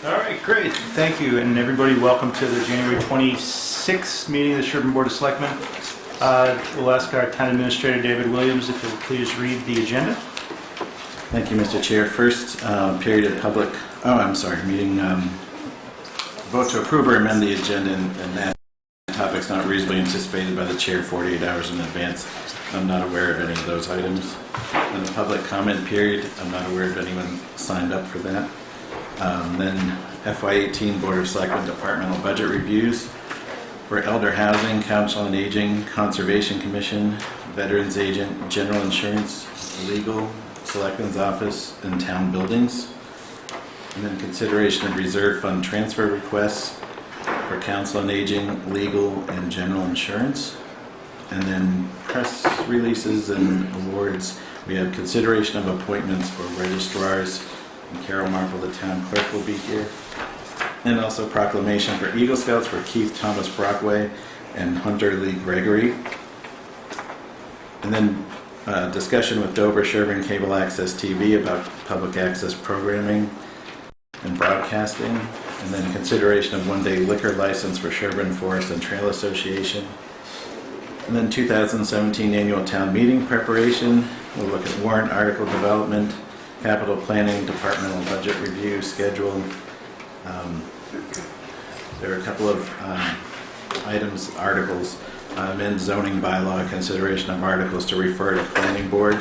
All right, great. Thank you. And everybody, welcome to the January 26th meeting of the Sherborn Board of Selectmen. We'll ask our Town Administrator, David Williams, if he'll please read the agenda. Thank you, Mr. Chair. First period of public, meeting, vote to approve or amend the agenda and add topics not reasonably anticipated by the chair 48 hours in advance. I'm not aware of any of those items. In the public comment period, I'm not aware of anyone signed up for that. Then FY18 Board of Selectmen departmental budget reviews for Elder Housing, Council on Aging, Conservation Commission, Veterans Agent, General Insurance, Legal, Selectmen's Office, and Town Buildings. And then consideration of reserve fund transfer requests for Council on Aging, Legal, and General Insurance. And then press releases and awards. We have consideration of appointments for registrars, and Carol Marple, the town clerk, will be here. And also proclamation for Eagle Scouts for Keith Thomas Brockway and Hunter Lee Gregory. And then discussion with Dover Sherborn Cable Access TV about public access programming and broadcasting. And then consideration of one-day liquor license for Sherborn Forest and Trail Association. And then 2017 annual town meeting preparation. We'll look at warrant article development, capital planning, departmental budget review, schedule. There are a couple of articles, amend zoning bylaw, consideration of articles to refer to planning board.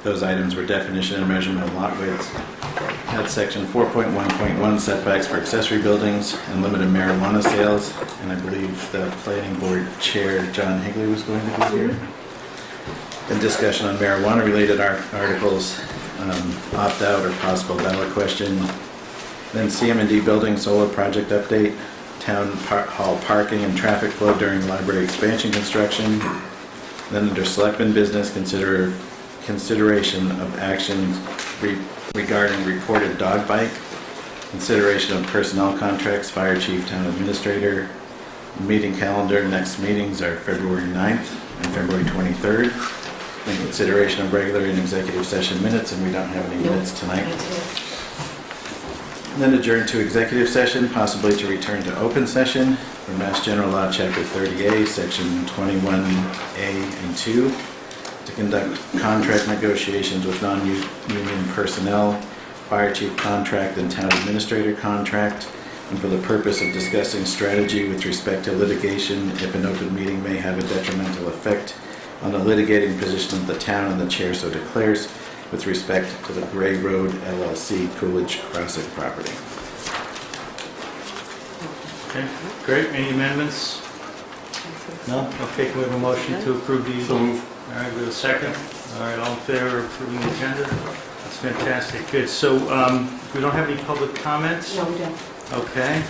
Those items were definition and measurement of lot widths. Had section 4.1.1 setbacks for accessory buildings and limited marijuana sales. And I believe the planning board chair, John Higley, was going to be here. And discussion on marijuana related articles, opt-out or possible ballot question. Then CM&D building solar project update, town hall parking and traffic flow during library expansion construction. Then under selectmen business, consideration of actions regarding reported dog bite, consideration of personnel contracts, fire chief, town administrator. Meeting calendar, next meetings are February 9th and February 23rd. And consideration of regular and executive session minutes, and we don't have any minutes tonight. And then adjourn to executive session, possibly to return to open session for Mass General Law, Chapter 30A, Section 21A and 2, to conduct contract negotiations with non-union personnel, fire chief contract, and town administrator contract, and for the purpose of discussing strategy with respect to litigation if an open meeting may have a detrimental effect on the litigating position of the town and the chair so declares, with respect to the Gray Road LLC Coolidge Crossing property. Okay, great. Any amendments? No? Okay, can we have a motion to approve these? So move. All right, we have a second. All right, all in favor of approving the agenda? That's fantastic. Good. So we don't have any public comments? No, we don't. Okay.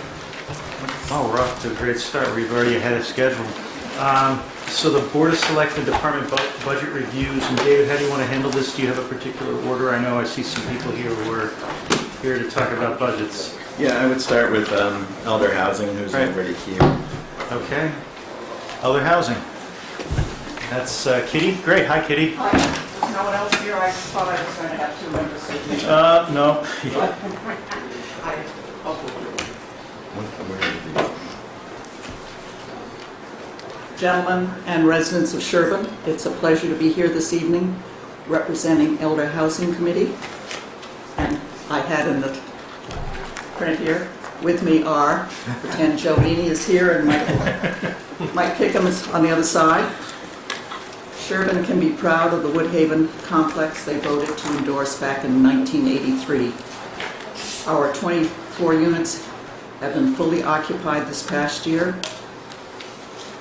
Oh, we're off to a great start. We've already ahead of schedule. So the Board of Selectmen department budget reviews, and David, how do you want to handle this? Do you have a particular order? I know I see some people here who are here to talk about budgets. Yeah, I would start with Elder Housing, who's already here. Okay. Elder Housing. That's Kitty. Great. Hi, Kitty. Hi. There's no one else here. I thought I was going to have two members sitting. No. Gentlemen and residents of Sherborn, it's a pleasure to be here this evening representing Elder Housing Committee. And I had in the print here, with me are, pretend Joe Meany is here and Mike Kickham is on the other side. Sherborn can be proud of the Woodhaven complex they voted to endorse back in 1983. Our 24 units have been fully occupied this past year.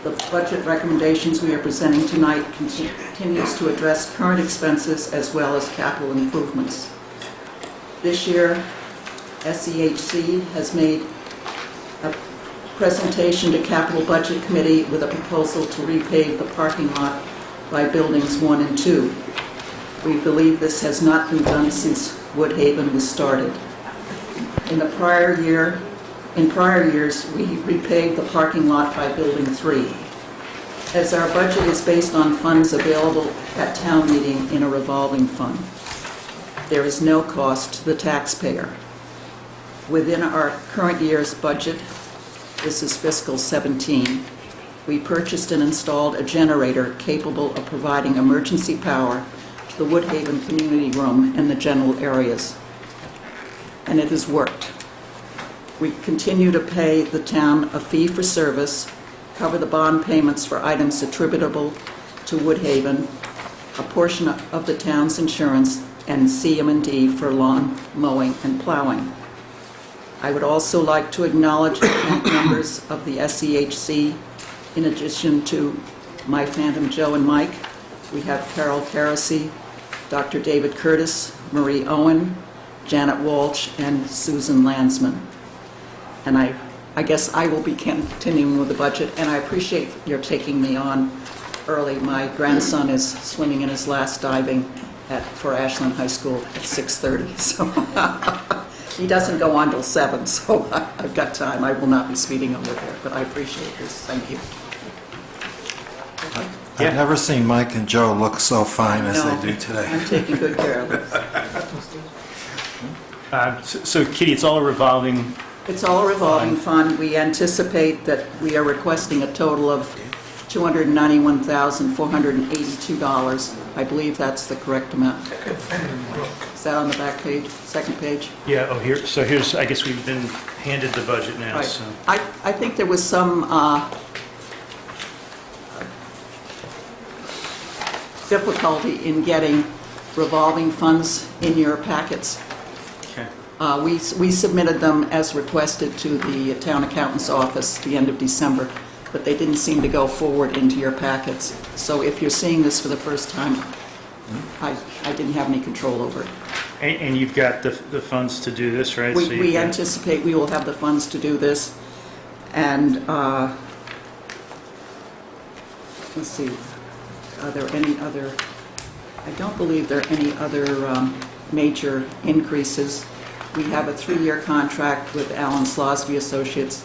The budget recommendations we are presenting tonight continues to address current expenses as well as capital improvements. This year, SEHC has made a presentation to Capital Budget Committee with a proposal to repave the parking lot by buildings 1 and 2. We believe this has not been done since Woodhaven was started. In prior years, we repaved the parking lot by building 3. As our budget is based on funds available at town meeting in a revolving fund, there is no cost to the taxpayer. Within our current year's budget, this is fiscal 17, we purchased and installed a generator capable of providing emergency power to the Woodhaven Community Room and the general areas. And it has worked. We continue to pay the town a fee for service, cover the bond payments for items attributable to Woodhaven, a portion of the town's insurance, and CM&D for lawn mowing and plowing. I would also like to acknowledge the members of the SEHC. In addition to my Phantom Joe and Mike, we have Carol Carasy, Dr. David Curtis, Marie Owen, Janet Walsh, and Susan Landsman. And I guess I will be continuing with the budget, and I appreciate your taking me on early. My grandson is swimming in his last diving for Ashland High School at 6:30, so he doesn't go on till 7, so I've got time. I will not be speeding over there, but I appreciate this. Thank you. I've never seen Mike and Joe look so fine as No, they do today. I'm taking good care of it. So Kitty, it's all a revolving, It's all a revolving fund. We anticipate that we are requesting a total of $291,482. I believe that's the correct amount. Is that on the back page, second page? yeah, oh, here's, I guess we've been handed the budget now, Right. so. I think there was some difficulty in getting revolving funds in your packets. Okay. We submitted them as requested to the town accountant's office the end of December, but they didn't seem to go forward into your packets. So if you're seeing this for the first time, I didn't have any control over it. And you've got the funds to do this, right? So We anticipate we will have the funds to do this, and let's see, are there any other, I don't believe there are any other major increases. We have a 3-year contract with Allen Slosby Associates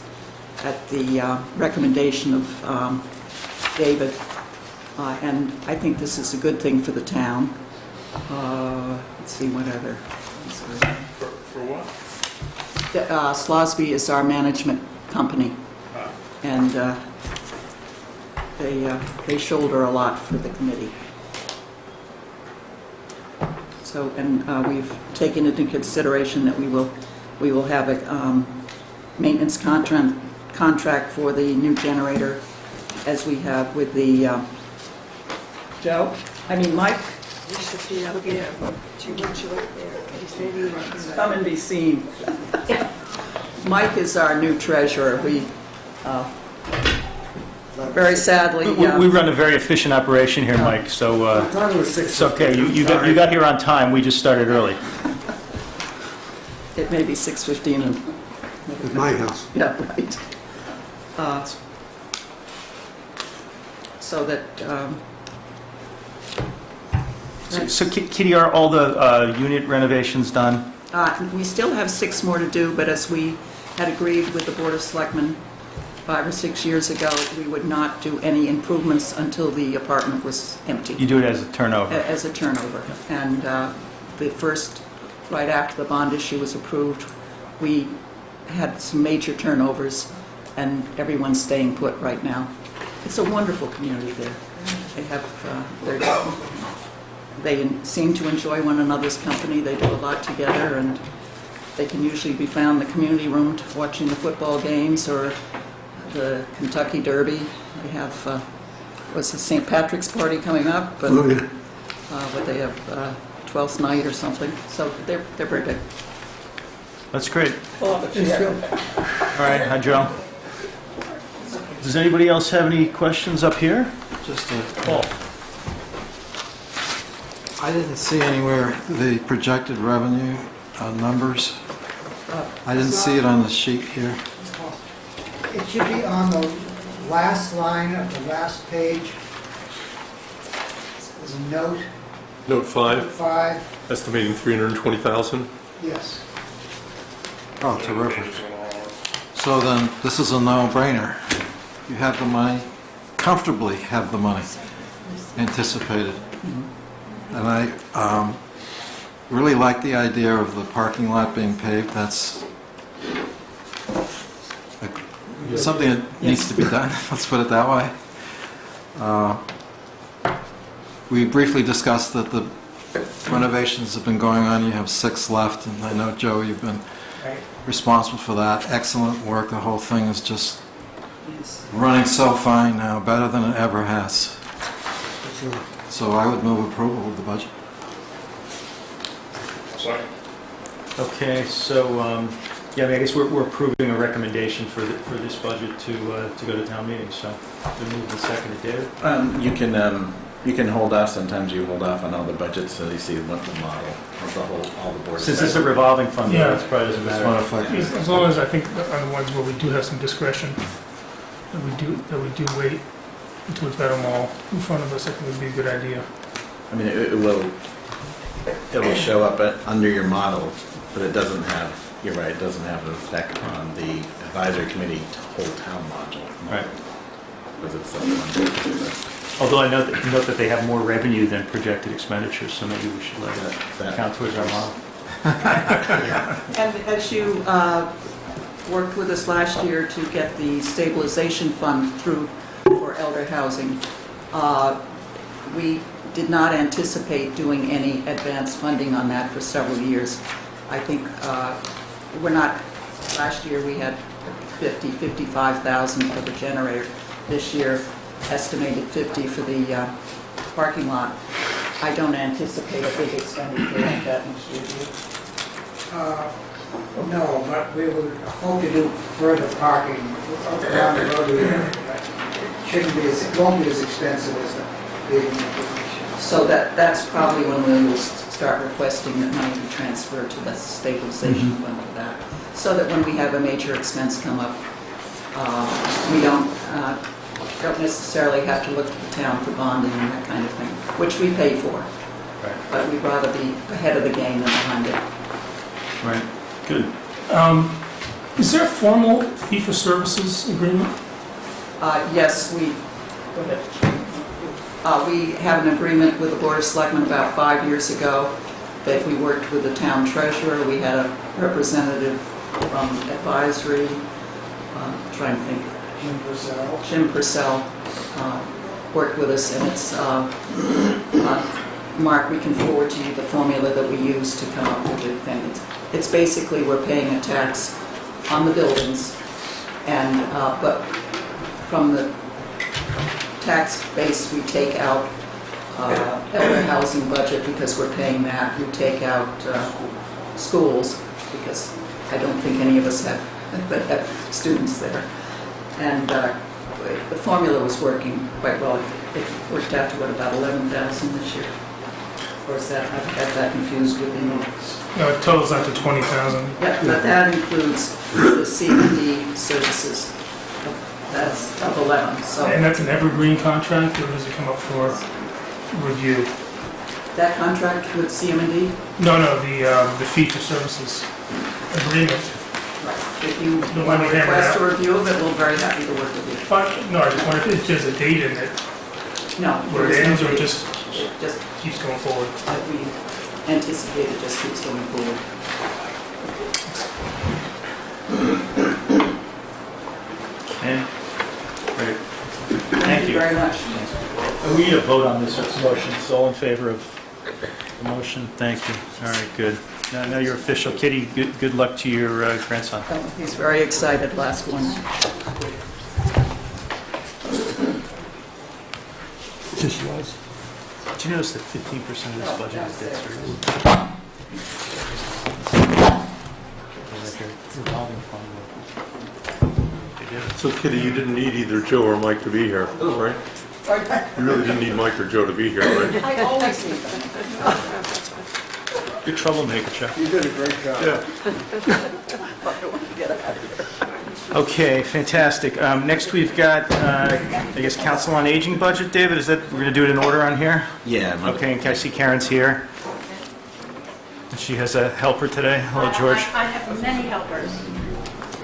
at the recommendation of David, and I think this is a good thing for the town. Let's see, what other? For what? Slosby is our management company, and they shoulder a lot for the committee. So, and we've taken into consideration that we will have a maintenance contract for the new generator, as we have with the Mike. Come and be seen. Mike is our new treasurer. We very sadly. We run a very efficient operation here, Mike, so it's okay. You got here on time. We just started early. It may be 6:15. At my house. Yeah, right. So that. So Kitty, are all the unit renovations done? We still have 6 more to do, but as we had agreed with the Board of Selectmen 5 or 6 years ago, we would not do any improvements until the apartment was empty. You do it as a turnover? As a turnover. And the first, right after the bond issue was approved, we had some major turnovers, and everyone's staying put right now. It's a wonderful community there. They seem to enjoy one another's company. They do a lot together, and they can usually be found in the community room watching the football games or the Kentucky Derby. They have, what's the St. Patrick's Party coming up? But, Oh, yeah. but they have 12th night or something. So they're very big. That's great. All right, hi, Joe. Does anybody else have any questions up here? Just Paul? I didn't see anywhere the projected revenue numbers. I didn't see it on the sheet here. It should be on the last line of the last page. There's a note, Note 5, 5, estimating 320,000. yes. Oh, terrific. So then, this is a no-brainer. You have the money, comfortably have the money anticipated. And I really like the idea of the parking lot being paved. That's something that needs to be done, let's put it that way. We briefly discussed that the renovations have been going on. You have 6 left, and I know, Joe, you've been Right. responsible for that. Excellent work. The whole thing is just Yes. running so fine now, better than it ever has. For sure. So I would move approval of the budget. Okay, so, yeah, I mean, I guess we're approving a recommendation for this budget to go to town meeting, so we move the second to David. You can hold off, sometimes you hold off on all the budgets, so you see what the model of the whole, all the boards. Since this is a revolving fund, Yeah. it probably doesn't Just matter. want to fight. As long as I think on the ones where we do have some discretion, that we do wait until we've got them all in front of us, I think would be a good idea. I mean, it will show up under your model, but it doesn't have, you're right, it doesn't have an effect on the advisory committee whole town module. Right. Because it's self-funded. Although I note that they have more revenue than projected expenditures, so maybe we should let that count towards our model. And as you worked with us last year to get the stabilization fund through for elder housing, we did not anticipate doing any advanced funding on that for several years. I think last year we had 55,000 for the generator. This year, estimated 50 for the parking lot. I don't anticipate a big expenditure like that next year, do you? No, but we would hope to do further parking around the road. It won't be as expensive as the building acquisition. So that's probably when we will start requesting that money be transferred to the stabilization fund for that. So that when we have a major expense come up, we don't necessarily have to look to the town for bonding and that kind of thing, which we pay for. Right. But we'd rather be ahead of the game than behind it. Right, good. Is there a formal fee-for-services agreement? Yes, go ahead. We have an agreement with the Board of Selectmen about 5 years ago that we worked with the town treasurer. We had a representative from advisory, trying to think, Jim Purcell worked with us, and it's, Mark, we can forward to you the formula that we use to come up with the thing. It's basically we're paying a tax on the buildings, and but from the tax base we take out elder housing budget because we're paying that. We take out schools because I don't think any of us have students there. And the formula was working quite well. It worked out to about 11,000 this year. Or is that, I've got that confused with the numbers. No, it totals out to 20,000. Yeah, but that includes the C&D services. That's of 11, so. And that's an evergreen contract, or does it come up for review? That contract with CM&D, No, the fee-for-services agreement. if you No, want to let me hammer request it a review of it, we're very happy to work with you. But, no, I just wonder if there's a date in it No. where it ends, or it just Just keeps going forward. that we anticipate it just keeps going forward. Okay, great. Thank you you. very much. We need a vote on this motion, so all in favor of the motion? Thank you. All right, good. Now you're official. Kitty, good luck to your grandson. Oh, he's very excited, last one. Just was. Did you notice that 15% of this budget is debt service? Revolving fund. They did it. So Kitty, you didn't need either Joe or Mike to be here, right? You really didn't need Mike or Joe to be here, right? I always need them. You're a troublemaker, Chuck. You did a great job. Yeah. Okay, fantastic. Next we've got, I guess, Council on Aging budget, David. Is that, we're going to do it in order on here? Yeah. Okay, and can I see Karen's here? She has a helper today. Hello, George. I have many helpers.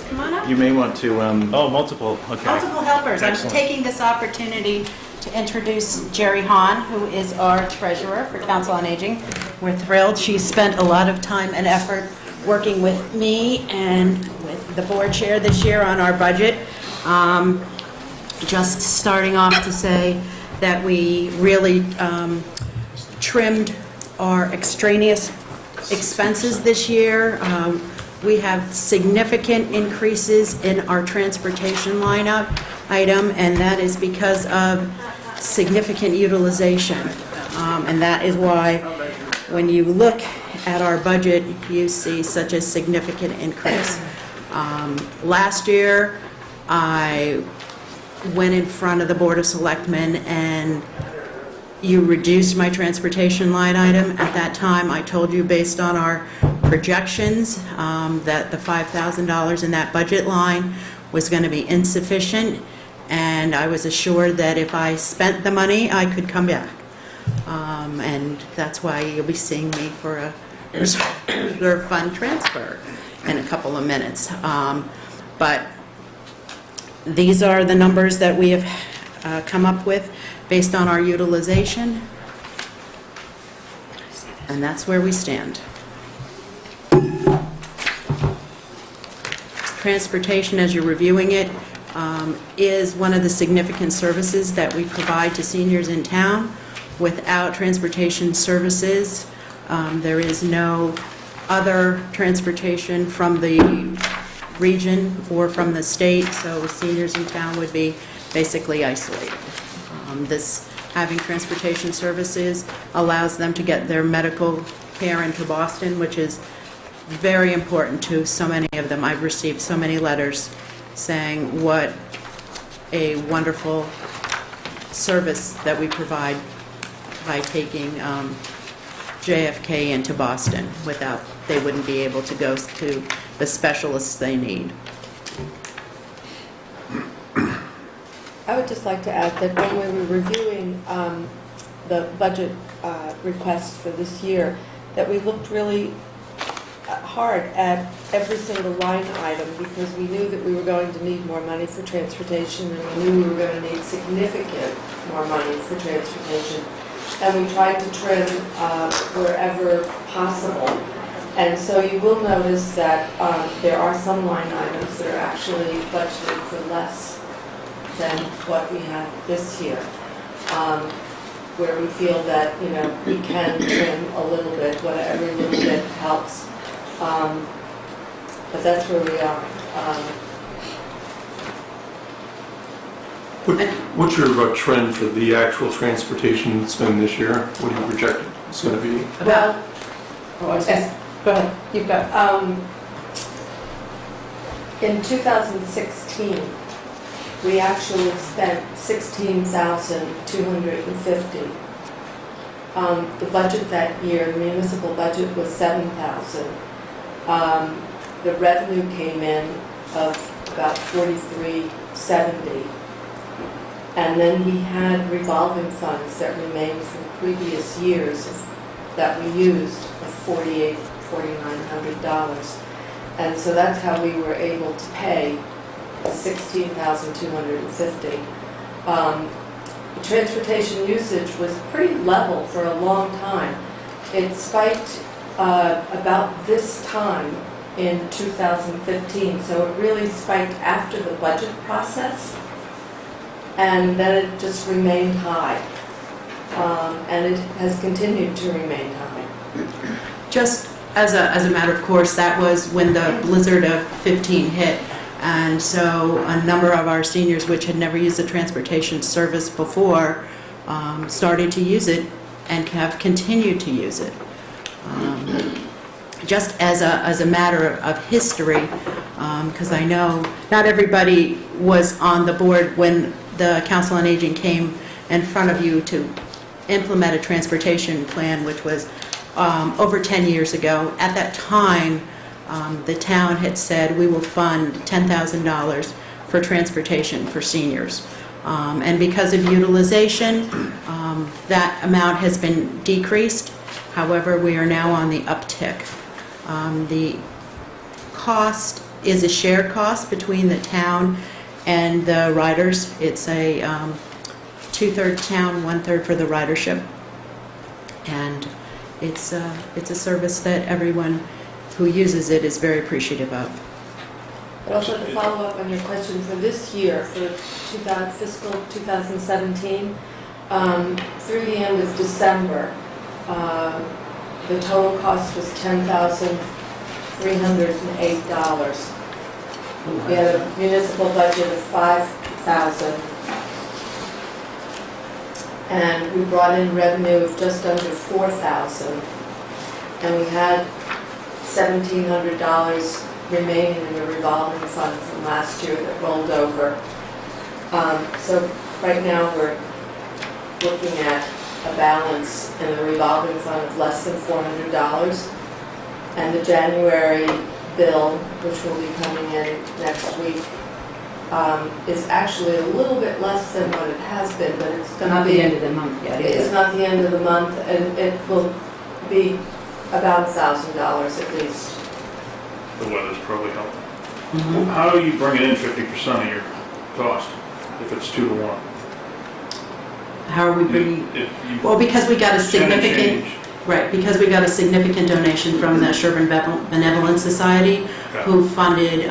Come on up. You may want to, Oh, multiple, okay. Multiple helpers. I'm Excellent. taking this opportunity to introduce Jerry Hahn, who is our treasurer for Council on Aging. We're thrilled. She's spent a lot of time and effort working with me and with the board chair this year on our budget. Just starting off to say that we really trimmed our extraneous expenses this year. We have significant increases in our transportation item, and that is because of significant utilization. And that is why when you look at our budget, you see such a significant increase. Last year, I went in front of the Board of Selectmen and you reduced my transportation line item. At that time, I told you based on our projections that the $5,000 in that budget line was going to be insufficient, and I was assured that if I spent the money, I could come back. And that's why you'll be seeing me for a reserve fund transfer in a couple of minutes. But these are the numbers that we have come up with based on our utilization, and that's where we stand. Transportation, as you're reviewing it, is one of the significant services that we provide to seniors in town. Without transportation services, there is no other transportation from the region or from the state, so seniors in town would be basically isolated. Having transportation services allows them to get their medical care into Boston, which is very important to so many of them. I've received so many letters saying what a wonderful service that we provide by taking JFK into Boston. Without, they wouldn't be able to go to the specialists they need. I would just like to add that when we were reviewing the budget request for this year, that we looked really hard at every single line item because we knew that we were going to need more money for transportation, and we knew we were going to need significant more money for transportation. And we tried to trim wherever possible. And so you will notice that there are some line items that are actually budgeted for less than what we have this year, where we feel that, you know, we can trim a little bit, whatever little bit helps. But that's where we are. What's your trend for the actual transportation spend this year? What do you project it's going to be? Well, yes, go ahead. You've got. In 2016, we actually spent $16,250. The budget that year, the municipal budget, was $7,000. The revenue came in of about $43.70. And then we had revolving funds that remained from previous years that we used of $4,900. And so that's how we were able to pay $16,250. The transportation usage was pretty level for a long time. It spiked about this time in 2015, so it really spiked after the budget process, and then it just remained high, and it has continued to remain high. Just as a matter of course, that was when the blizzard of 15 hit. And so a number of our seniors, which had never used a transportation service before, started to use it and have continued to use it. Just as a matter of history, because I know not everybody was on the board when the Council on Aging came in front of you to implement a transportation plan, which was over 10 years ago. At that time, the town had said we will fund $10,000 for transportation for seniors. And because of utilization, that amount has been decreased. However, we are now on the uptick. The cost is a shared cost between the town and the riders. It's a 2/3 town, 1/3 for the ridership. And it's a service that everyone who uses it is very appreciative of. But also to follow up on your question for this year, for fiscal 2017, through the end of December, the total cost was $10,308. We had a municipal budget of $5,000. And we brought in revenue of just under $4,000. And we had $1,700 remaining in the revolving fund from last year that rolled over. So right now we're looking at a balance in the revolving fund of less than $400. And the January bill, which will be coming in next week, is actually a little bit less than what it has been, but it's going to Not be... the end of the month yet. It's not the end of the month, and it will be about $1,000 at least. The weather's probably helping. Mhm. How do you bring it in 50% of your cost if it's 2 to 1? How are we bringing, If you well, because we got a can significant, change. right, because we got a significant donation from the Sherborn Benevolent Society, Okay. who funded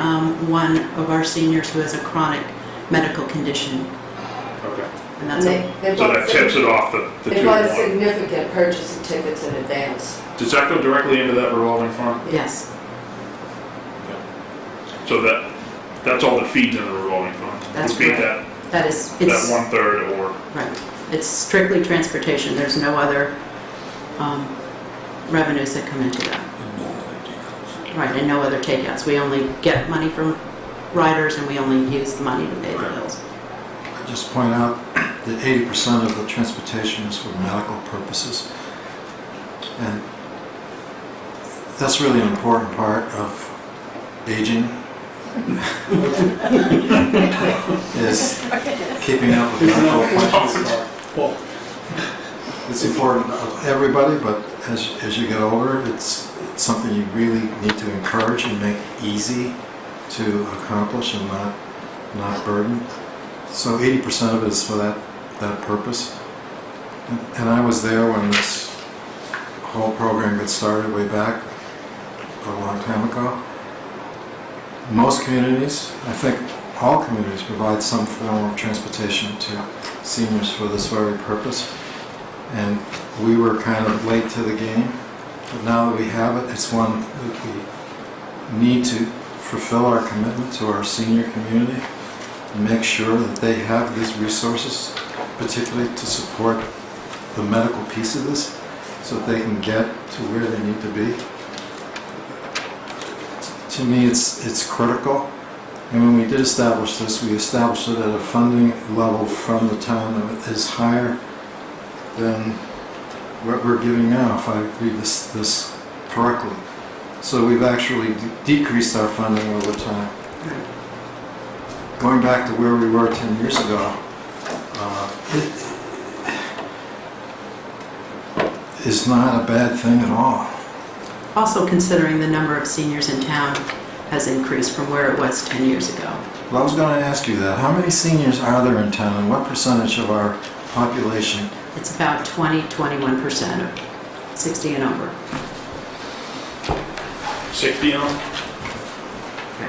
one of our seniors who has a chronic medical condition. Okay. And And that's they So bought that tips it off the 2 They to bought a 1. significant purchase of tickets in advance. Does that go directly into that revolving fund? yes. So that's all that feeds in the revolving fund? That's Would be correct. That is, that it's, 1/3 or... right, it's strictly transportation, there's no other revenues that come into that. Right, and no other takeouts. We only get money from riders and we only use the money to pay the bills. I just point out that 80% of the transportation is for medical purposes. And that's really an important part of aging, is keeping up with medical appointments. It's important to everybody, but as you get older, it's something you really need to encourage and make easy to accomplish and not burden. So 80% of it is for that purpose. And I was there when this whole program got started way back a long time ago. Most communities, I think all communities, provide some form of transportation to seniors for this very purpose. And we were kind of late to the game, but now that we have it, it's one that we need to fulfill our commitment to our senior community and make sure that they have these resources, particularly to support the medical piece of this, so that they can get to where they need to be. To me, it's critical. And when we did establish this, we established it at a funding level from the town that is higher than what we're giving now, if I read this correctly. So we've actually decreased our funding over time. Going back to where we were 10 years ago, it is not a bad thing at all. Also considering the number of seniors in town has increased from where it was 10 years ago. Well, I was going to ask you that. How many seniors are there in town, and what percentage of our population? It's about 21% of 60 and over. 60 on?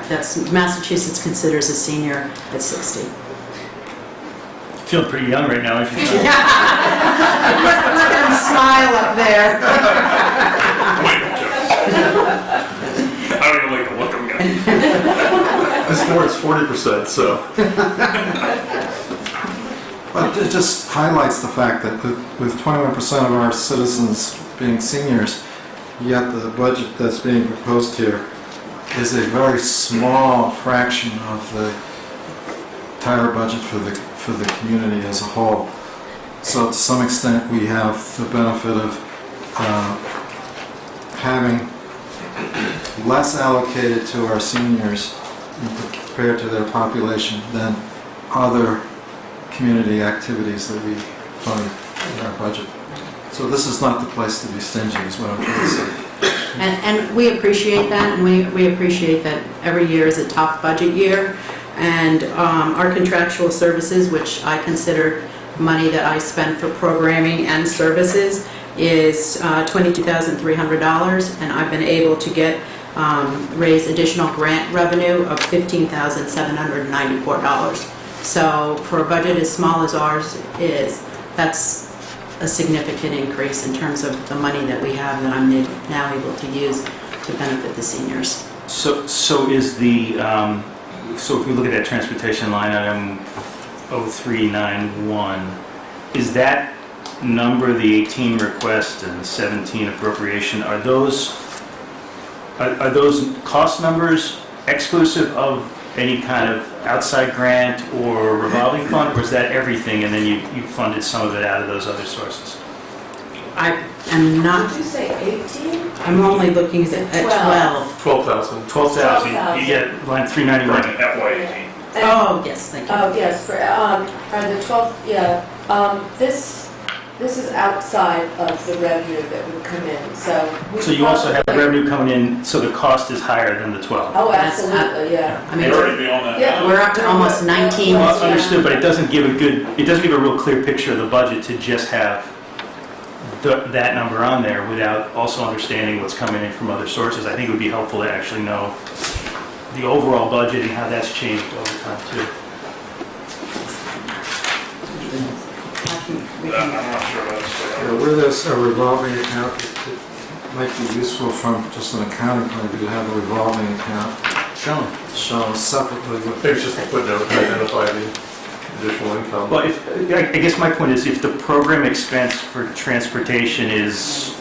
That's, Massachusetts considers a senior at 60. Feel pretty young right now, if you Look at him smile up there. Wait, I don't even like the look I'm getting. I swear it's 40%, so. But it just highlights the fact that with 21% of our citizens being seniors, yet the budget that's being proposed here is a very small fraction of the entire budget for the community as a whole. So to some extent, we have the benefit of having less allocated to our seniors compared to their population than other community activities that we fund in our budget. So this is not the place to be stingy, is what I'm trying to say. And we appreciate that, and we appreciate that every year is a tough budget year. And our contractual services, which I consider money that I spend for programming and services, is $22,300, and I've been able to get raise additional grant revenue of $15,794. So for a budget as small as ours is, that's a significant increase in terms of the money that we have that I'm now able to use to benefit the seniors. So is the, so if we look at that transportation line item 0391, is that number, the 18 request and the 17 appropriation, are those cost numbers exclusive of any kind of outside grant or revolving fund, or is that everything and then you funded some of it out of those other sources? I am not, Did you say 18? I'm only looking at 12. 12,000. 12,000, you get line 391. FY18. Oh, yes, thank you. Oh, yes, for the 12, yeah. This is outside of the revenue that would come in, so. So you also have revenue coming in, so the cost is higher than the 12? Oh, absolutely, yeah. I mean, beyond that. Yeah. we're up to almost 19. Well, understood, but it doesn't give a real clear picture of the budget to just have that number on there without also understanding what's coming in from other sources. I think it would be helpful to actually know the overall budget and how that's changed over time too. Where there's a revolving account, it might be useful from just an accounting point of view to have a revolving account shown separately with. Maybe it's just a footnote to identify the additional income. Well, I guess my point is if the program expense for transportation is,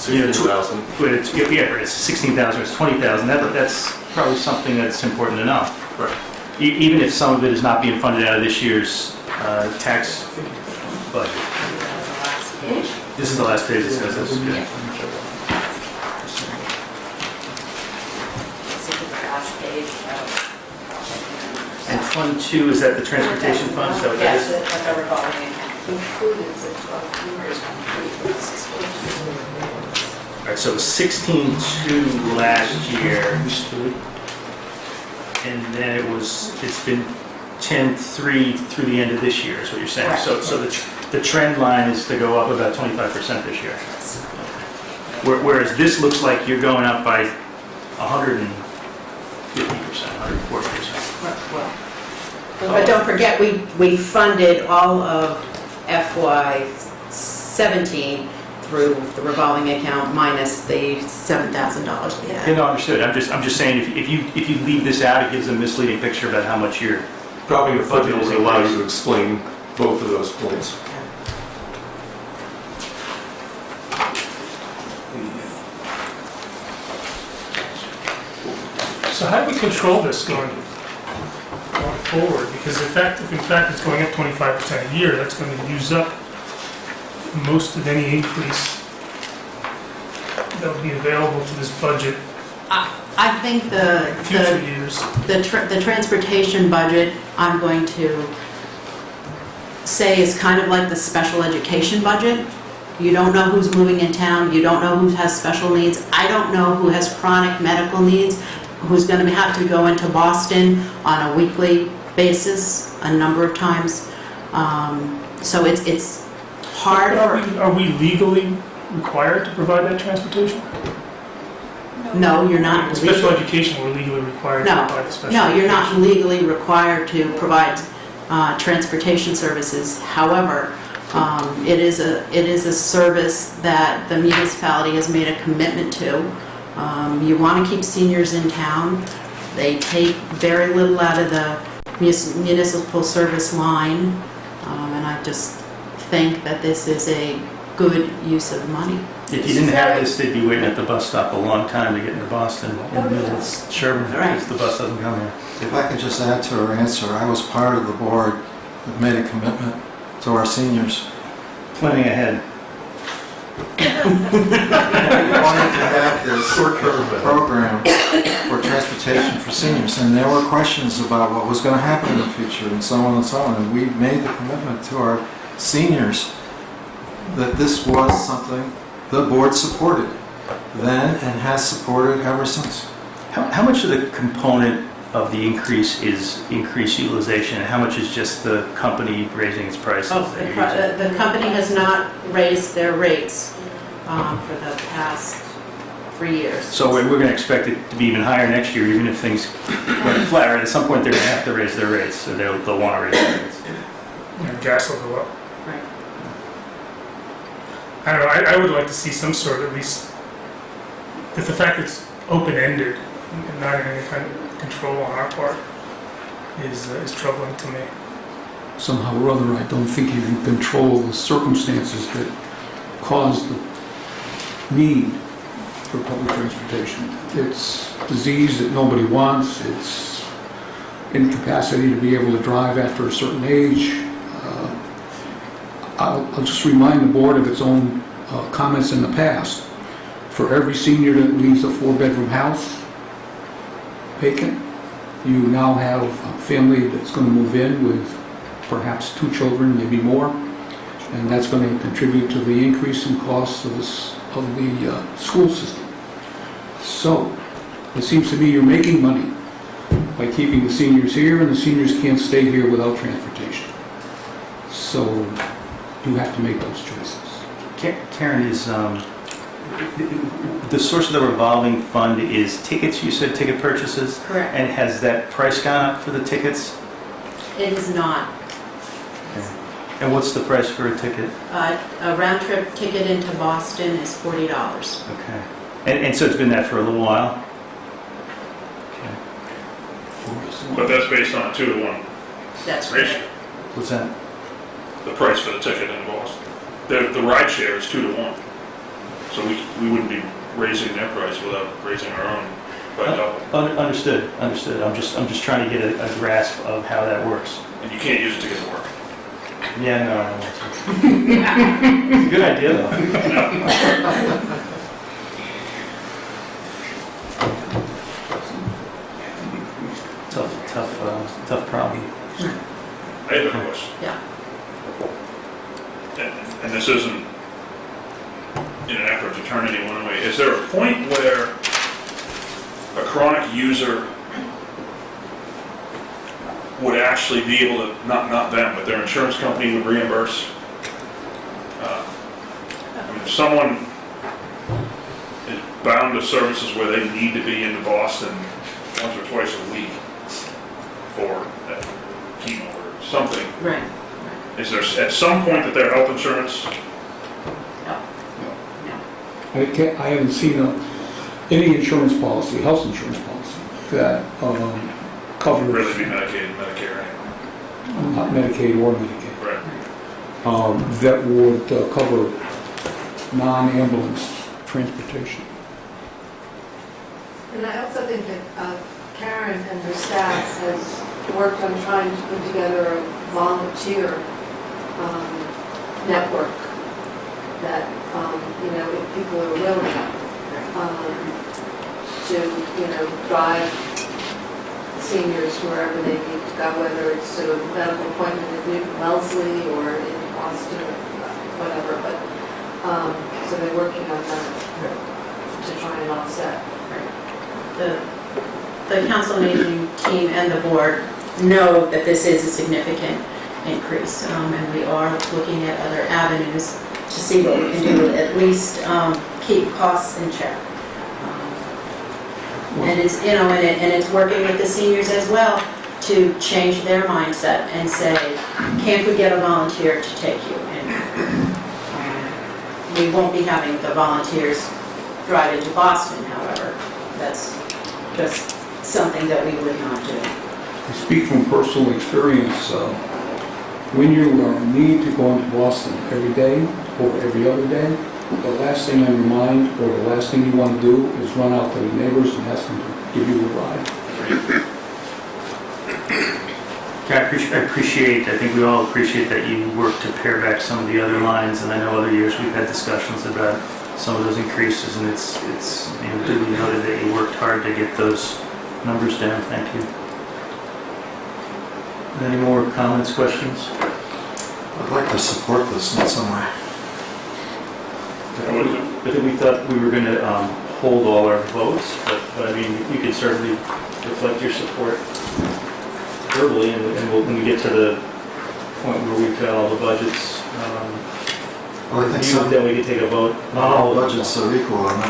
you know, 16,000. it's 16,000 or it's 20,000, that's probably something that's important to know. Right. Even if some of it is not being funded out of this year's tax budget. This is the last page that says this. Yeah. And Fund 2, is that the transportation fund? Is that what that is? Yes, that's a revolving account. Included the 12 All right, so it was 16.2 last year, and then it's been 10.3 through the end of this year, is what you're saying. Right. So the trend line is to go up about 25% this year. Whereas this looks like you're going up by 150%, 140%. But don't forget, we funded all of FY17 through the revolving account minus the $7,000 we had. You know, understood. I'm just saying if you leave this out, it gives a misleading picture about how much you're. Dropping a footnote will allow you to explain both of those points. So how do we control this going forward? Because in fact it's going up 25% a year, that's going to use up most of any increase that will be available to this budget I think in future years. the transportation budget, I'm going to say is kind of like the special education budget. You don't know who's moving in town, you don't know who has special needs. I don't know who has chronic medical needs, who's going to have to go into Boston on a weekly basis a number of times. So it's hard for... Are we legally required to provide that transportation? No, you're not. In special education, we're legally required to provide the special No, you're not education. legally required to provide transportation services. However, it is a service that the municipality has made a commitment to. You want to keep seniors in town. They take very little out of the municipal service line, and I just think that this is a good use of money. If you didn't have this, they'd be waiting at the bus stop a long time to get into Boston in the middle of Sherborn, because the bus doesn't come here. If I could just add to her answer, I was part of the board that made a commitment to our seniors. Planning ahead. We wanted to have this program for transportation for seniors, and there were questions about what was going to happen in the future and so on and so on, and we made the commitment to our seniors that this was something the board supported then and has supported ever since. How much of the component of the increase is increased utilization, and how much is just the company raising its prices? The company has not raised their rates for for years. So we're going to expect it to be even higher next year, even if things went flat, right? At some point, they're going to have to raise their rates, so they'll want to raise their rates. Gas will go up. Right. I don't know, I would like to see some sort of, at least, that the fact that it's open-ended and not in any kind of control on our part is troubling to me. Somehow or other, I don't think you can control the circumstances that cause the need for public transportation. It's disease that nobody wants, it's incapacity to be able to drive after a certain age. I'll just remind the board of its own comments in the past. For every senior that leaves a 4-bedroom house vacant, you now have a family that's going to move in with perhaps 2 children, maybe more, and that's going to contribute to the increase in costs of the school system. So, it seems to me you're making money by keeping the seniors here, and the seniors can't stay here without transportation. So, you have to make those choices. Karen, is the source of the revolving fund is tickets, you said, ticket purchases? Correct. And has that price gone up for the tickets? It is not. And what's the price for a ticket? A round-trip ticket into Boston is $40. Okay. And so it's been that for a little while? But that's based on a 2-to-1 That's ratio. right. What's that? The price for the ticket in Boston. The ride share is 2-to-1. So we wouldn't be raising their price without raising our own by double. Understood. I'm just trying to get a grasp of how that works. And you can't use it to get to work. Yeah, no. It's a good idea, though. Tough problem. I have a question. Yeah. And this isn't in an effort to turn anyone away. Is there a point where a chronic user would actually be able to, not them, but their insurance company would reimburse? I mean, if someone is bound to services where they need to be in Boston once or twice a week for chemo or something, Right. is there at some point that their health insurance? No. I haven't seen any insurance policy, health insurance policy, that covers Really be Medicaid and Medicare anyway. not Medicaid or Medicaid, Right. that would cover non-ambulance transportation. And I also think that Karen and her staff has worked on trying to put together a volunteer network that, if people are willing to, drive seniors wherever they need to go, whether it's to a medical appointment in Newton Wellesley or in Boston or whatever, but, so they're working on that to try and offset. The council on aging team and the board know that this is a significant increase, and we are looking at other avenues to see what we can do to at least keep costs in check. And it's, and it's working with the seniors as well to change their mindset and say, can't we get a volunteer to take you? And we won't be having the volunteers drive into Boston, however. That's just something that we would not do. I speak from personal experience. When you need to go into Boston every day or every other day, the last thing on your mind or the last thing you want to do is run out to the neighbors and ask them to give you a ride. Okay, I think we all appreciate that you work to pare back some of the other lines, and I know other years we've had discussions about some of those increases, and it's duly noted that you worked hard to get those numbers down. Thank you. Any more comments, questions? I'd like to support this in some way. I think we thought we were going to hold all our votes, but I mean, you can certainly reflect your support verbally, and when we get to the point where we've got all the budgets, Well, I think so. then we can take a vote. Not all budgets are equal, and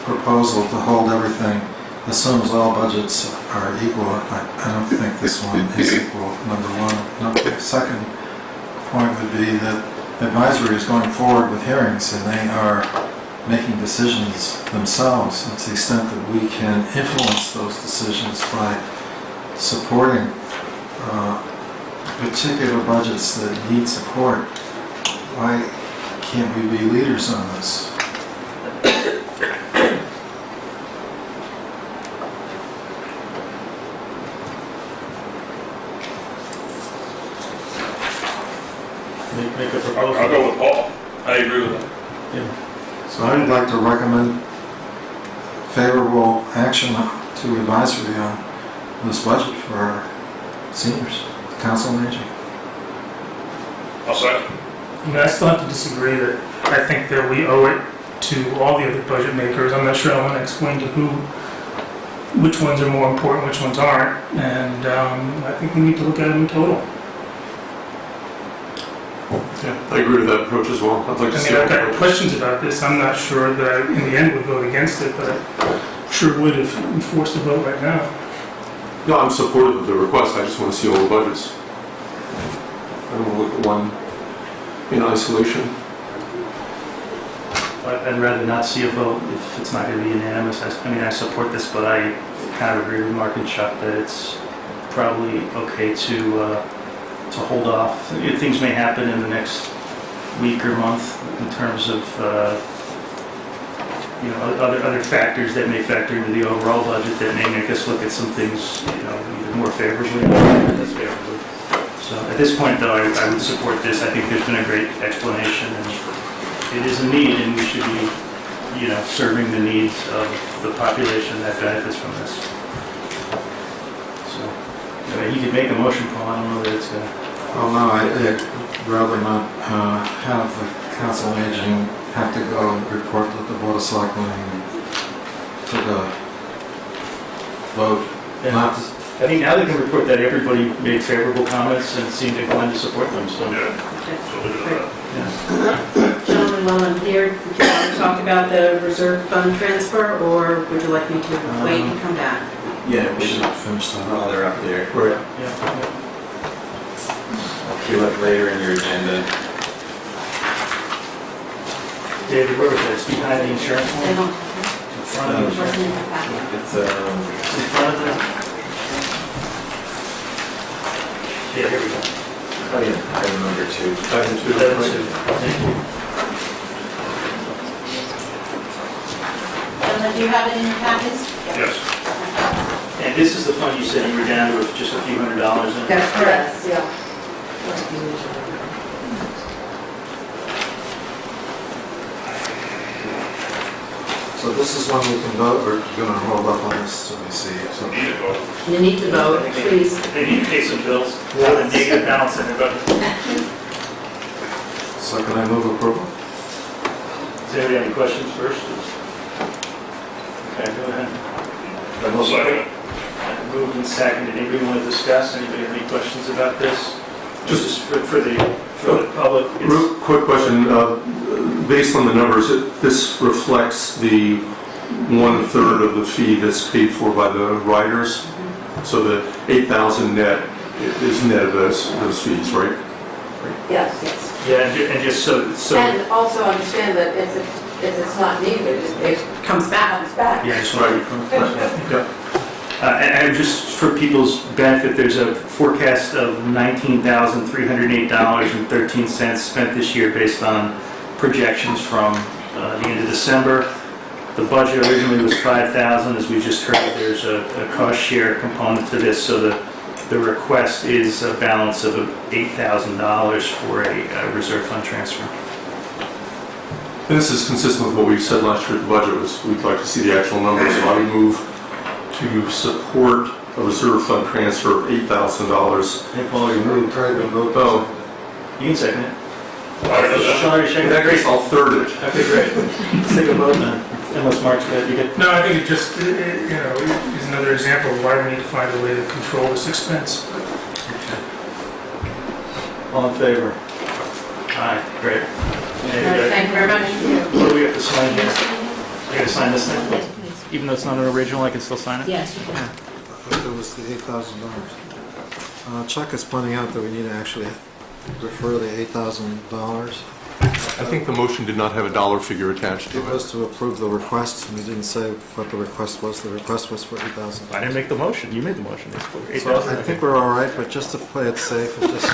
proposal to hold everything assumes all budgets are equal. I don't think this one is equal, number one. Second point would be that advisory is going forward with hearings and they are making decisions themselves. And to the extent that we can influence those decisions by supporting particular budgets that need support, why can't we be leaders on this? Make a I'll proposal. go with Paul. I agree with that. So I would like to recommend favorable action to advisory on this budget for our seniors, council on aging. I'll second. I still have to disagree that I think that we owe it to all the other budget makers. I'm not sure I want to explain to who, which ones are more important, which ones aren't, and I think we need to look at them in total. Yeah, I agree with that approach as well. I'd like to I see mean, all I've the got budgets. questions about this. I'm not sure that I, in the end, would vote against it, but I sure would if we forced a vote right now. No, I'm supportive of the request. I just want to see all the budgets. I don't want to look at one in isolation. I'd rather not see a vote if it's not going to be unanimous. I mean, I support this, but I kind of agree with Mark and Chuck that it's probably okay to hold off. Things may happen in the next week or month in terms of other factors that may factor into the overall budget that may make us look at some things either more favorably or less favorably. So at this point, though, I would support this. I think there's been a great explanation, and it is a need, and we should be serving the needs of the population that benefits from this. So you could make a motion, Paul. I don't know that it's going to. Oh, no, I'd rather not have the council on aging have to go and report to the Board of Selectmen to the vote. Not to- I think now they can report that everybody made favorable comments and seemed inclined to support them, so. Yeah. So leave it at that. Gentlemen, while I'm here, would you want to talk about the reserve fund transfer, or would you like me to wait and come back? Yeah, we should finish that while they're up there. Right. Yeah. If you look later in your agenda, David, where was this? Behind the insurance They one? don't, In front of the it wasn't insurance? in the packet. it's, In front of the? Yeah, here we go. oh yeah, item number 2. Item 2. Level right. 2. Thank you. Gentlemen, do you have it in your packets? Yes. And this is the fund you said you were down to with just a few $100s in it? That's correct. Yeah. So this is one we can vote, or you're going to hold up on this so we see? So Need to vote. You need to vote, please. They need to pay some bills. They have a negative balance in their budget. So can I move approval? Does anybody have any questions first? Okay, go ahead. I'll second it. Moved and seconded. Anybody want to discuss? Anybody have any questions about this? Just for the public. it's- Real quick question, based on the numbers, this reflects the 1/3 of the fee that's paid for by the riders? So the 8,000 net is net of those fees, right? Yes, yes. Yeah, and just so. And also understand that if it's not needed, it Comes back. comes back. Yeah, just right from the first one. And just for people's benefit, there's a forecast of $19,308.13 spent this year based on projections from the end of December. The budget originally was $5,000. As we just heard, there's a cost share component to this, so the request is a balance of $8,000 for a reserve fund transfer. And this is consistent with what we said last year at the budget, was we'd like to see the actual numbers, so I would move to support a reserve fund transfer of $8,000. Hey, Paul, you moved. Oh, You can second it. Alright, that's- Sean, are you shaking in that that? case, I'll third it. Okay, great. Let's take a vote then. Unless Mark's got, you get. No, I think it just, is another example of why we need to find a way to control this expense. All in favor? Aye, great. All right, thank you very much. What do we have to sign here? I gotta sign this thing? Yes, please. Even though it's not an original, I can still sign it? Yes, you can. It was the $8,000. Chuck is pointing out that we need to actually refer the $8,000. I think the motion did not have a dollar figure attached It to it. was to approve the request, and we didn't say what the request was. The request was for $8,000. I didn't make the motion, you made the motion. It's for So I 8,000. think we're all right, but just to play it safe, and just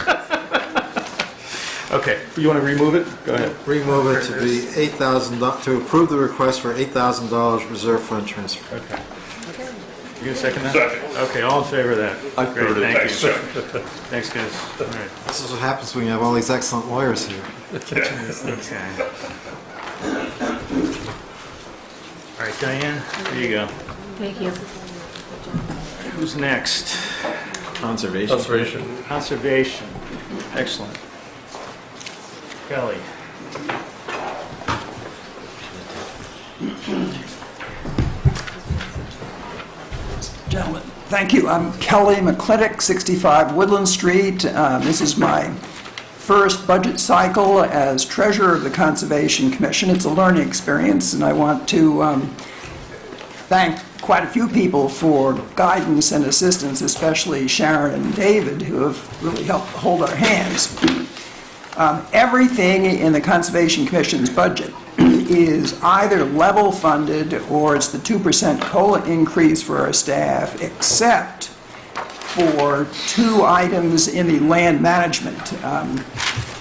Okay, you wanna remove it? Go ahead. remove it to be $8,000, to approve the request for $8,000 reserve fund transfer. Okay. You gonna second that? Second. Okay, all in favor of that? I Great, third it. thank Thanks, you. sir. Thanks, guys. All right. This is what happens when you have all these excellent lawyers here. Okay. All right, Diane, there you go. Thank you. Who's next? Conservation. Conservation. Excellent. Kelly. Gentlemen, thank you. I'm Kelly McClintock, 65 Woodland Street. This is my first budget cycle as treasurer of the Conservation Commission. It's a learning experience, and I want to thank quite a few people for guidance and assistance, especially Sharon and David, who have really helped hold our hands. Everything in the Conservation Commission's budget is either level funded or it's the 2% COLA increase for our staff, except for two items in the land management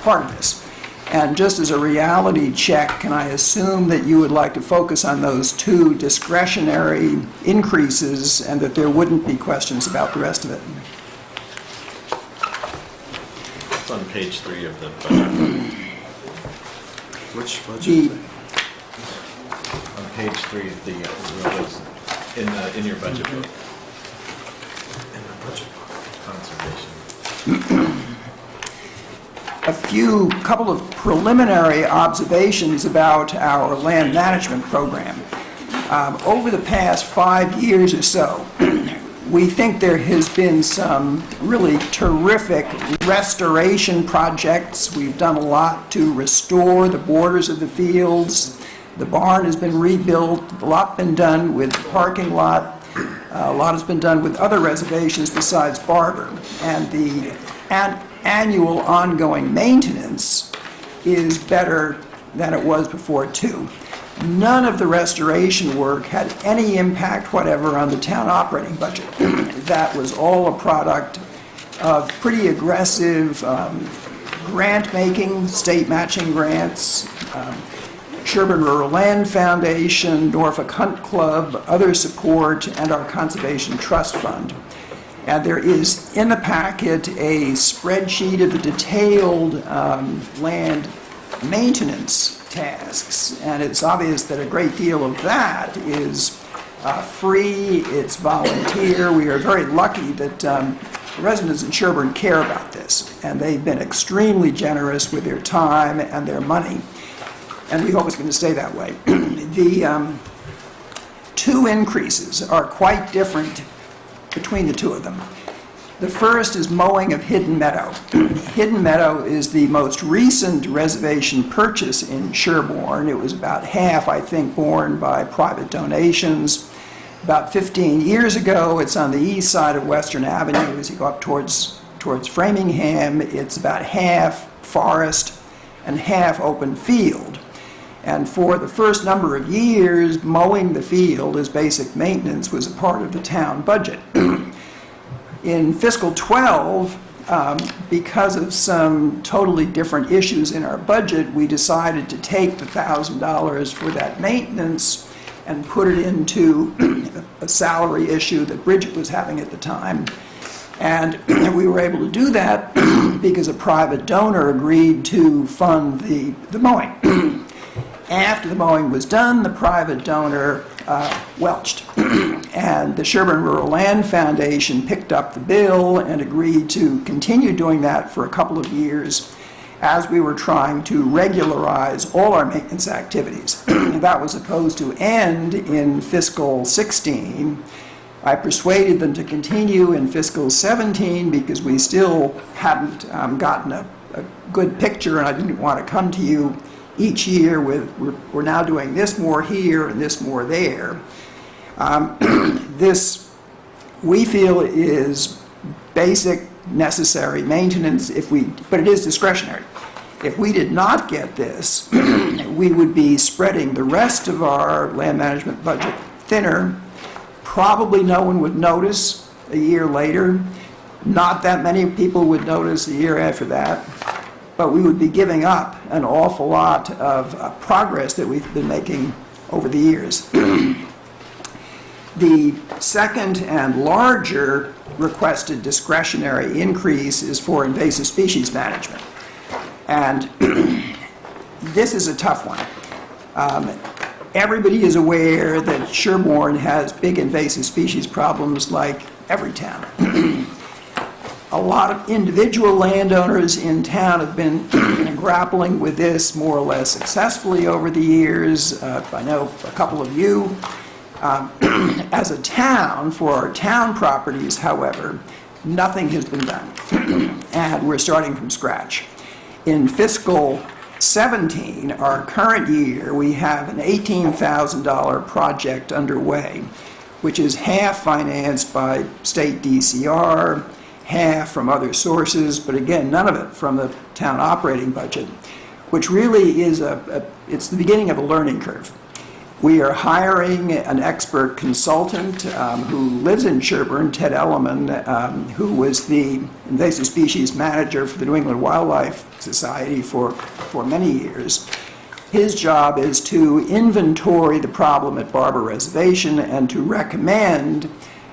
part of this. And just as a reality check, can I assume that you would like to focus on those two discretionary increases and that there wouldn't be questions about the rest of it? It's on page 3 of the budget. Which budget? The On page 3 of in your budget book. In the budget book. Conservation. a couple of preliminary observations about our land management program. Over the past 5 years or so, we think there has been some really terrific restoration projects. We've done a lot to restore the borders of the fields. The barn has been rebuilt, a lot been done with the parking lot. A lot has been done with other reservations besides Barber. And the annual ongoing maintenance is better than it was before, too. None of the restoration work had any impact whatever on the town operating budget. That was all a product of pretty aggressive grant-making, state matching grants, Sherborn Rural Land Foundation, Norfolk Hunt Club, other support, and our Conservation Trust Fund. And there is in the packet a spreadsheet of the detailed land maintenance tasks, and it's obvious that a great deal of that is free, it's volunteer. We are very lucky that residents in Sherborn care about this, and they've been extremely generous with their time and their money, and we hope it's going to stay that way. The two increases are quite different between the two of them. The first is mowing of Hidden Meadow. Hidden Meadow is the most recent reservation purchase in Sherborn. It was about half, I think, borne by private donations. About 15 years ago, it's on the east side of Western Avenue as you go up towards Framingham. It's about half forest and half open field. And for the first number of years, mowing the field as basic maintenance was a part of the town budget. In fiscal 12, because of some totally different issues in our budget, we decided to take the $1,000 for that maintenance and put it into a salary issue that Bridget was having at the time. And we were able to do that because a private donor agreed to fund the mowing. After the mowing was done, the private donor welched. And the Sherborn Rural Land Foundation picked up the bill and agreed to continue doing that for a couple of years as we were trying to regularize all our maintenance activities. That was supposed to end in fiscal 16. I persuaded them to continue in fiscal 17 because we still hadn't gotten a good picture, and I didn't want to come to you each year we're now doing this more here and this more there. This, we feel, is basic, necessary maintenance but it is discretionary. If we did not get this, we would be spreading the rest of our land management budget thinner. Probably no one would notice a year later. Not that many people would notice a year after that. But we would be giving up an awful lot of progress that we've been making over the years. The second and larger requested discretionary increase is for invasive species management. And this is a tough one. Everybody is aware that Sherborn has big invasive species problems like every town. A lot of individual landowners in town have been grappling with this more or less successfully over the years. I know a couple of you. As a town, for our town properties, however, nothing has been done. And we're starting from scratch. In fiscal 17, our current year, we have an $18,000 project underway, which is half financed by state DCR, half from other sources, but again, none of it from the town operating budget, which really is it's the beginning of a learning curve. We are hiring an expert consultant who lives in Sherborn, Ted Elliman, who was the invasive species manager for the New England Wildlife Society for many years. His job is to inventory the problem at Barber Reservation and to recommend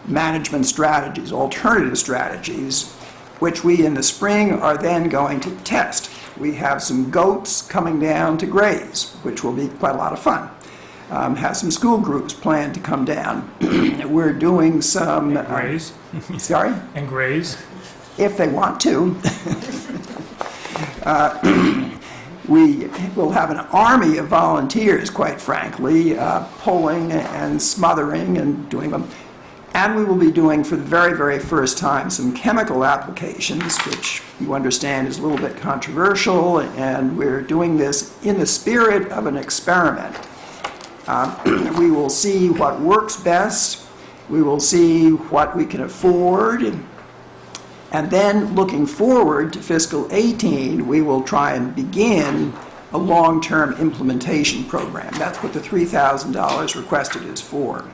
management strategies, alternative strategies, which we in the spring are then going to test. We have some goats coming down to graze, which will be quite a lot of fun. Have some school groups planned to come down. We're doing some... Graze? Sorry? And graze? If they want to. We will have an army of volunteers, quite frankly, pulling and smothering and doing them. And we will be doing, for the very, very first time, some chemical applications, which you understand is a little bit controversial, and we're doing this in the spirit of an experiment. We will see what works best, we will see what we can afford, and then looking forward to fiscal 18, we will try and begin a long-term implementation program. That's what the $3,000 requested is for.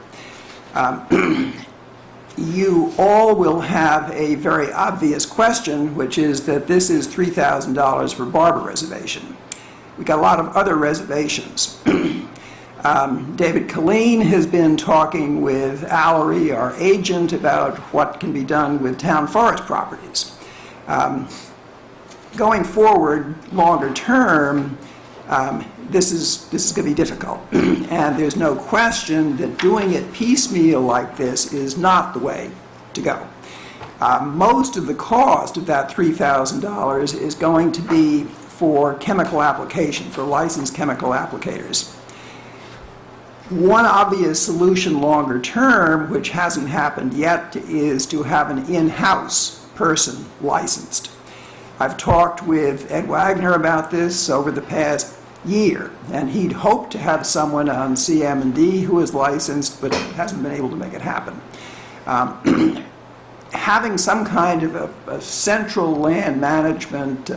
You all will have a very obvious question, which is that this is $3,000 for Barber Reservation. We've got a lot of other reservations. David Colleen has been talking with Allery, our agent, about what can be done with town forest properties. Going forward, longer term, this is going to be difficult. And there's no question that doing it piecemeal like this is not the way to go. Most of the cost of that $3,000 is going to be for chemical application, for licensed chemical applicators. One obvious solution longer term, which hasn't happened yet, is to have an in-house person licensed. I've talked with Ed Wagner about this over the past year, and he'd hoped to have someone on CM&D who is licensed, but hasn't been able to make it happen. Having some kind of a central land management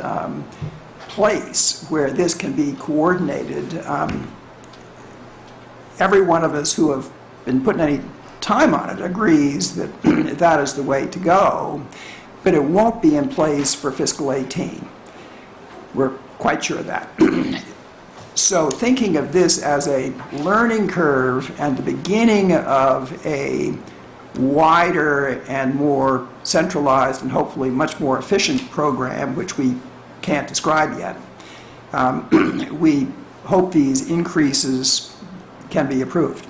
place where this can be coordinated, every one of us who have been putting any time on it agrees that that is the way to go, but it won't be in place for fiscal 18. We're quite sure of that. So thinking of this as a learning curve and the beginning of a wider and more centralized and hopefully much more efficient program, which we can't describe yet, we hope these increases can be approved.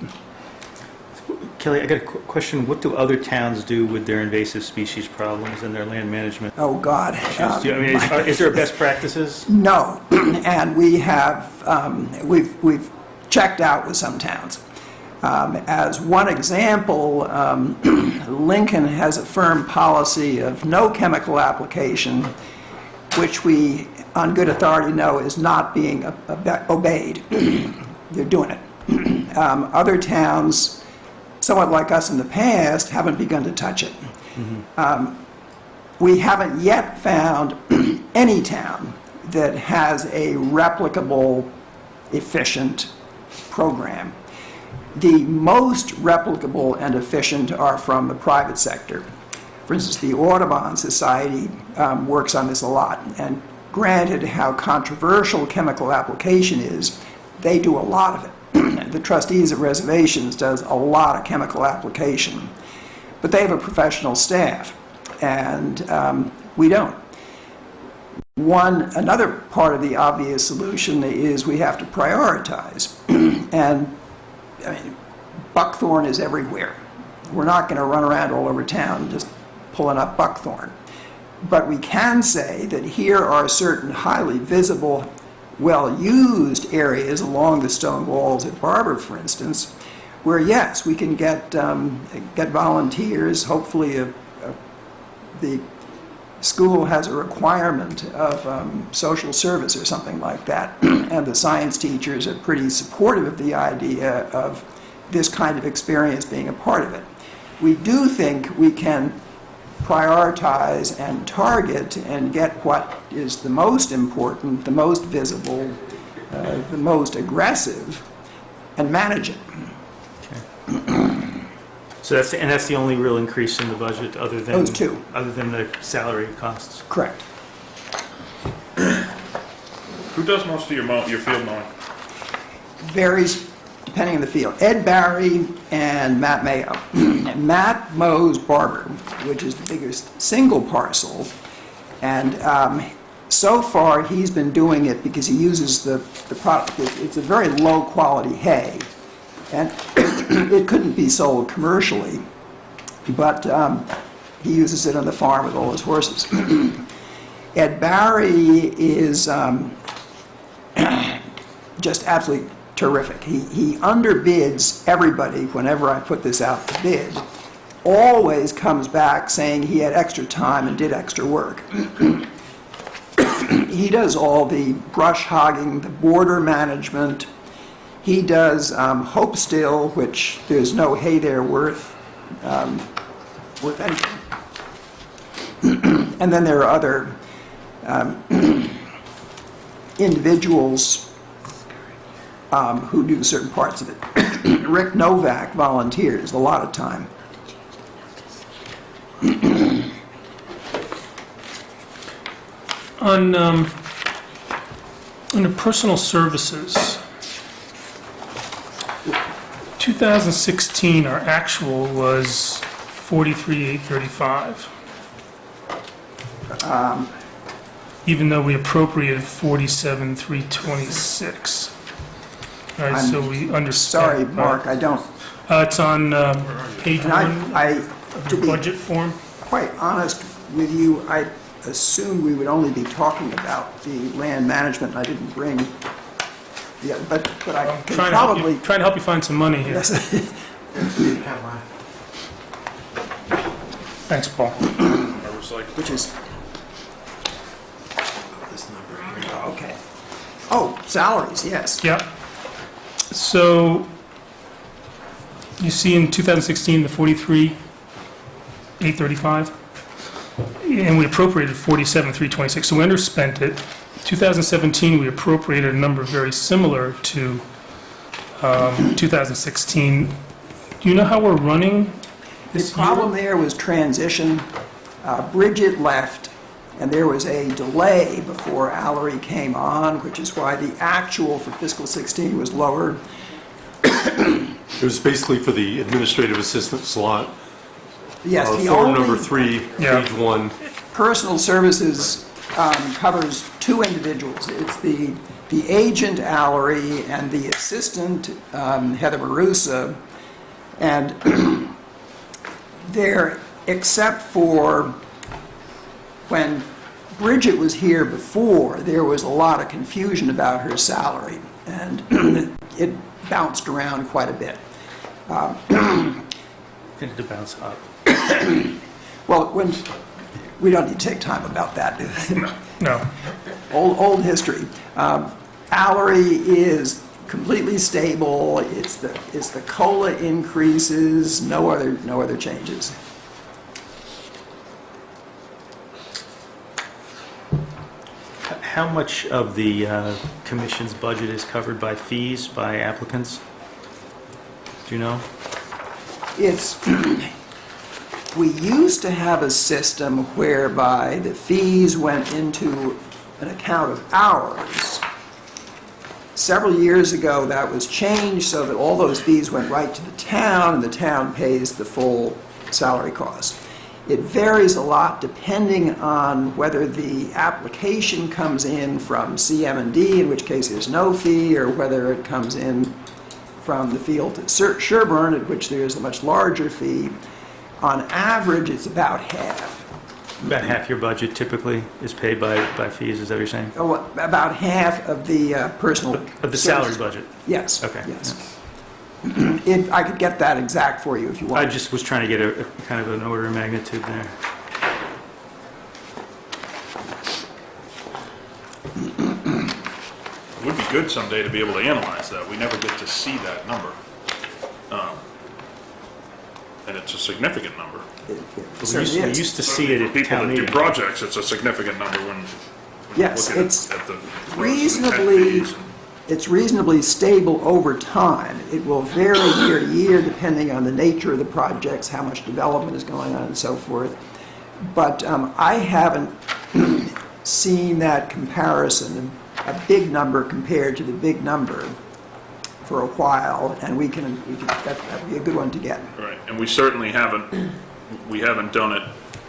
Kelly, I got a question. What do other towns do with their invasive species problems and their land management? Oh, God. Is there best practices? No, and we have, we've checked out with some towns. As one example, Lincoln has a firm policy of no chemical application which we, on good authority, know is not being obeyed. They're doing it. Other towns, somewhat like us in the past, haven't begun to touch it. We haven't yet found any town that has a replicable, efficient program. The most replicable and efficient are from the private sector. For instance, the Audubon Society works on this a lot, and granted how controversial chemical application is, they do a lot of it. The trustees of reservations does a lot of chemical application, but they have a professional staff, and we don't. Another part of the obvious solution is we have to prioritize, and I mean, buckthorn is everywhere. We're not going to run around all over town just pulling up buckthorn. But we can say that here are certain highly visible, well-used areas along the stone walls at Barber, for instance, where, yes, we can get volunteers. Hopefully the school has a requirement of social service or something like that, and the science teachers are pretty supportive of the idea of this kind of experience being a part of it. We do think we can prioritize and target and get what is the most important, the most visible, the most aggressive, and manage it. So that's the only real increase in the budget other than Those two. Other than the salary costs. Correct. Who does most of your field mowing? Varies depending on the field. Ed Barry and Matt Mayo. Matt mows Barber, which is the biggest single parcel, and so far he's been doing it because he uses the product. It's a very low quality hay, and it couldn't be sold commercially, but he uses it on the farm with all his horses. Ed Barry is just absolutely terrific. He underbids everybody whenever I put this out to bid. Always comes back saying he had extra time and did extra work. He does all the brush hogging, the border management. He does Hope Still, which there's no hay there worth anything. And then there are other individuals who do certain parts of it. Rick Novak volunteers a lot of time. Under personal services, 2016, our actual was 43,835. Even though we appropriated 47,326. All right, so we underspent. Sorry, Mark, I don't. It's on page And 1 I of to your be budget form. quite honest with you, I assumed we would only be talking about the land management. I didn't bring. Yeah, but I I'm can trying probably. to help you find some money here. Yes. Thanks, Paul. Which is. Okay. Oh, salaries, yes. Yep. So you see in 2016 the 43,835, and we appropriated 47,326. So we underspent it. 2017 we appropriated a number very similar to 2016. Do you know how we're running this The problem year? there was transition. Bridget left, and there was a delay before Allery came on, which is why the actual for fiscal 16 was lower. It was basically for the administrative assistant slot. Yes, the Form number only 3, Yeah. page 1. personal services covers two individuals. It's the agent Allery and the assistant Heather Marusa, and they're, except for when Bridget was here before, there was a lot of confusion about her salary, and it bounced around quite a bit. Tended to bounce up. Well, we don't need to take time about that. No. Old history. Salary is completely stable. It's the COLA increases, no other changes. How much of the commission's budget is covered by fees by applicants? Do you know? We used to have a system whereby the fees went into an account of hours. Several years ago, that was changed so that all those fees went right to the town, and the town pays the full salary cost. It varies a lot depending on whether the application comes in from CM&D, in which case there's no fee, or whether it comes in from the field at Sherborn, at which there's a much larger fee. On average, it's about half. About half your budget typically is paid by fees, is that what you're saying? Oh, about half of the personal... Of the salary service. budget? Yes. Okay. Yes. I could get that exact for you if you want. I just was trying to get a kind of an order of magnitude there. It would be good someday to be able to analyze that. We never get to see that number. And it's a significant number. It We certainly is. used to see it For at people town that do meeting. projects, it's a significant number when you Yes, look at it's at the reasonably, it's reasonably stable over time. It will vary year to year depending on the nature of the projects, how much development is going on and so forth. But I haven't seen that comparison, a big number compared to the big number, for a while, and that'd be a good one to get. Right, and we certainly haven't done it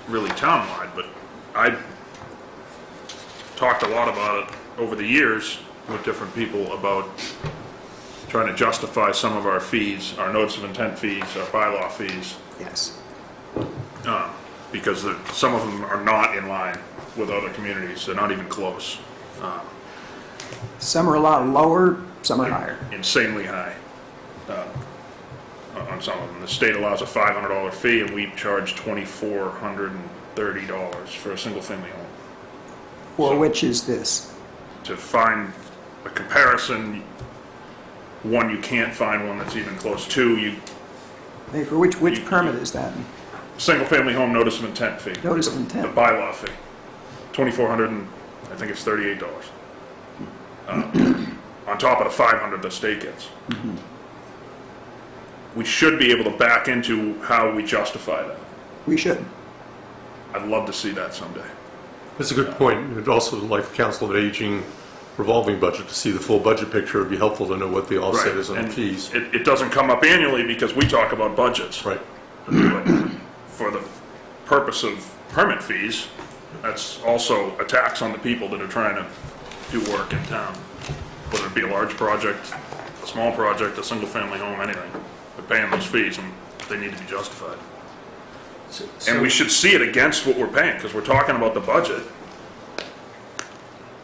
really townwide, but I talked a lot about it over the years with different people about trying to justify some of our fees, our notice of intent fees, our bylaw fees, Yes. because some of them are not in line with other communities. They're not even close. Some are a lot lower, some are higher. Insanely high on some of them. The state allows a $500 fee, and we charge $2,430 for a single-family home. For which is this? To find a comparison, one, you can't find one that's even close. Two, Hey, for which permit is that? single-family home notice of intent fee. Notice of The intent. bylaw fee, $2,400, and I think it's $38. On top of the $500 the state gets. We should be able to back into how we justify that. We should. I'd love to see that someday. That's a good point. We'd also like the Council of Aging revolving budget to see the full budget picture. It'd be helpful to know what the offset Right. is on the And fees. It doesn't come up annually because we talk about budgets. Right. But for the purpose of permit fees, that's also a tax on the people that are trying to do work in town. Whether it be a large project, a small project, a single-family home, anything. They're paying those fees and they need to be justified. And we should see it against what we're paying, because we're talking about the budget.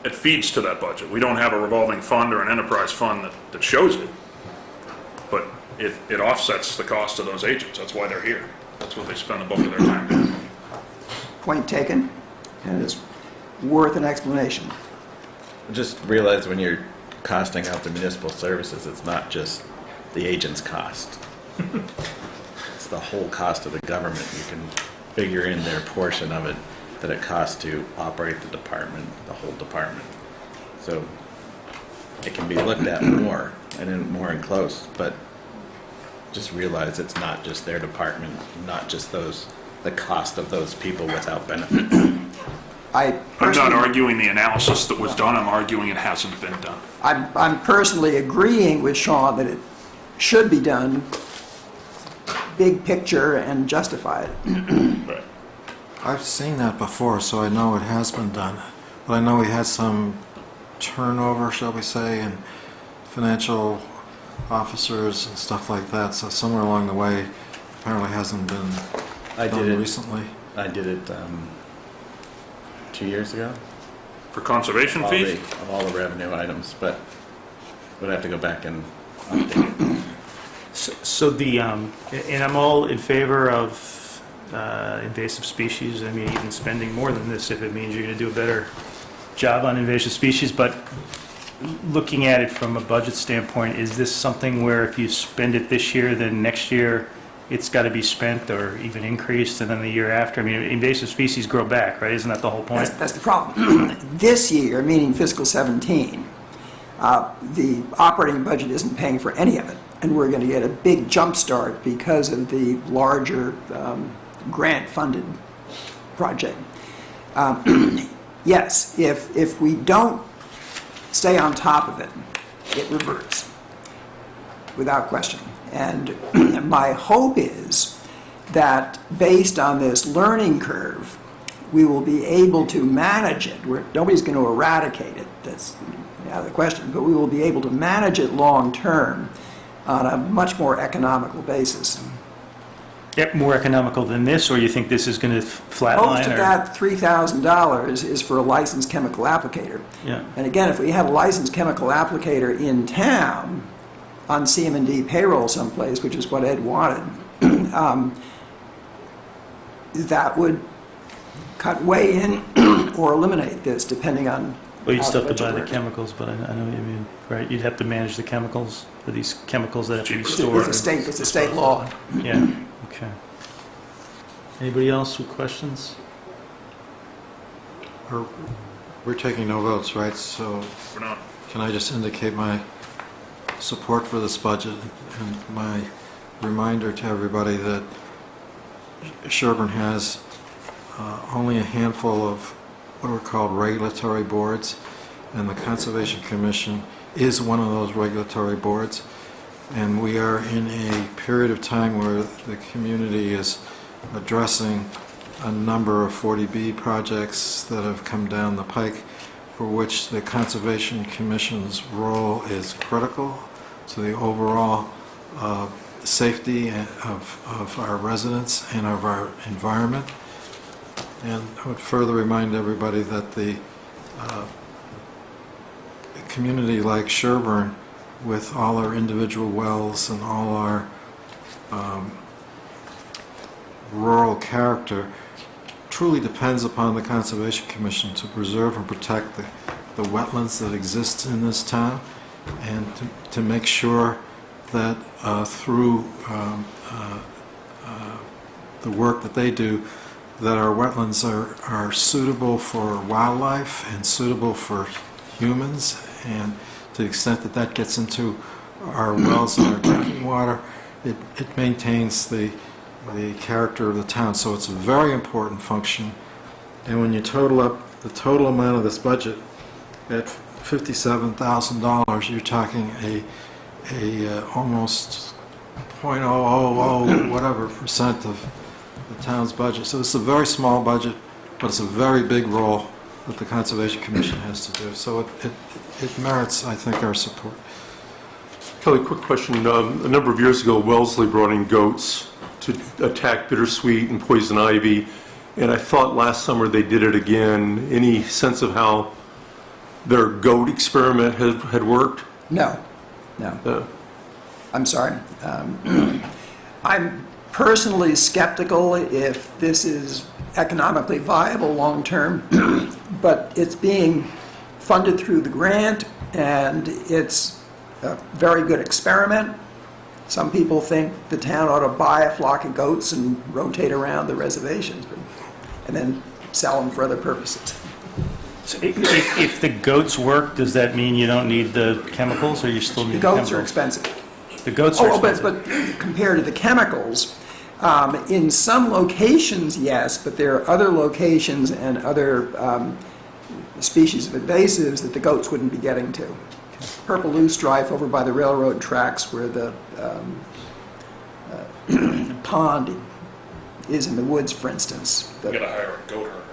It feeds to that budget. We don't have a revolving fund or an enterprise fund that shows it. But it offsets the cost of those agents. That's why they're here. That's what they spend the bulk of their time doing. Point taken, and it's worth an explanation. Just realize when you're costing out the municipal services, it's not just the agent's cost. It's the whole cost of the government. You can figure in their portion of it that it costs to operate the department, the whole department. So it can be looked at more and more in close, but just realize it's not just their department, not just the cost of those people without benefits. I'm not arguing the analysis that was done, I'm arguing it hasn't been done. I'm personally agreeing with Sean that it should be done, big picture, and justified. Right. I've seen that before, so I know it has been done. But I know we had some turnover, shall we say, in financial officers and stuff like that. So somewhere along the way, apparently hasn't been done recently. I did it 2 years ago. For conservation fees? Of all the revenue items, but would have to go back and update it. So and I'm all in favor of invasive species. I mean, even spending more than this if it means you're going to do a better job on invasive species, but looking at it from a budget standpoint, is this something where if you spend it this year, then next year it's got to be spent or even increased, and then the year after? I mean, invasive species grow back, right? Isn't that the whole point? That's the problem. This year, meaning fiscal 17, the operating budget isn't paying for any of it, and we're going to get a big jump start because of the larger grant-funded project. Yes, if we don't stay on top of it, it reverts, without question. And my hope is that based on this learning curve, we will be able to manage it. Nobody's going to eradicate it, that's out of the question, but we will be able to manage it long-term on a much more economical basis. Yep, more economical than this, or you think this is going to flatline? Most of that $3,000 is for a licensed chemical applicator. Yeah. And again, if we had a licensed chemical applicator in town on CM&D payroll someplace, which is what Ed wanted, that would cut way in or eliminate this, depending on. Well, you'd how still have to budget buy the works. chemicals, but I know what you mean, right? You'd have to manage the chemicals, for these chemicals that have to be It's stored. a state law. Yeah, okay. Anybody else with questions? We're taking no votes, right? So We're not. can I just indicate my support for this budget and my reminder to everybody that Sherborn has only a handful of what are called regulatory boards, and the Conservation Commission is one of those regulatory boards. And we are in a period of time where the community is addressing a number of 40B projects that have come down the pike, for which the Conservation Commission's role is critical to the overall safety of our residents and of our environment. And I would further remind everybody that a community like Sherborn, with all our individual wells and all our rural character, truly depends upon the Conservation Commission to preserve and protect the wetlands that exist in this town, and to make sure that through the work that they do, that our wetlands are suitable for wildlife and suitable for humans, and to the extent that that gets into our wells and our drinking water, it maintains the character of the town. So it's a very important function. And when you total up the total amount of this budget at $57,000, you're talking a almost 0.000 whatever percent of the town's budget. So it's a very small budget, but it's a very big role that the Conservation Commission has to do. So it merits, I think, our support. Kelly, quick question. A number of years ago, Wellesley brought in goats to attack bittersweet and poison ivy, and I thought last summer they did it again. Any sense of how their goat experiment had worked? No. I'm sorry. I'm personally skeptical if this is economically viable long-term, but it's being funded through the grant, and it's a very good experiment. Some people think the town ought to buy a flock of goats and rotate around the reservations, and then sell them for other purposes. So if the goats work, does that mean you don't need the chemicals, or you still need The the goats chemicals? are expensive. The goats are Oh, expensive. but compared to the chemicals, in some locations, yes, but there are other locations and other species of invasives that the goats wouldn't be getting to. Purple loosestrife over by the railroad tracks where the pond is in the woods, for instance. We gotta hire a goat herder.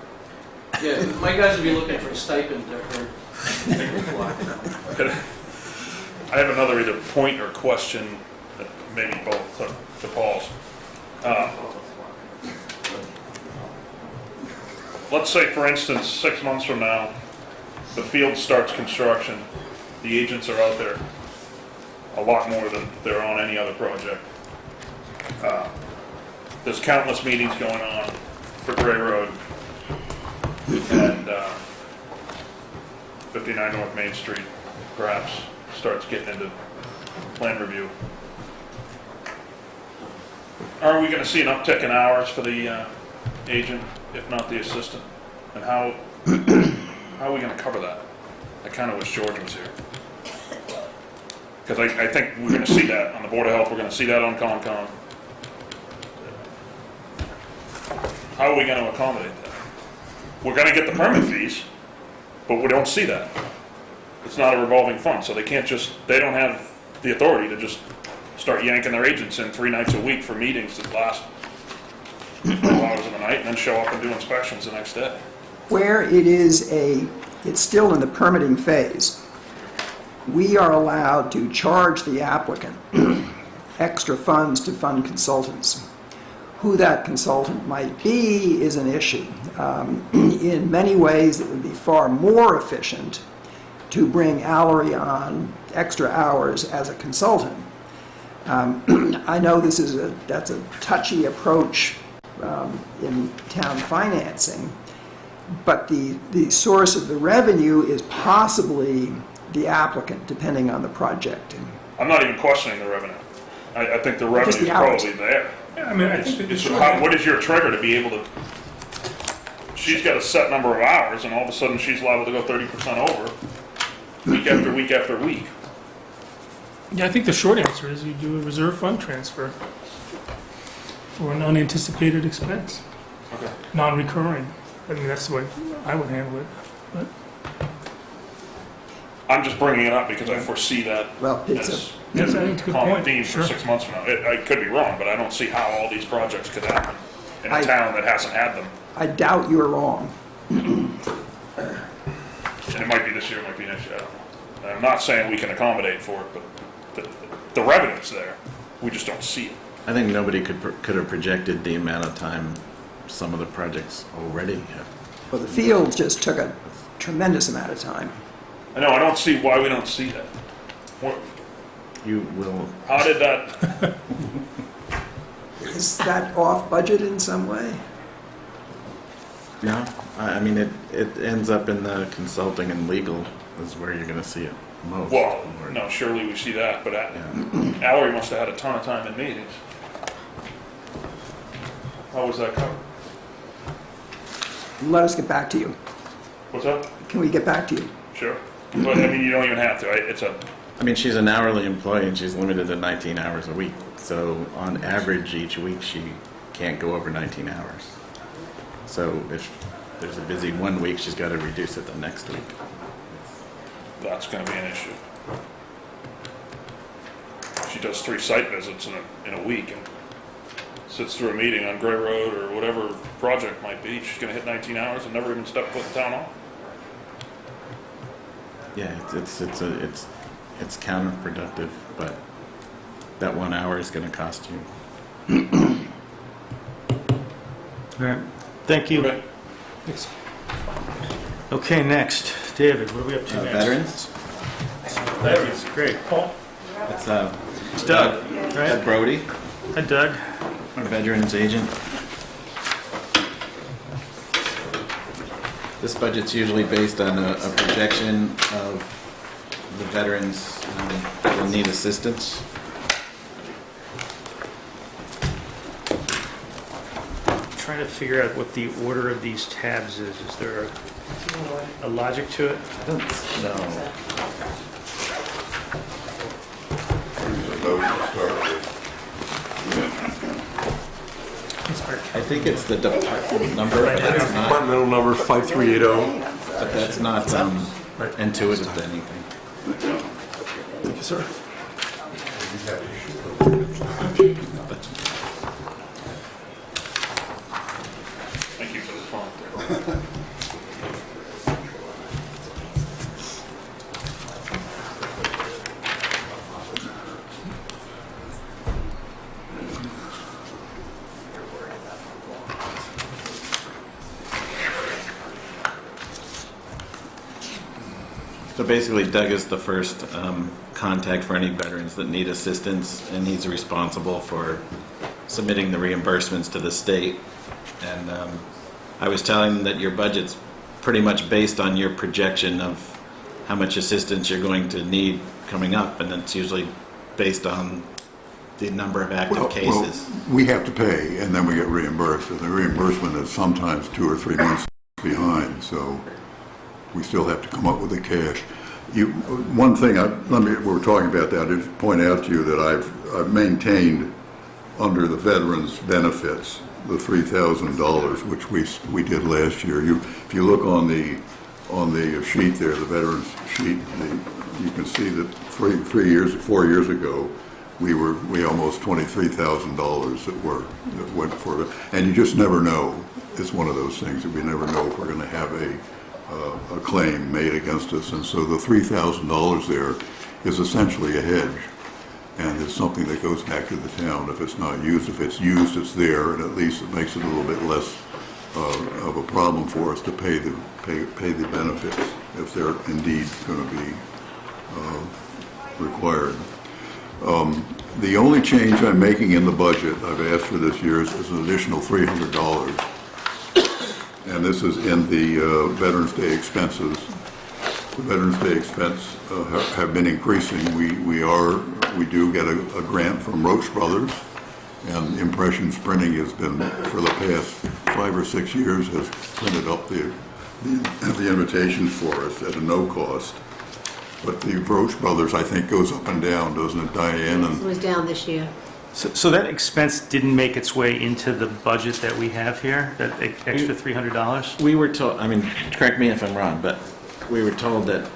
Yeah, my guys would be looking for a stipend for. I have another either point or question, maybe both to Paul's. Let's say, for instance, 6 months from now, the field starts construction, the agents are out there a lot more than they're on any other project. There's countless meetings going on for Gray Road, and 59 North Main Street perhaps starts getting into plan review. Are we gonna see an uptick in hours for the agent, if not the assistant? And how are we gonna cover that? I kinda wish George was here. Because I think we're gonna see that on the Board of Health, we're gonna see that on Concom. How are we gonna accommodate that? We're gonna get the permit fees, but we don't see that. It's not a revolving fund, so they can't just, they don't have the authority to just start yanking their agents in 3 nights a week for meetings that last 12 hours of the night and then show up and do inspections the next day. Where it's still in the permitting phase, we are allowed to charge the applicant extra funds to fund consultants. Who that consultant might be is an issue. In many ways, it would be far more efficient to bring Allery on extra hours as a consultant. I know that's a touchy approach in town financing, but the source of the revenue is possibly the applicant, depending on the project. I'm not even questioning the revenue. I think the revenue Just is the hours. probably there. Yeah, I mean, I think What is your trigger to be able to, she's got a set number of hours and all of a sudden she's liable to go 30% over week after week after week. Yeah, I think the short answer is you do a reserve fund transfer for an unanticipated expense, Okay. non-recurring. I mean, that's the way I would handle it. But I'm just bringing it up because I foresee that Well, it's as Yes, I think it's a good common point. theme for Sure. 6 months from now. I could be wrong, but I don't see how all these projects could happen in a I- town that hasn't had them. I doubt you're wrong. And it might be this year, it might be next year, I don't know. And I'm not saying we can accommodate for it, but the revenue's there. We just don't see it. I think nobody could have projected the amount of time some of the projects already have. Well, the field just took a tremendous amount of time. I know, I don't see why we don't see that. You will, How did that, Is that off budget in some way? no, I mean, it ends up in the consulting and legal is where you're gonna see it most. well, no, surely we see that, but Allery must have had a ton of time in meetings. How was that covered? Let us get back to you. What's up? Can we get back to you? Sure. But, I mean, you don't even have to. I mean, she's an hourly employee and she's limited to 19 hours a week. So on average, each week, she can't go over 19 hours. So if there's a busy one week, she's got to reduce it the next week. That's gonna be an issue. She does 3 site visits in a week and sits through a meeting on Gray Road or whatever project might be. She's gonna hit 19 hours and never even step foot in town hall. Yeah, it's counterproductive, but that 1 hour is going to cost you. All right, thank you. Okay. Okay, next, David, what are we up to next? Veterans? Veterans, great. Paul? It's It's Doug, Doug right? Brody, Hi, Doug. our veterans agent. This budget's usually based on a projection of the veterans that will need assistance. Trying to figure out what the order of these tabs is. Is there a logic to it? I don't know. I think it's the department number, but that's not, Departmental number 5380. but that's not intuitive to anything. Thank you, sir. Thank you for the phone. So basically, Doug is the first contact for any veterans that need assistance, and he's responsible for submitting the reimbursements to the state. And I was telling him that your budget's pretty much based on your projection of how much assistance you're going to need coming up, and it's usually based on the number of active cases. Well, we have to pay, and then we get reimbursed, and the reimbursement is sometimes 2 or 3 months behind, so we still have to come up with the cash. One thing, we're talking about that, I just point out to you that I've maintained under the veterans' benefits the $3,000, which we did last year. If you look on the sheet there, the veterans sheet, you can see that 4 years ago, we almost $23,000 that went for it, and you just never know. It's one of those things that we never know if we're going to have a claim made against us, and so the $3,000 there is essentially a hedge, and it's something that goes back to the town if it's not used. If it's used, it's there, and at least it makes it a little bit less of a problem for us to pay the benefits if they're indeed going to be required. The only change I'm making in the budget I've asked for this year is an additional $300, and this is in the Veterans Day expenses. The Veterans Day expense have been increasing. We do get a grant from Roche Brothers, and Impressions Printing has been, for the past 5 or 6 years, has printed up the invitations for us at a no cost. But the Roche Brothers, I think, goes up and down, doesn't it, Diane? It was down this year. So that expense didn't make its way into the budget that we have here, that extra $300? We were told, correct me if I'm wrong, but we were told that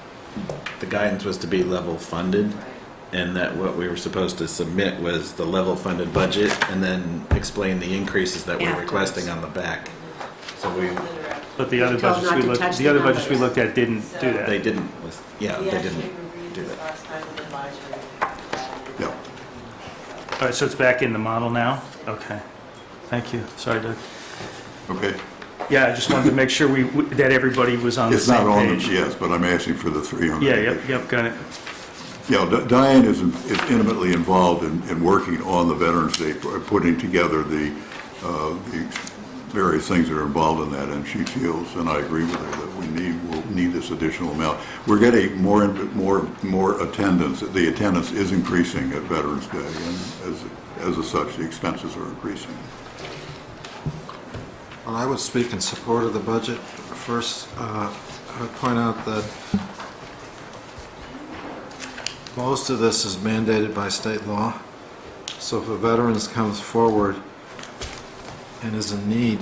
the guidance was to be level funded, and that what we were supposed to submit was the level funded budget and then explain the increases that we're requesting on the back. But the other budgets we looked at didn't do that. They didn't, they didn't do that. Yeah. All right, so it's back in the model now? Okay. Thank you. Sorry, Doug. Okay. Yeah, I just wanted to make sure that everybody was on the same page. It's not on it, yes, but I'm asking for the 300. Yeah, yep, got it. Yeah, Diane is intimately involved in working on the Veterans Day, putting together the various things that are involved in that, and she feels, and I agree with her, that we'll need this additional amount. We're getting more attendance. The attendance is increasing at Veterans Day, and as such, the expenses are increasing. Well, I would speak in support of the budget. First, I would point out that most of this is mandated by state law. So if a veteran comes forward and is in need,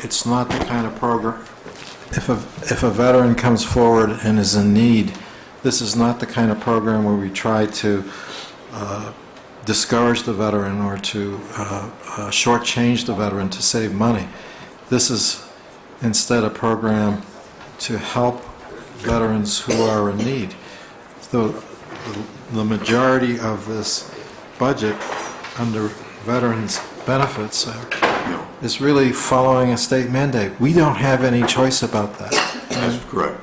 it's not the kind of program. If a veteran comes forward and is in need, this is not the kind of program where we try to discourage the veteran or to shortchange the veteran to save money. This is instead a program to help veterans who are in need. So the majority of this budget under veterans benefits is really following a state mandate. We don't have any choice about that. That's correct.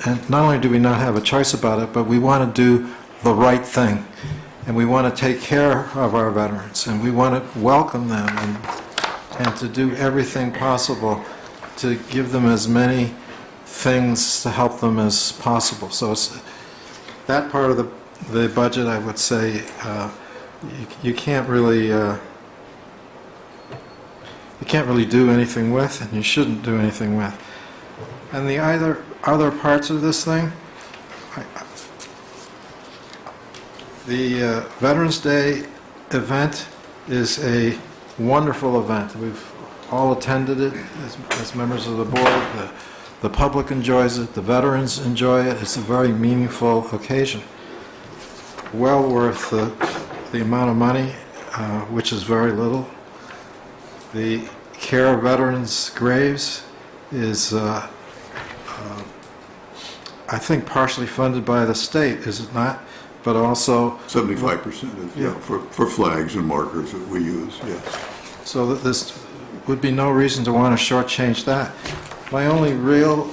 And not only do we not have a choice about it, but we want to do the right thing. And we want to take care of our veterans, and we want to welcome them and to do everything possible to give them as many things to help them as possible. So it's that part of the budget, I would say, you can't really do anything with, and you shouldn't do anything with. And the other parts of this thing, the Veterans Day event is a wonderful event. We've all attended it as members of the board. The public enjoys it. The veterans enjoy it. It's a very meaningful occasion. Well worth the amount of money, which is very little. The care of veterans' graves is, I think, partially funded by the state, is it not? But also 75% for flags and markers that we use, yes. So that this would be no reason to want to shortchange that. My only real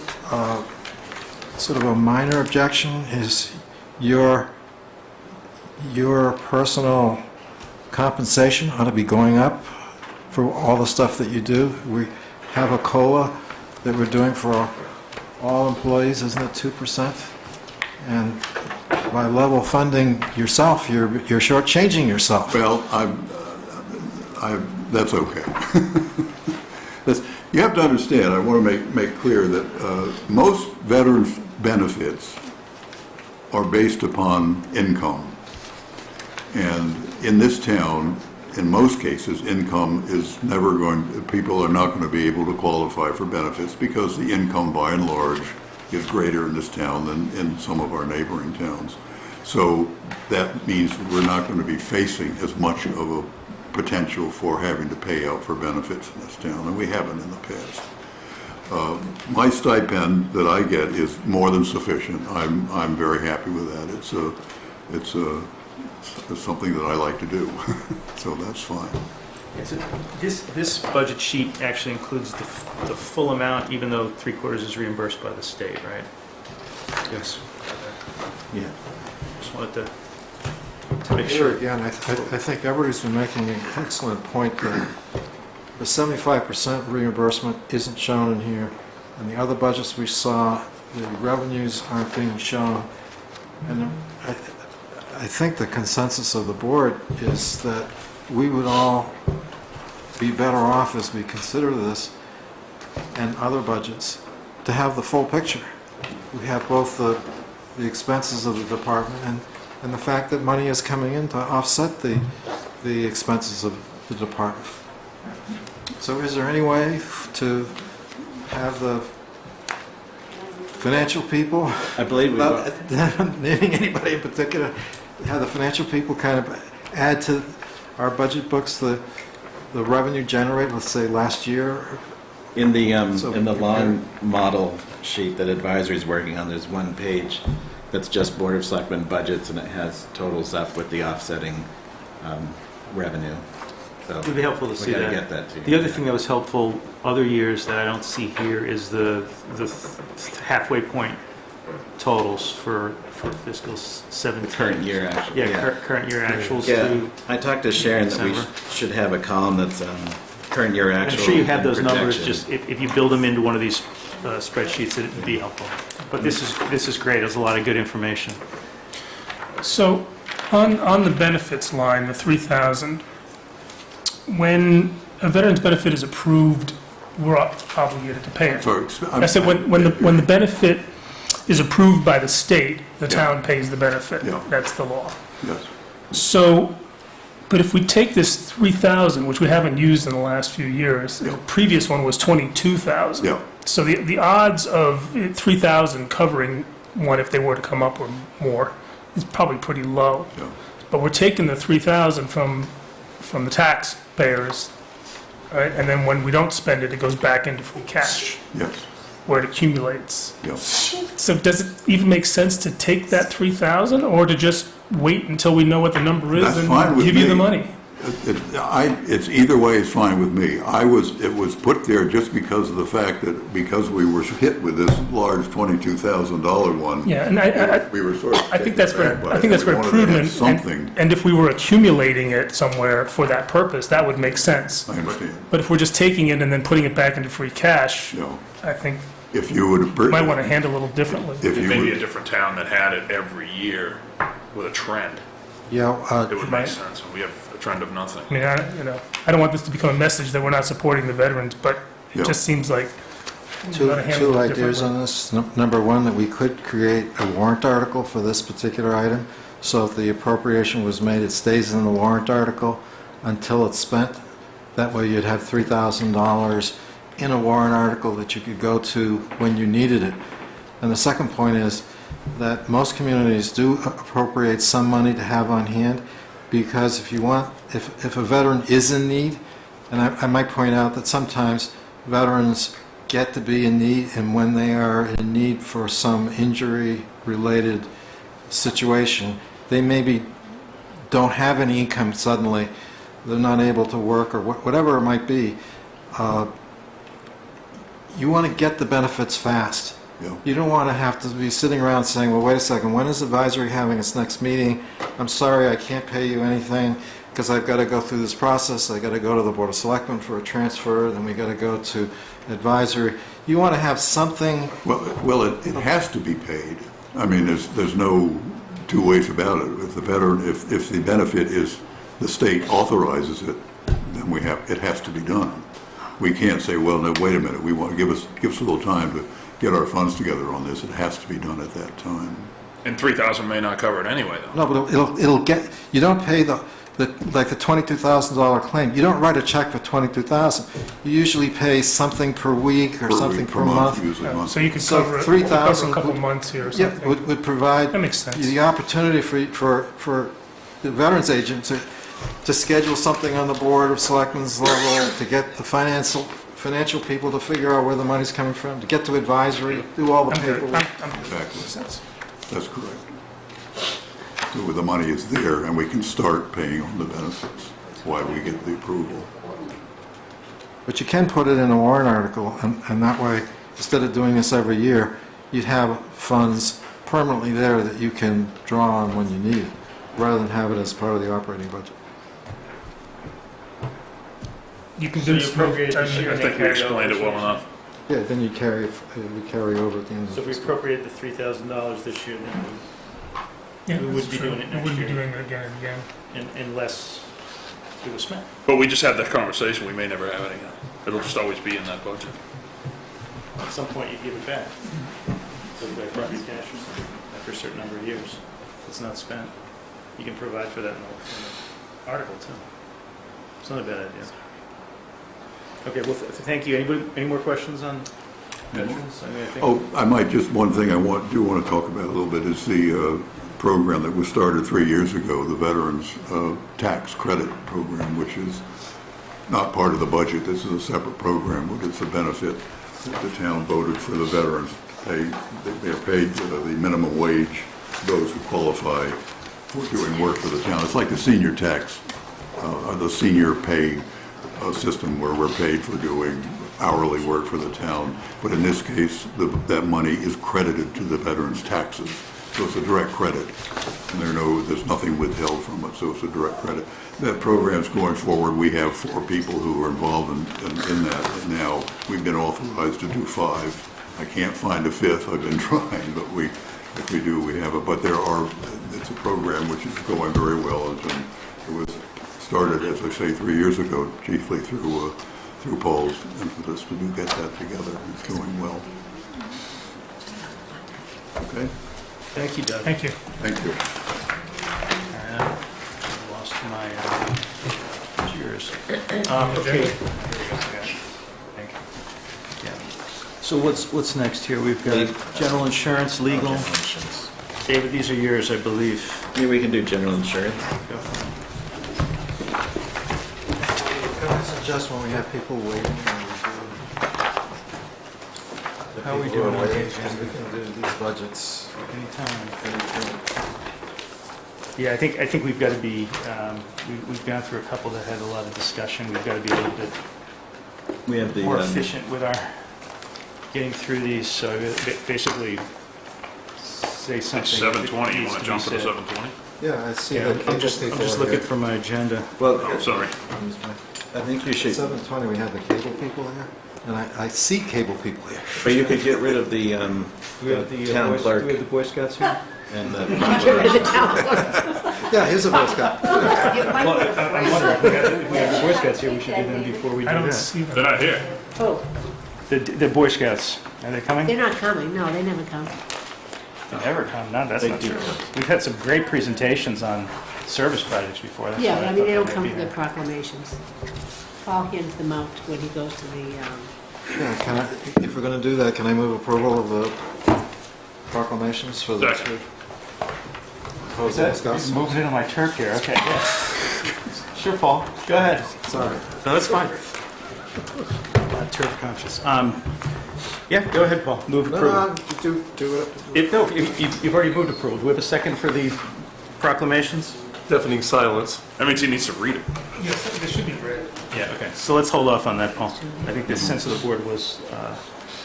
sort of a minor objection is your personal compensation ought to be going up for all the stuff that you do. We have a COLA that we're doing for all employees, isn't it 2%? And by level funding yourself, you're shortchanging yourself. Well, that's okay. You have to understand, I want to make clear that most veterans' benefits are based upon income. And in this town, in most cases, income is never people are not going to be able to qualify for benefits because the income by and large is greater in this town than in some of our neighboring towns. So that means we're not going to be facing as much of a potential for having to pay out for benefits in this town, and we haven't in the past. My stipend that I get is more than sufficient. I'm very happy with that. It's something that I like to do, so that's fine. So this budget sheet actually includes the full amount, even though 3/4 is reimbursed by the state, right? Yes. Yeah. Just wanted to make sure. Again, I think everybody's been making an excellent point that the 75% reimbursement isn't shown in here, and the other budgets we saw, the revenues aren't being shown. And I think the consensus of the board is that we would all be better off as we consider this and other budgets to have the full picture. We have both the expenses of the department and the fact that money is coming in to offset the expenses of the department. So is there any way to have the financial people, I believe we without naming anybody in particular, have the financial people kind of add to our budget books the revenue generated, let's say last year? in the long model sheet that advisory is working on, there's one page that's just Board of Selectmen budgets, and it has totals up with the offsetting revenue. So It would be helpful to see we that. gotta get that to you. The other thing that was helpful other years that I don't see here is the halfway point totals for fiscal 17. Current year, actually. Yeah, current year actuals Yeah, through. I talked to Sharon that we December. should have a column that's current year I'm actual. sure you have and those numbers, projection. just if you build them into one of these spreadsheets, it would be helpful. But this is great, there's a lot of good information. So, on the benefits line, the 3,000, when a veteran's benefit is approved, we're obligated to pay it. Sorry, I said, when the benefit is approved by the state, the town pays the benefit. Yeah. That's the law. Yes. So, but if we take this 3,000, which we haven't used in the last few years, the previous one was 22,000. Yeah. So the odds of 3,000 covering one if they were to come up or more is probably pretty low. Yeah. But we're taking the 3,000 from the taxpayers, right? And then when we don't spend it, it goes back into free cash, Yes. where it accumulates. Yeah. So does it even make sense to take that 3,000 or to just wait until we know what the number is That's fine and with give you me. the money? It's either way is fine with me. It was put there just because of the fact that because we were hit with this large $22,000 one. Yeah, and we were sort of. I think that's very, taken I think that's aback very by it. We wanted to prudent. have something. And if we were accumulating it somewhere for that purpose, that would make sense. I understand. But if we're just taking it and then putting it back into free cash, You know, I think if you would. we might want to handle it a little differently. If you Maybe a would, different town that had it every year with a trend, Yeah, it would Right. make sense, and we have a trend of nothing. I mean, I don't want this to become a message that we're not supporting the veterans, but it Yeah. just seems like we two gotta handle it ideas differently. on this. Number one, that we could create a warrant article for this particular item. So if the appropriation was made, it stays in the warrant article until it's spent. That way you'd have $3,000 in a warrant article that you could go to when you needed it. And the second point is that most communities do appropriate some money to have on hand, because if a veteran is in need, and I might point out that sometimes veterans get to be in need, and when they are in need for some injury-related situation, they maybe don't have any income suddenly, they're not able to work, or whatever it might be. You want to get the benefits fast. Yeah. You don't want to have to be sitting around saying, well, wait a second, when is advisory having its next meeting? I'm sorry, I can't pay you anything because I've got to go through this process. I've got to go to the Board of Selectmen for a transfer, then we got to go to advisory. You want to have something. well, it has to be paid. I mean, there's no two ways about it. If the veteran, if the benefit is the state authorizes it, then it has to be done. We can't say, well, no, wait a minute, we want to give us a little time to get our funds together on this. It has to be done at that time. And 3,000 may not cover it anyway, though. No, but it'll get, you don't pay like the $22,000 claim. You don't write a check for $22,000. You usually pay something per week or something per month. Usually Yeah, month. so you could So cover it, 3,000 cover a couple would- months here or Yeah, something. would provide That makes sense. the opportunity for the veterans agent to schedule something on the Board of Selectmen's level, to get the financial people to figure out where the money's coming from, to get to advisory, do all the I'm good. paperwork. I'm good. Exactly. That's correct. So the money is there, and we can start paying on the benefits while we get the approval. But you can put it in a warrant article, and that way, instead of doing this every year, you'd have funds permanently there that you can draw on when you need, rather than have it as part of the operating budget. You can So do you appropriate this this year. I think we explained it well enough. Yeah, then you carry over at the end of So if we the appropriate the $3,000 this year, then Yeah, we that's would be true. doing it We next wouldn't be year. doing it again and again. unless it was spent. But we just had that conversation, we may never have it again. It'll just always be in that budget. At some point, you give it back. So by property cash or something, after a certain number of years. If it's not spent, you can provide for that in the article too. It's not a bad idea. Okay, well, thank you. Anybody, any more questions on veterans? I mean, I think- Oh, I might, just one thing I do want to talk about a little bit is the program that was started 3 years ago, the Veterans Tax Credit Program, which is not part of the budget. This is a separate program, but it's a benefit that the town voted for the veterans. They're paid the minimum wage, those who qualify for doing work for the town. It's like the senior tax, the senior pay system where we're paid for doing hourly work for the town. But in this case, that money is credited to the veterans' taxes. So it's a direct credit. And there's nothing withheld from it, so it's a direct credit. That program's going forward. We have 4 people who are involved in that. And now we've been authorized to do 5. I can't find a 5th. I've been trying, but if we do, we have it. But it's a program which is going very well. It was started, as I say, 3 years ago, chiefly through Paul's impetus to get that together. It's going well. Okay? Thank you, Doug. Thank you. Thank you. I lost my yours. Okay. Thank you. Yeah. So what's next here? We've got general insurance, legal. David, these are yours, I believe. Yeah, we can do general insurance. Go for it. Can I suggest when we have people waiting? How are we doing on the Because agenda? we can do these budgets Anytime. anytime. Yeah, I think we've got to be, we've gone through a couple that had a lot of discussion. We've got to be a little bit We have the, more efficient with our getting through these. So basically, say It's something. 7:20, you needs want to be jump to the said. 7:20? Yeah, I see Yeah, that. I'm just looking for my agenda. well, Oh, sorry. I think you should, 7:20, we have the cable people here, and I see cable people here. but you could get rid of the Do we have the town Boy- clerk Do we have the Boy Scouts here? and the Yeah, here's a Boy Scout. Well, I'm wondering if we have the Boy Scouts here, we should do them before we do I don't that. see them. They're not here. Oh, The Boy Scouts, are they coming? they're not coming, no, they never come. They never come, no, that's They not do true. come. We've had some great presentations on service projects before. That's Yeah, why but I thought mean, they don't might come be to the here. proclamations. Paul hands them out when he goes to the, Yeah, can I, if we're going to do that, can I move approval of the proclamations for the Second. Is that, you're moving into my turf here, okay, yeah. Sure, Paul, go ahead. Sorry. No, that's fine. Not turf conscious. Yeah, go ahead, Paul, move approval. No, do it. No, you've already moved approval. Do we have a second for the proclamations? Deafening silence. That means he needs to read it. Yes, they should be read. Yeah, okay. So let's hold off on that, Paul. I think the sense of the board was,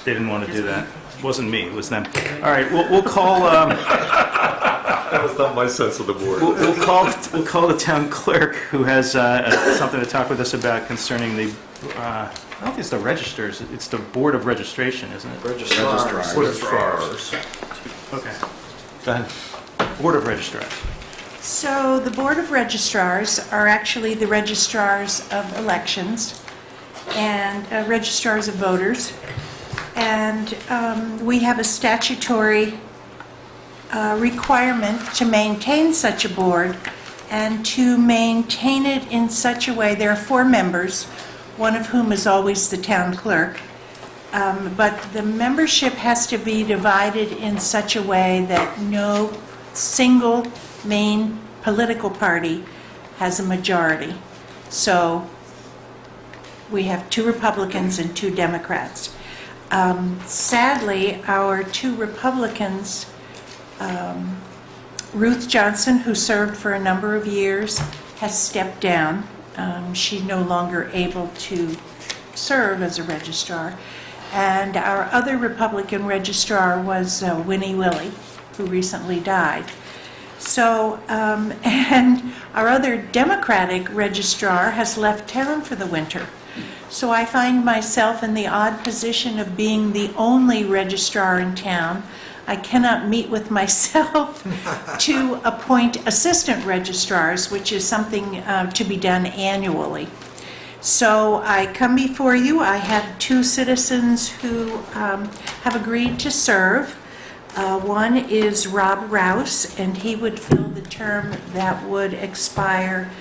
they didn't want to do that. It wasn't me, it was them. All right, we'll call, That was not my sense of the board. we'll call the town clerk, who has something to talk with us about concerning the, I don't think it's the registers, it's the Board of Registration, isn't it? Registrars. Registrars. Okay. Go ahead. Board of Registrars. So the Board of Registrars are actually the registrars of elections and registrars of voters. And we have a statutory requirement to maintain such a board and to maintain it in such a way, there are 4 members, one of whom is always the town clerk. But the membership has to be divided in such a way that no single main political party has a majority. So we have 2 Republicans and 2 Democrats. Sadly, our 2 Republicans, Ruth Johnson, who served for a number of years, has stepped down. She's no longer able to serve as a registrar. And our other Republican registrar was Winnie Willie, who recently died. So, and our other Democratic registrar has left town for the winter. So I find myself in the odd position of being the only registrar in town. I cannot meet with myself to appoint assistant registrars, which is something to be done annually. So I come before you. I have 2 citizens who have agreed to serve. One is Rob Rouse, and he would fill the term that would expire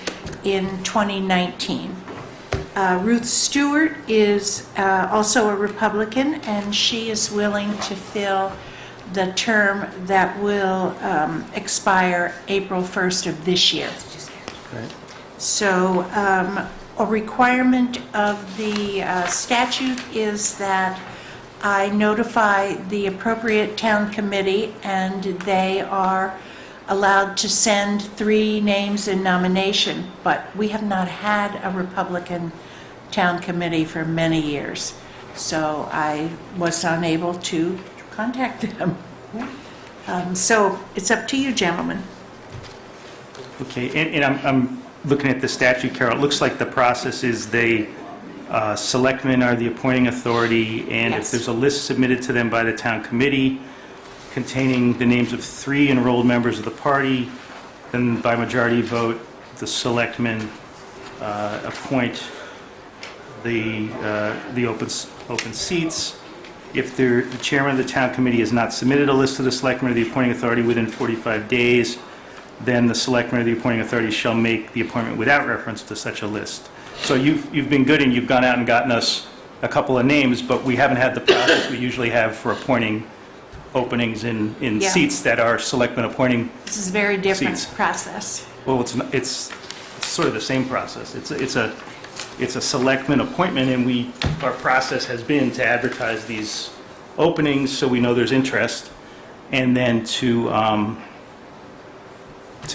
in 2019. Ruth Stewart is also a Republican, and she is willing to fill the term that will expire April 1st of this year. Right. So a requirement of the statute is that I notify the appropriate town committee, and they are allowed to send 3 names in nomination, but we have not had a Republican town committee for many years, so I was unable to contact them. So it's up to you, gentlemen. Okay, and I'm looking at the statute, Carol. It looks like the process is they, selectmen are the appointing authority, and if Yes. there's a list submitted to them by the town committee containing the names of 3 enrolled members of the party, then by majority vote, the selectmen appoint the open seats. If the chairman of the town committee has not submitted a list to the selectmen or the appointing authority within 45 days, then the selectmen or the appointing authority shall make the appointment without reference to such a list. So you've been good and you've gone out and gotten us a couple of names, but we haven't had the process we usually have for appointing openings in Yeah. seats that are selectmen appointing. This is a very different Seats. process. Well, it's sort of the same process. It's a selectman appointment, and our process has been to advertise these openings so we know there's interest, and then to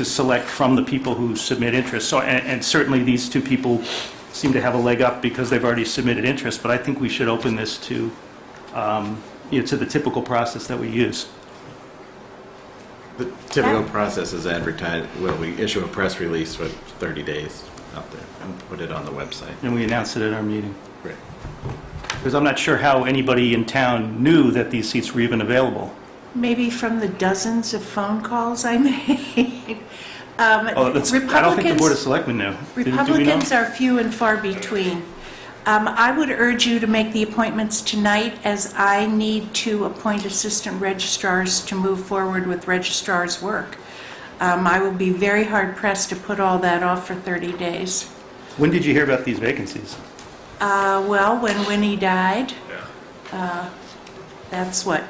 select from the people who submit interest. So, and certainly these 2 people seem to have a leg up because they've already submitted interest, but I think we should open this to the typical process that we use. The typical process is advertised, well, we issue a press release with 30 days out there and put it on the website. And we announce it at our meeting. Great. Because I'm not sure how anybody in town knew that these seats were even available. Maybe from the dozens of phone calls I made. I don't think the Board of Selectmen knew. Do we know? Republicans are few and far between. I would urge you to make the appointments tonight, as I need to appoint assistant registrars to move forward with registrars' work. I will be very hard pressed to put all that off for 30 days. When did you hear about these vacancies? Well, when Winnie died, Yeah, that's what,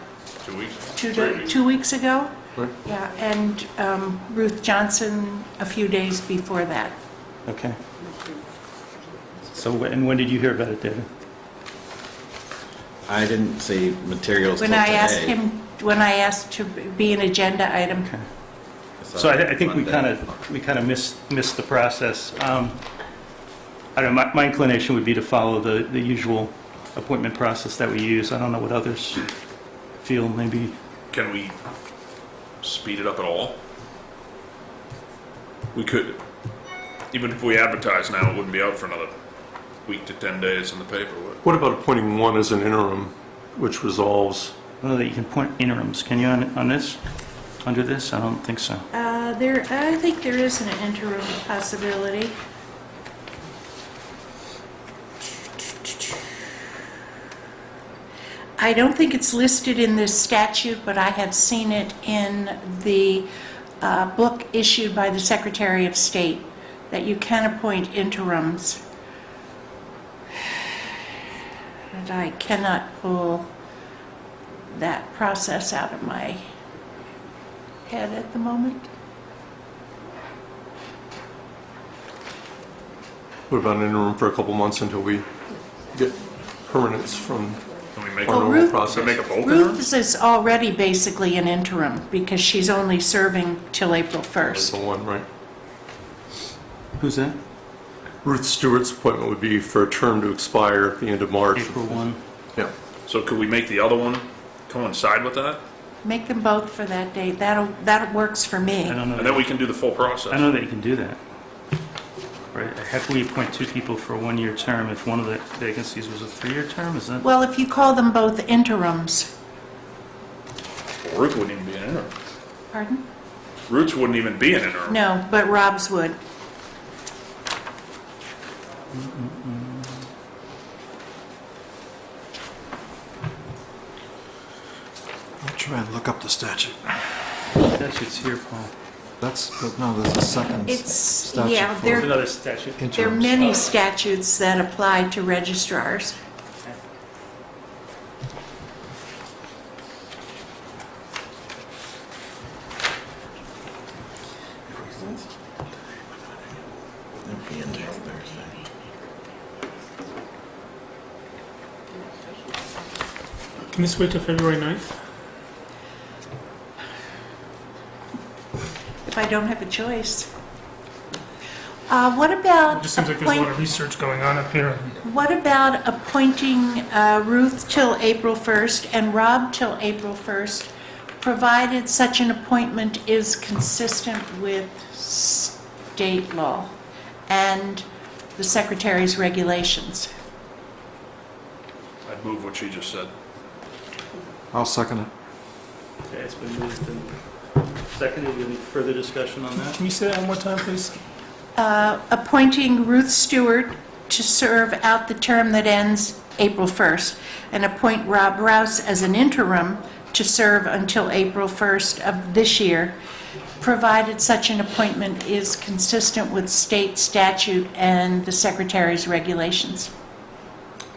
2 weeks. 2 weeks ago? Right. Yeah, and Ruth Johnson a few days before that. Okay. So, when did you hear about it, David? I didn't see materials till When I today. asked him, when I asked to be an agenda item. Okay. saw So it I think we Monday. kind of missed the process. I don't know, my inclination would be to follow the usual appointment process that we use. I don't know what others feel, maybe. Can we speed it up at all? We could, even if we advertise now, it wouldn't be out for another week to 10 days in the paper. What about appointing one as an interim, which resolves? I don't know that you can appoint interims, can you on this? under this? I don't think so. I think there is an interim possibility. I don't think it's listed in this statute, but I have seen it in the book issued by the Secretary of State, that you can appoint interims. And I cannot pull that process out of my head at the moment. What about an interim for a couple months until we get permanence from Can we make our Well, normal Ruth- process? Can we make a both Ruth is already basically an interim because she's only serving till April 1st. April 1, right? Who's that? Ruth Stewart's appointment would be for a term to expire at the end of March. April 1. Yeah. So could we make the other one coincide with that? Make them both for that date. That works for me. I don't know. And then we can do the full process. I know that you can do that. Right? How can we appoint two people for a one-year term if one of the vacancies was a three-year term? Is that? Well, if you call them both interims. Well, Ruth wouldn't even be an interim. Pardon? Ruth wouldn't even be an interim. No, but Rob's would. I'll try and look up the statute. Statute's here, Paul. But no, there's a second It's, statute yeah, for There's another statute. there are interims. many statutes that apply to registrars. It'll be in next Thursday. Can this wait till February 9th? If I don't have a choice. What about It just seems like there's a lot of research going on up here. What about appointing Ruth till April 1st and Rob till April 1st, provided such an appointment is consistent with state law and the Secretary's regulations? I'd move what she just said. I'll second it. Okay, it's been moved and seconded. Any further discussion on that? Can you say that one more time, please? Appointing Ruth Stewart to serve out the term that ends April 1st, and appoint Rob Rouse as an interim to serve until April 1st of this year, provided such an appointment is consistent with state statute and the Secretary's regulations.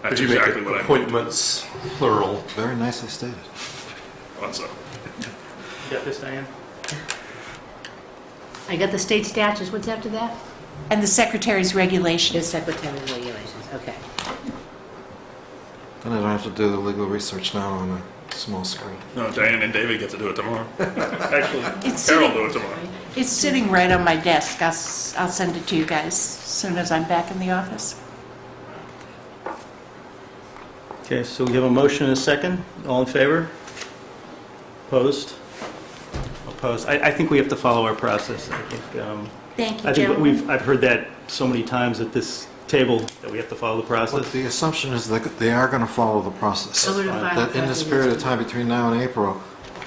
That's Could you make exactly what I meant. appointments plural? Very nicely stated. What's up? You got this, Diane? I got the state statutes, what's after that? And the Secretary's The regulations. secretary regulations, okay. Then I don't have to do the legal research now on a small screen. No, Diane and David get to do it tomorrow. Actually, It's Carol sitting- will do it tomorrow. It's sitting right on my desk. I'll send it to you guys as soon as I'm back in the office. Okay, so we have a motion and a second. All in favor? Opposed? Opposed. I think we have to follow our process. I think, Thank you, I think gentlemen. I've heard that so many times at this table that we have to follow the But process. the assumption is that they are going to follow the process. So we're gonna follow That in this period of time between now and April,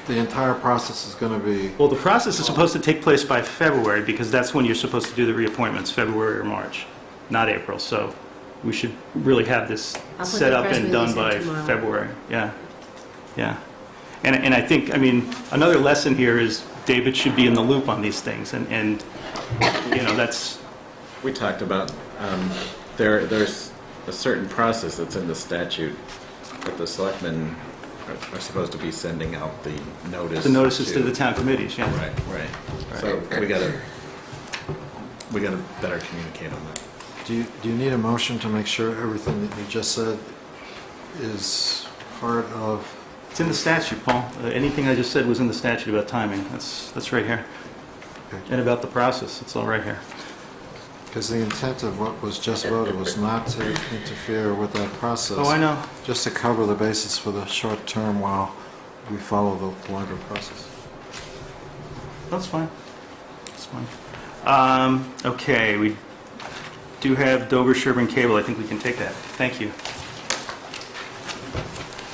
the entire process is going to be, Well, the process is supposed to take place by February because that's when you're supposed to do the reappointments, February or March, not April. So we should really have this I'll put set the up press and done release in by tomorrow. February. Yeah, yeah. And I think, I mean, another lesson here is David should be in the loop on these things. And you know, that's, We talked about, there's a certain process that's in the statute that the selectmen are supposed to be sending out the notice. the notices to the town committees, yeah. Right. So we gotta better communicate on that. do you need a motion to make sure everything that you just said is part of, It's in the statute, Paul. Anything I just said was in the statute about timing. That's right here. Okay. And about the process, it's all right here. because the intent of what was just voted was not to interfere with that process. Oh, I know. Just to cover the basis for the short term while we follow the longer process. That's fine. That's fine. Okay, we do have Dover Sherborn Cable. I think we can take that. Thank you.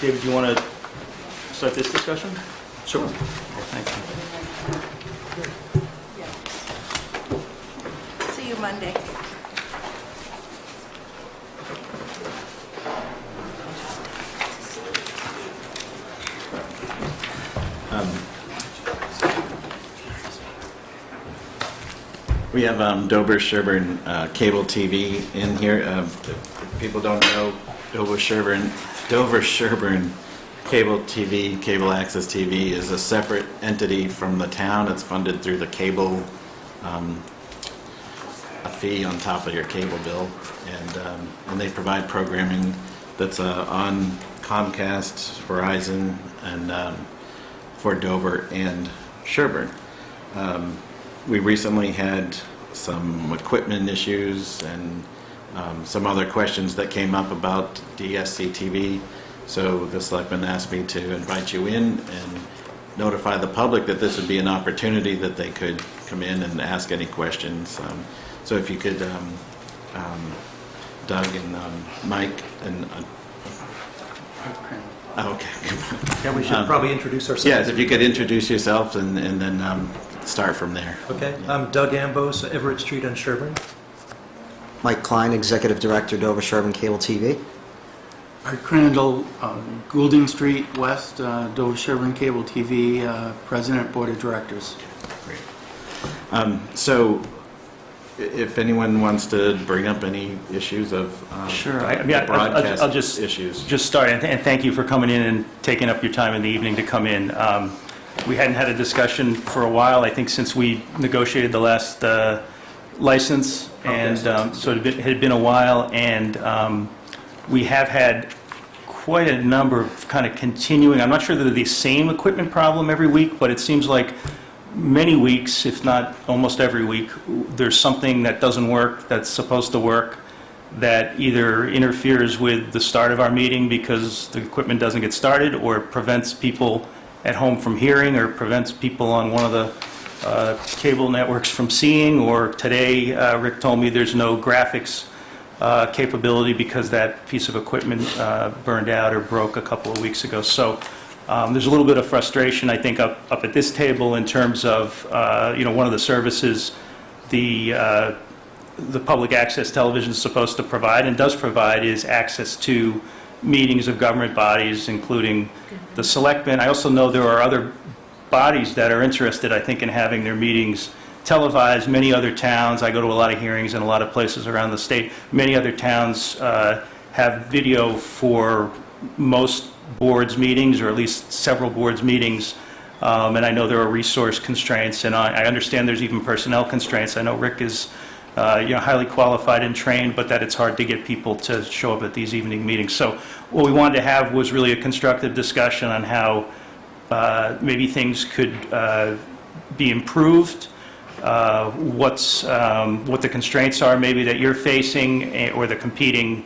David, do you want to start this discussion? Sure. Thank you. See you Monday. We have Dover Sherborn cable TV in here. If people don't know, Dover Sherborn cable TV, cable access TV, is a separate entity from the town. It's funded through the cable, a fee on top of your cable bill, and they provide programming that's on Comcast, Verizon, and for Dover and Sherborn. We recently had some equipment issues and some other questions that came up about DSC TV. So the selectmen asked me to invite you in and notify the public that this would be an opportunity that they could come in and ask any questions. So if you could, Doug and Mike and... Oh, okay. Yeah, we should probably introduce ourselves. Yes, if you could introduce yourself and then start from there. Okay, I'm Doug Ambos, Everett Street on Sherborn. Mike Klein, Executive Director, Dover Sherborn Cable TV. Art Crandall, Goulding Street West, Dover Sherborn Cable TV, President, Board of Directors. Great. So if anyone wants to bring up any issues of Sure. broadcast I'll just issues. Just start, and thank you for coming in and taking up your time in the evening to come in. We hadn't had a discussion for a while, I think, since we negotiated the last license, and so it had been a while, and we have had quite a number of kind of continuing, I'm not sure that they're the same equipment problem every week, but it seems like many weeks, if not almost every week, there's something that doesn't work that's supposed to work, that either interferes with the start of our meeting because the equipment doesn't get started, or prevents people at home from hearing, or prevents people on one of the cable networks from seeing, or today Rick told me there's no graphics capability because that piece of equipment burned out or broke a couple of weeks ago. So there's a little bit of frustration, I think, up at this table in terms of, one of the services the public access television is supposed to provide and does provide is access to meetings of government bodies, including the selectmen. I also know there are other bodies that are interested, I think, in having their meetings televised. Many other towns, I go to a lot of hearings in a lot of places around the state, many other towns have video for most boards meetings, or at least several boards meetings, and I know there are resource constraints, and I understand there's even personnel constraints. I know Rick is highly qualified and trained, but that it's hard to get people to show up at these evening meetings. So what we wanted to have was really a constructive discussion on how maybe things could be improved, what the constraints are maybe that you're facing, or the competing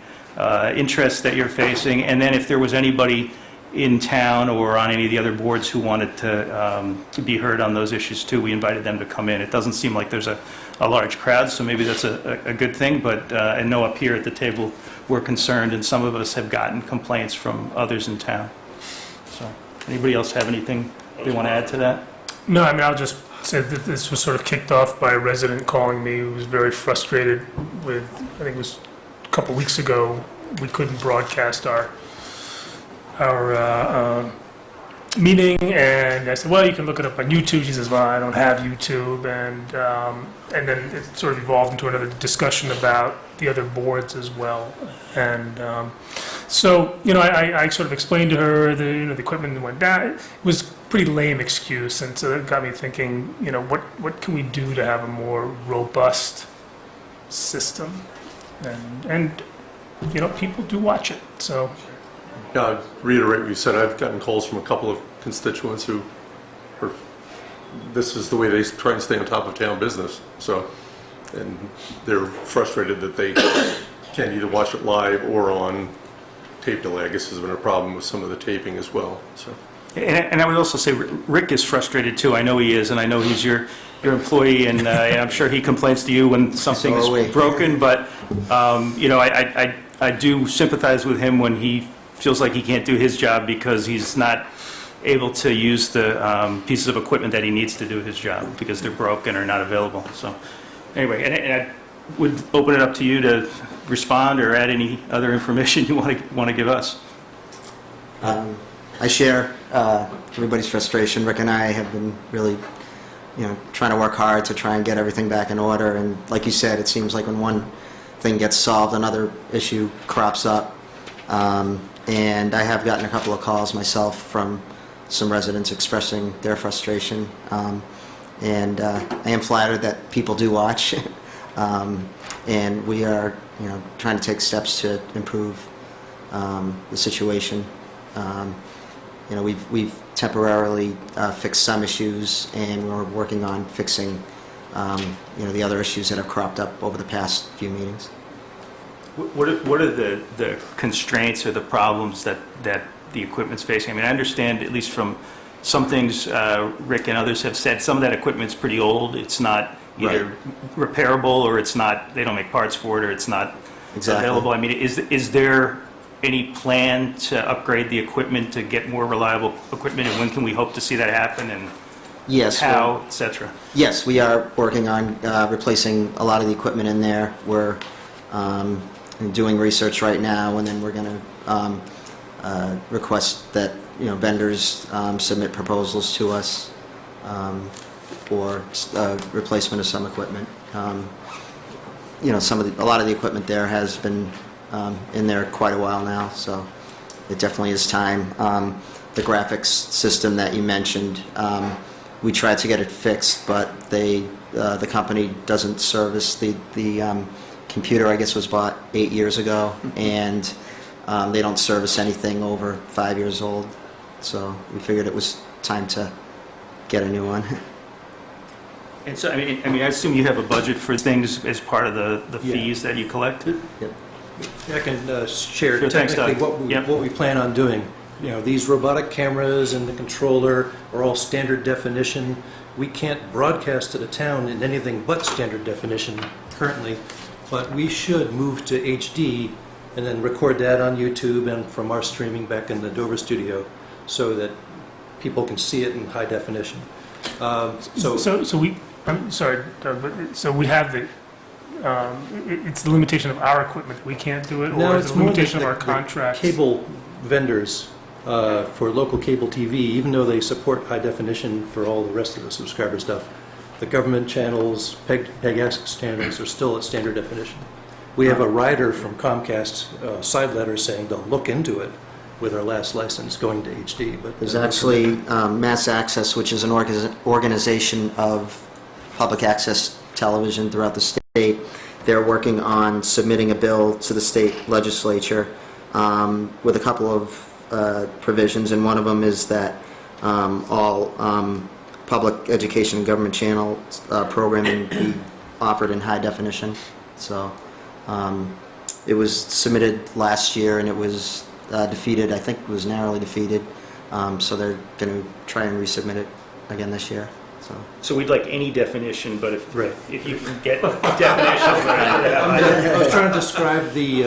interests that you're facing, and then if there was anybody in town or on any of the other boards who wanted to be heard on those issues too, we invited them to come in. It doesn't seem like there's a large crowd, so maybe that's a good thing, but I know up here at the table we're concerned, and some of us have gotten complaints from others in town. So, anybody else have anything they want to add to that? No, I mean, I'll just say that this was sort of kicked off by a resident calling me who was very frustrated with, I think it was a couple weeks ago, we couldn't broadcast our meeting, and I said, well, you can look it up on YouTube. She says, well, I don't have YouTube, and then it sort of evolved into another discussion about the other boards as well, and so, I sort of explained to her the equipment went down. It was a pretty lame excuse, and so that got me thinking, what can we do to have a more robust system, and people do watch it, so. Yeah, I'd reiterate what you said. I've gotten calls from a couple of constituents who are, this is the way they try and stay on top of town business. So, and they're frustrated that they can't either watch it live or on tape delay. I guess has been a problem with some of the taping as well. So. And I would also say Rick is frustrated too. I know he is, and I know he's your employee, and I'm sure he complains to you when something is broken. But I do sympathize with him when he feels like he can't do his job because he's not able to use the pieces of equipment that he needs to do his job because they're broken or not available. So anyway, and I would open it up to you to respond or add any other information you want to give us. I share everybody's frustration. Rick and I have been really, trying to work hard to try and get everything back in order. And like you said, it seems like when one thing gets solved, another issue crops up. And I have gotten a couple of calls myself from some residents expressing their frustration. And I am flattered that people do watch. And we are, trying to take steps to improve the situation. We've temporarily fixed some issues, and we're working on fixing, the other issues that have cropped up over the past few meetings. What are the constraints or the problems that the equipment's facing? I mean, I understand, at least from some things Rick and others have said, some of that equipment's pretty old. It's not either repairable, or it's not, they don't make parts for it, or it's not available. I mean, is there any plan to upgrade the equipment to get more reliable equipment, and when can we hope to see that happen, and yes, how, et cetera? Yes, we are working on replacing a lot of the equipment in there. We're doing research right now, and then we're going to request that vendors submit proposals to us for replacement of some equipment. A lot of the equipment there has been in there quite a while now, so it definitely is time. The graphics system that you mentioned, we tried to get it fixed, but the company doesn't service the computer. I guess was bought 8 years ago, and they don't service anything over 5 years old. So we figured it was time to get a new one. And so, I mean, I assume you have a budget for things as part of the fees that you collect? Yep. I can share Sure, thanks, technically Doug. what we plan on doing. These robotic cameras and the controller are all standard definition. We can't broadcast to the town in anything but standard definition currently, but we should move to HD and then record that on YouTube and from our streaming back in the Dover studio so that people can see it in high definition. I'm sorry, Doug, but so we have it's the limitation of our equipment that we can't do it, or is it the limitation of our contracts? Cable vendors for local cable TV, even though they support high definition for all the rest of the subscriber stuff, the government channels, PEG access channels are still at standard definition. We have a rider from Comcast side letter saying they'll look into it with our last license going to HD. But there's actually Mass Access, which is an organization of public access television throughout the state. They're working on submitting a bill to the state legislature with a couple of provisions, and one of them is that all public education and government channel programming be offered in high definition. So it was submitted last year, and it was defeated. I think it was narrowly defeated. So they're going to try and resubmit it again this year. So we'd like any definition, but if you can get definitions. I was trying to describe the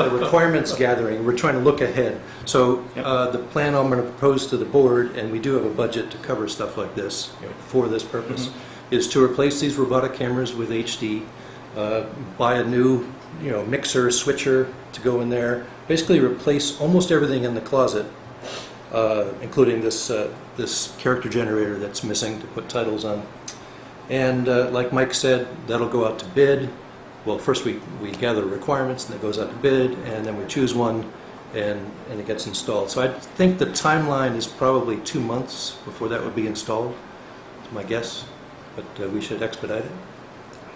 requirements gathering. We're trying to look ahead. So the plan I'm going to propose to the board, and we do have a budget to cover stuff like this for this purpose, is to replace these robotic cameras with HD, buy a new mixer, switcher to go in there, basically replace almost everything in the closet, including this character generator that's missing to put titles on. And like Mike said, that'll go out to bid. Well, first we gather requirements, and it goes out to bid, and then we choose one, and it gets installed. So I think the timeline is probably 2 months before that would be installed, is my guess, but we should expedite it.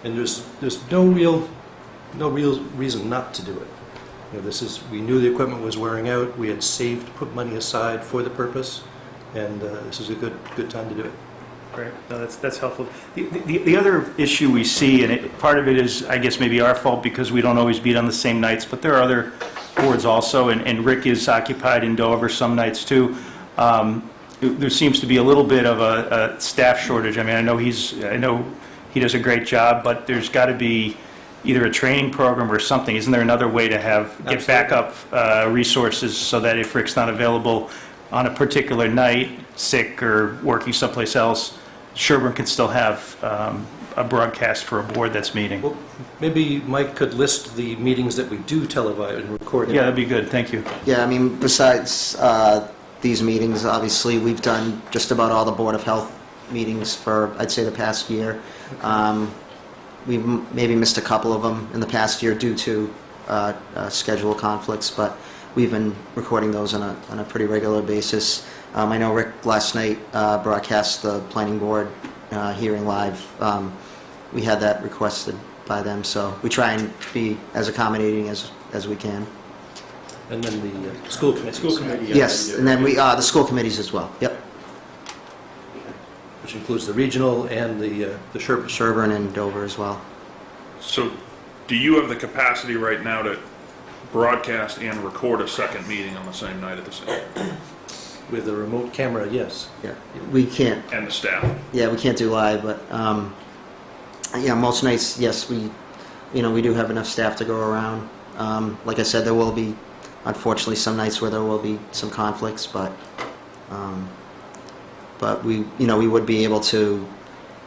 And there's no real reason not to do it. We knew the equipment was wearing out. We had put money aside for the purpose, and this is a good time to do it. Great, no, that's helpful. The other issue we see, and part of it is, I guess, maybe our fault because we don't always meet on the same nights, but there are other boards also, and Rick is occupied in Dover some nights too. There seems to be a little bit of a staff shortage. I mean, I know he does a great job, but there's got to be either a training program or something. Isn't there another way to get backup resources so that if Rick's not available, on a particular night, sick or working someplace else, Sherborn can still have a broadcast for a board that's meeting. Well, maybe Mike could list the meetings that we do televise and record. Yeah, that'd be good, thank you. Yeah, I mean, besides these meetings, obviously, we've done just about all the Board of Health meetings for, I'd say, the past year. We've maybe missed a couple of them in the past year due to schedule conflicts, but we've been recording those on a pretty regular basis. I know Rick last night broadcast the planning board hearing live. We had that requested by them, so we try and be as accommodating as we can. And then the school committee. School committee. Yes, and then the school committees as well. Yep. Which includes the regional and the Sherborn. Sherborn and Dover as well. So, do you have the capacity right now to broadcast and record a second meeting on the same night at the same time? With a remote camera, yes. Yeah, we can't. And the staff? Yeah, we can't do live, but yeah, most nights, yes, we do have enough staff to go around. Like I said, there will be, unfortunately, some nights where there will be some conflicts, but we would be able to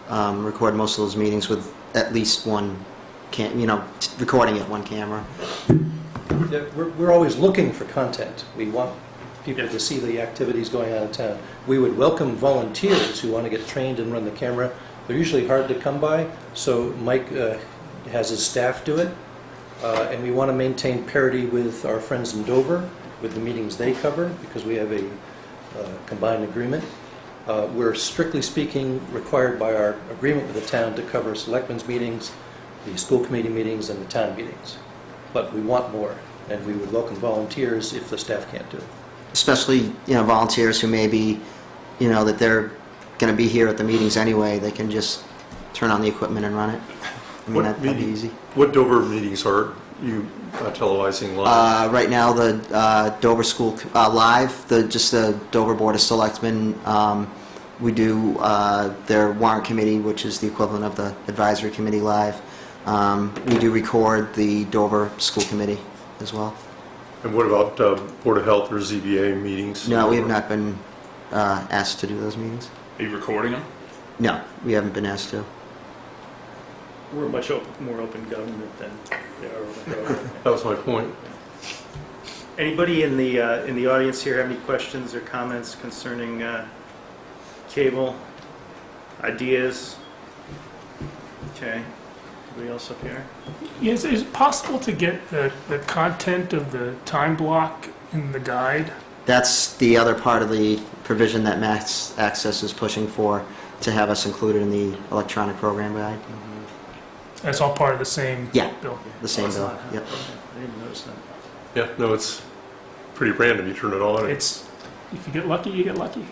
record most of those meetings with at least one recording at one camera. Yeah, we're always looking for content. We want people to see the activities going on in town. We would welcome volunteers who want to get trained and run the camera. They're usually hard to come by, so Mike has his staff do it. And we want to maintain parity with our friends in Dover, with the meetings they cover, because we have a combined agreement. We're strictly speaking required by our agreement with the town to cover selectmen's meetings, the school committee meetings, and the town meetings. But we want more, and we would welcome volunteers if the staff can't do it. Especially, volunteers who may be, that they're going to be here at the meetings anyway. They can just turn on the equipment and run it. I mean, that'd be easy. What Dover meetings are you televising live? Right now, the Dover School Live, just the Dover Board of Selectmen. We do their warrant committee, which is the equivalent of the advisory committee live. We do record the Dover School Committee as well. And what about Board of Health or ZBA meetings? No, we have not been asked to do those meetings. Are you recording them? No, we haven't been asked to. We're a much more open government than they are with government. That was my point. Anybody in the audience here have any questions or comments concerning cable, ideas? Okay. Anybody else up here? Yes, is it possible to get the content of the time block in the guide? That's the other part of the provision that Mass Access is pushing for, to have us included in the electronic program guide. That's all part of the same bill? The same bill, yep. I didn't notice that. Yeah, no, it's pretty random. You turn it on. It's, if you get lucky, you get lucky.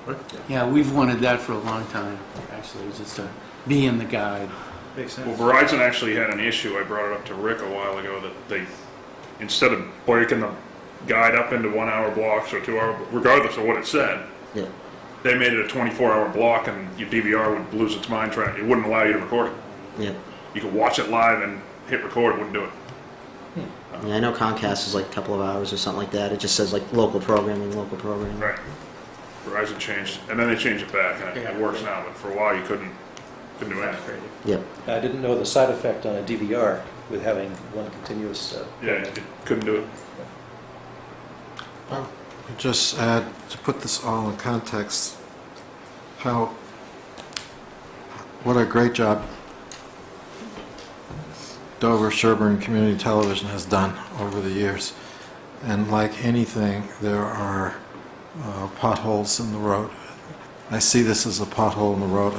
Yeah, we've wanted that for a long time, actually, just to be in the guide. Makes sense. Well, Verizon actually had an issue. I brought it up to Rick a while ago that they, instead of breaking the guide up into 1 hour blocks or 2 hour, regardless of what it said, they made it a 24-hour block, and your DVR would lose its mind trying. It wouldn't allow you to record it. Yep. You could watch it live and hit record. It wouldn't do it. Yeah, I know Comcast is like a couple of hours or something like that. It just says like local programming, local programming. Right. Verizon changed, and then they changed it back, and it works now. But for a while, you couldn't do anything. Yep. I didn't know the side effect on a DVR with having one continuous. Yeah, it couldn't do it. Just add, to put this all in context, what a great job Dover Sherborn Community Television has done over the years. And like anything, there are potholes in the road. I see this as a pothole in the road.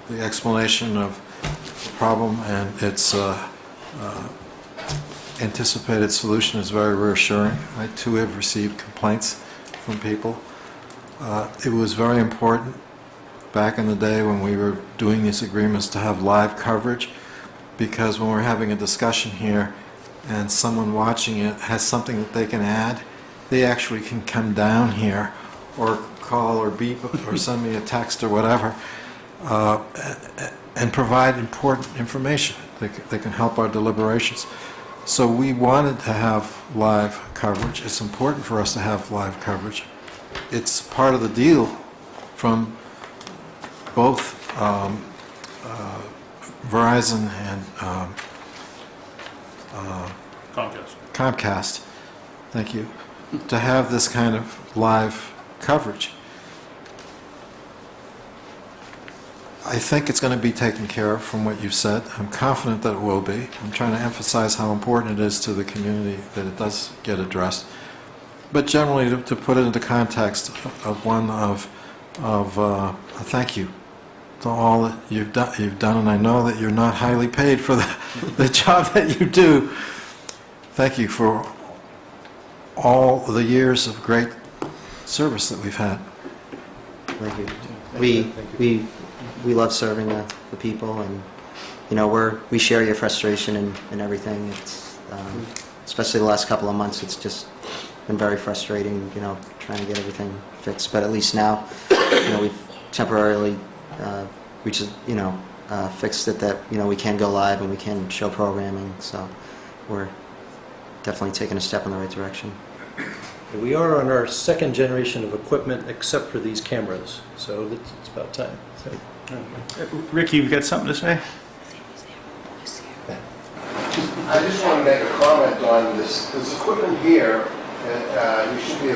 The explanation of the problem and its anticipated solution is very reassuring. I too have received complaints from people. It was very important back in the day when we were doing these agreements to have live coverage, because when we're having a discussion here and someone watching it has something that they can add, they actually can come down here or call or beep or send me a text or whatever and provide important information. They can help our deliberations. So we wanted to have live coverage. It's important for us to have live coverage. it's part of the deal from both Verizon and Comcast, thank you, to have this kind of live coverage. I think it's going to be taken care of from what you've said. I'm confident that it will be. I'm trying to emphasize how important it is to the community that it does get addressed. But generally, to put it into context of one of a thank you to all that you've done, and I know that you're not highly paid for the job that you do. Thank you for all the years of great service that we've had. Thank you. We love serving the people, and we share your frustration and everything. It's especially the last couple of months. It's just been very frustrating, trying to get everything fixed. But at least now, we've temporarily fixed it that we can go live and we can show programming. So we're definitely taking a step in the right direction. We are on our second generation of equipment, except for these cameras, so it's about time. So. Ricky, you've got something to say? I just want to make a comment on this equipment here. You should be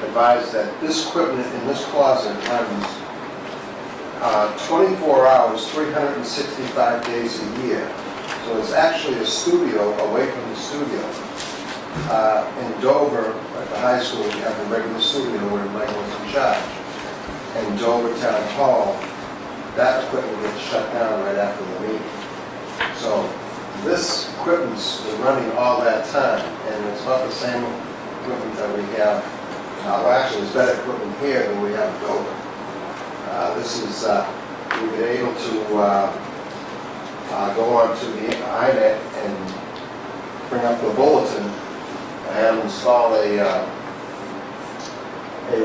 advised that this equipment in this closet runs 24 hours, 365 days a year. So it's actually a studio away from the studio. In Dover, at the high school, we have the regular studio where Mike was in charge. And Dover Town Hall, that equipment gets shut down right after the meeting. So this equipment's been running all that time, and it's not the same equipment that we have. Well, actually, there's better equipment here than we have in Dover. We've been able to go onto the INET and bring up the bulletin and install a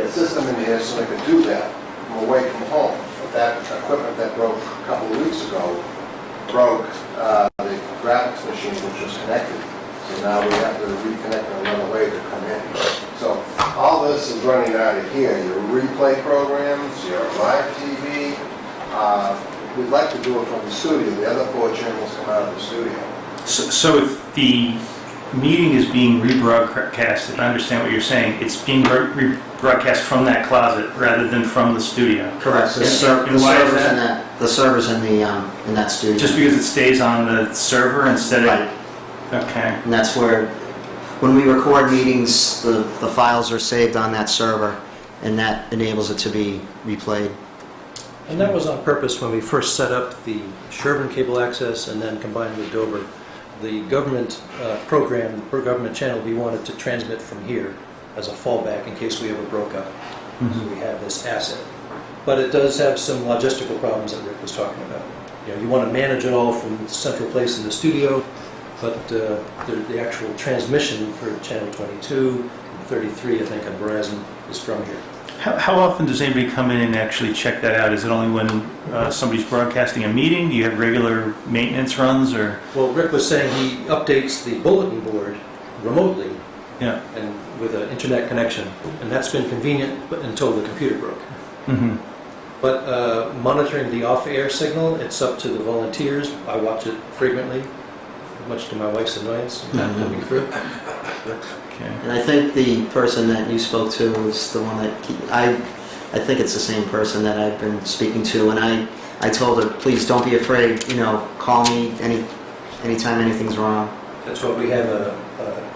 system in here so they could do that from away from home. But that equipment that broke a couple of weeks ago broke the graphics machine, which was connected. So now we have to reconnect another way to come in. So all this is running out of here. Your replay programs, your live TV. We'd like to do it from the studio. The other 4 channels come out of the studio. So if the meeting is being rebroadcast, if I understand what you're saying, it's being rebroadcast from that closet rather than from the studio. Correct. The server's in that studio. Just because it stays on the server instead of... Right. Okay. And that's where, when we record meetings, the files are saved on that server, and that enables it to be replayed. And that was on purpose when we first set up the Sherborn cable access and then combined with Dover. The government program, per government channel, we wanted to transmit from here as a fallback in case we ever broke up. So we have this asset. But it does have some logistical problems that Rick was talking about. You want to manage it all from the central place in the studio, but the actual transmission for channel 22 and 33, I think, on Verizon is from here. How often does anybody come in and actually check that out? Is it only when somebody's broadcasting a meeting? Do you have regular maintenance runs, or? Well, Rick was saying he updates the bulletin board remotely, Yeah. and with an internet connection, and that's been convenient until the computer broke. Mm-hmm. But monitoring the off-air signal, it's up to the volunteers. I watch it frequently, much to my wife's annoyance, not coming through. Okay. And I think the person that you spoke to is the one that I think it's the same person that I've been speaking to, and I told her, please don't be afraid, call me anytime anything's wrong. That's what we have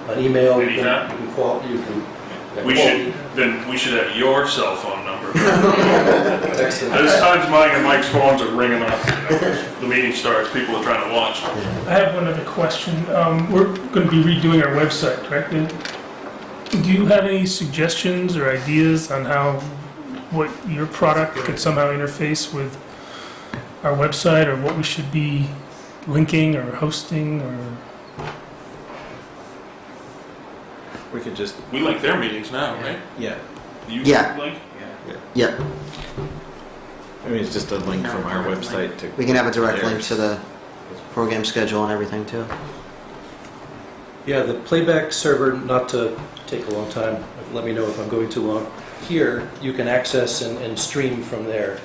an email. You Anytime? can call. You can. We should have your cell phone number. There's times mine and Mike's phones are ringing up. The meeting starts, people are trying to watch. I have one other question. We're going to be redoing our website, correct? Do you have any suggestions or ideas on what your product could somehow interface with our website, or what we should be linking or hosting, or? We could just... We link their meetings now, right? Yeah. You Yeah. link? Yep. I mean, it's just a link from our website to... We can have a direct link theirs. to the program schedule and everything too. Yeah, the playback server, not to take a long time, let me know if I'm going too long. Here, you can access and stream from there,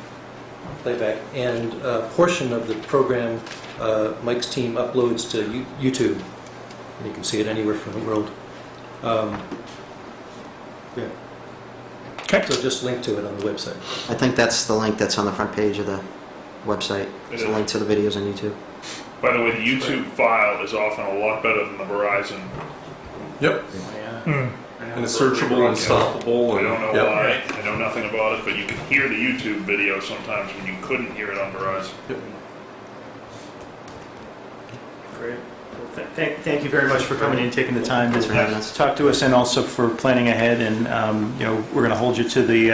playback. And a portion of the program, Mike's team uploads to YouTube. And you can see it anywhere from the world. Yeah. Okay. So just link to it on the website. I think that's the link that's on the front page of the website. It's a link to the videos on YouTube. By the way, the YouTube file is often a lot better than the Verizon. Yep. And it's searchable and stoppable. I don't know Yep. why. I know nothing about it, but you can hear the YouTube video sometimes when you couldn't hear it on Verizon. Yep. Great. Well, thank you very much for coming in and taking the time Thanks for having us. to talk to us, and also for planning ahead. And we're going to hold you to the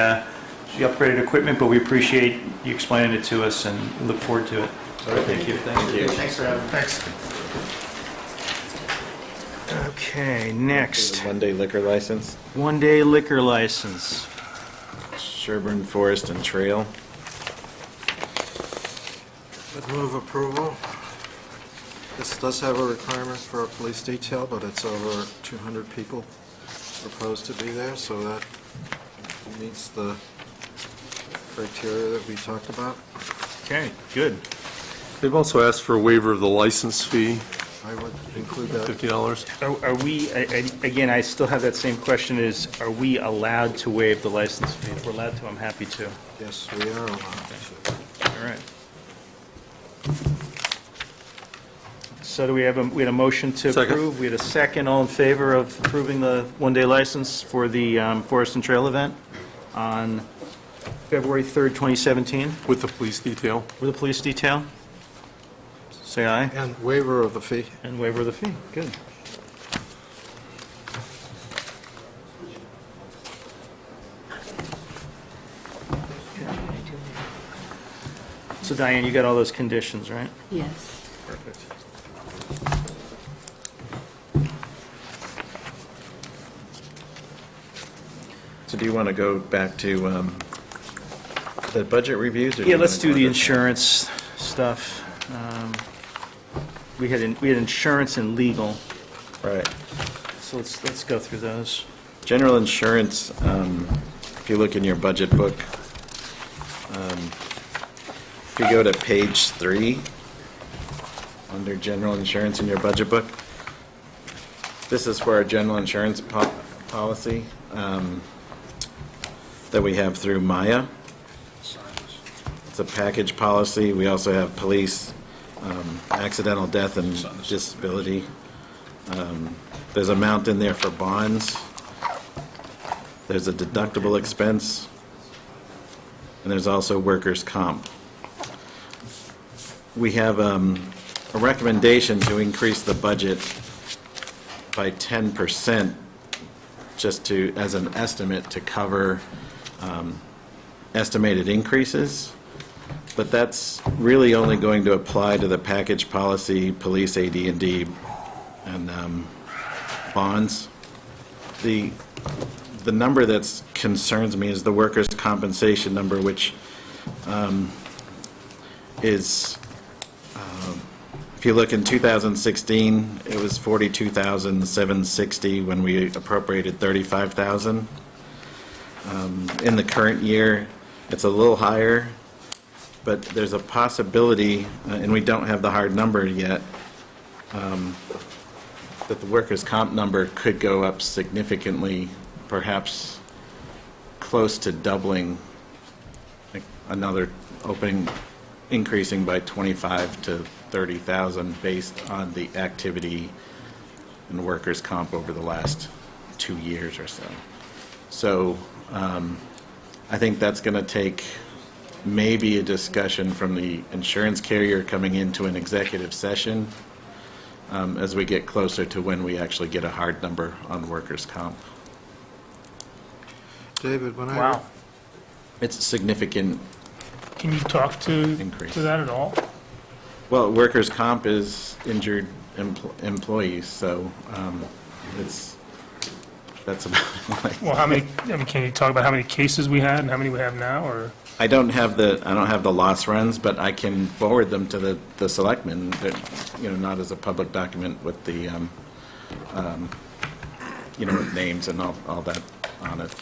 upgraded equipment, but we appreciate you explaining it to us, and we look forward to it. All right, thank you. Thank you. Thanks for having me. Thanks. Okay, next. One-day liquor license, One-day liquor license. Sherborn Forest and Trail. Would move approval. This does have a requirement for a police detail, but it's over 200 people proposed to be there, so that meets the criteria that we talked about. Okay, good. They've also asked for a waiver of the license fee, I would include that. $50. Are we, again, I still have that same question, is, are we allowed to waive the license fee? If we're allowed to, I'm happy to. Yes, we are allowed to. All right. So do we had a motion to Second. approve? We had a second. All in favor of approving the one-day license for the Forest and Trail event on February 3rd, 2017, With the police detail. with a police detail? Say aye. And waiver of the fee. And waiver of the fee. Good. So Diane, you got all those conditions, right? Yes. Perfect. So do you want to go back to the budget reviews? Or Yeah, you let's wanna do go the to- insurance stuff. We had insurance and legal, Right. so let's go through those. General insurance, if you look in your budget book, if you go to page 3, under general insurance in your budget book, this is for our general insurance policy that we have through Maya. It's a package policy. We also have police, accidental death and disability. There's an amount in there for bonds. There's a deductible expense. And there's also workers' comp. We have a recommendation to increase the budget by 10%, just to, as an estimate, to cover estimated increases. But that's really only going to apply to the package policy, police AD&D, and bonds. The number that concerns me is the workers' compensation number, which is, if you look in 2016, it was $42,760 when we appropriated $35,000. In the current year, it's a little higher, but there's a possibility, and we don't have the hard number yet, that the workers' comp number could go up significantly, perhaps close to doubling, like another opening, increasing by 25 to 30,000 based on the activity in workers' comp over the last 2 years or so. So I think that's going to take maybe a discussion from the insurance carrier coming into an executive session as we get closer to when we actually get a hard number on workers' comp. David, when I... Wow. It's a significant Can you talk to increase. that at all? Well, workers' comp is injured employees, so that's about it. Well, can you talk about how many cases we had and how many we have now, or? I don't have the loss runs, but I can forward them to the selectmen, not as a public document with the with names and all that on it.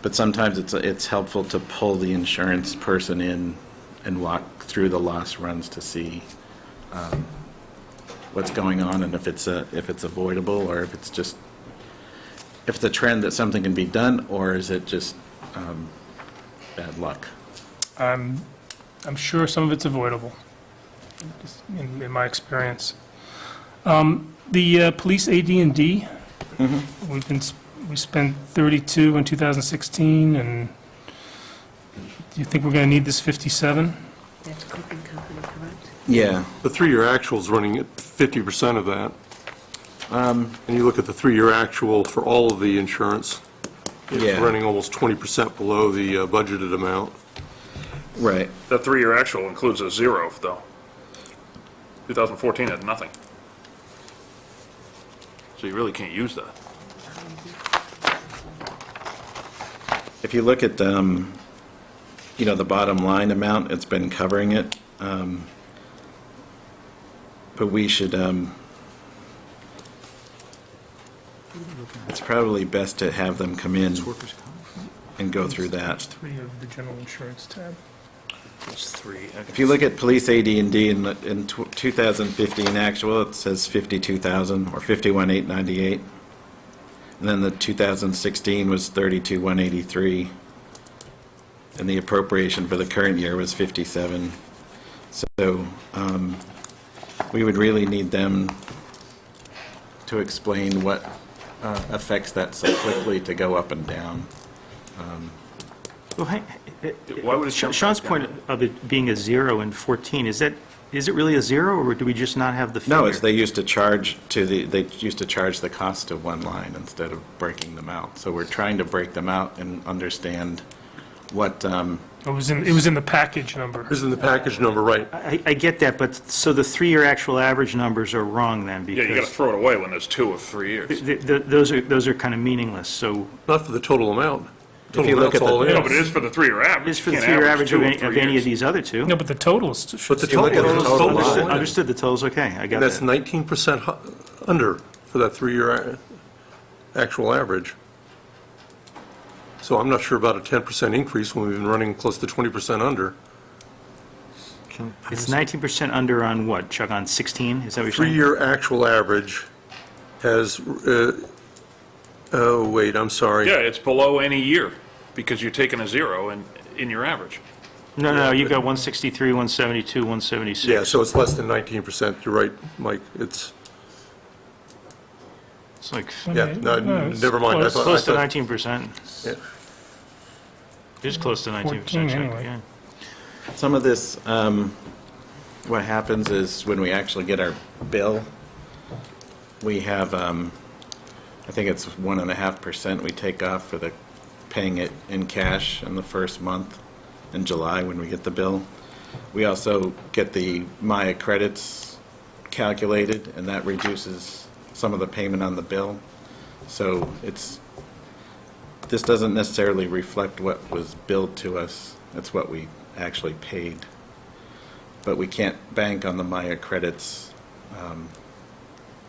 But sometimes it's helpful to pull the insurance person in and walk through the loss runs to see what's going on and if it's avoidable, or if it's a trend that something can be done, or is it just bad luck? I'm sure some of it's avoidable, just in my experience. The police AD&D, we spent 32 in 2016, and do you think we're going to need this 57? That's cooking company, correct? Yeah. The three-year actual's running at 50% of that. And you look at the three-year actual for all of the insurance, it's running almost 20% below the budgeted amount. Right. The 3-year actual includes a zero, though. 2014 had nothing. So you really can't use that. If you look at the bottom line amount, it's been covering it. But we should, it's probably best to have them come in and go through that. 3 of the general insurance tab. It's 3. If you look at police AD&D in 2015 actual, it says 52,000 or 51,898. And then the 2016 was 32,183. And the appropriation for the current year was 57. So we would really need them to explain what affects that so quickly to go up and down. Well, Why would it jump Sean's back point down? of it being a 0 in 14, is it really a 0, or do we just not have the figure? No, they used to charge the cost to one line instead of breaking them out. So we're trying to break them out and understand what. It was in the package number. This is in the package number, right? I get that, but so the 3-year actual average numbers are wrong then, Yeah, you gotta because throw it away when there's 2 of 3 years. those are kind of meaningless, so. Not for the total amount. If you look at all in. No, but it is for the 3-year average. It is for the You 3-year can't average 2 of any of 3 these other two. No, but the totals. But the If you look at the total total is line. Understood, the total's okay, I got That's that. 19% under for that 3-year actual average. So I'm not sure about a 10% increase when we've been running close to 20% under. It's 19% under on what, Chuck, on 16, is that what you're saying? 3-year actual average has, oh, wait, I'm sorry. Yeah, it's below any year, because you're taking a 0 in your average. No, you've got 163, 172, 176. Yeah, so it's less than 19%. You're right, Mike. It's like, yeah, no, it's never mind. close to 19%. Yeah. It's close to 19%, 14 Chuck, anyway. yeah. Some of this, what happens is when we actually get our bill, we have, I think it's 1.5% we take off for the paying it in cash in the first month in July when we get the bill. We also get the Maya credits calculated, and that reduces some of the payment on the bill. So this doesn't necessarily reflect what was billed to us. It's what we actually paid. But we can't bank on the Maya credits.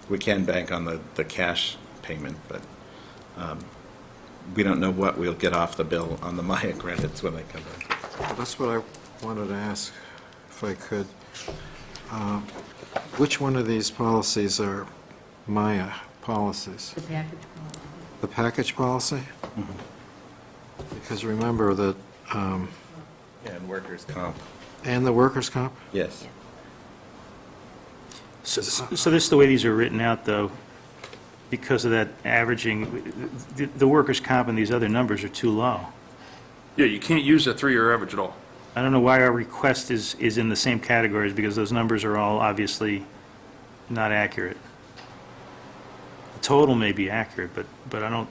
We can bank on the cash payment, but we don't know what we'll get off the bill on the Maya credits when they come in. Well, that's what I wanted to ask, if I could. Which one of these policies are Maya policies? The package policy. The package policy? Because remember that, Yeah, and workers' comp. and the workers' comp? Yes. So this is the way these are written out, though, because of that averaging, the workers' comp and these other numbers are too low. Yeah, you can't use that 3-year average at all. I don't know why our request is in the same categories, because those numbers are all obviously not accurate. The total may be accurate, but I don't,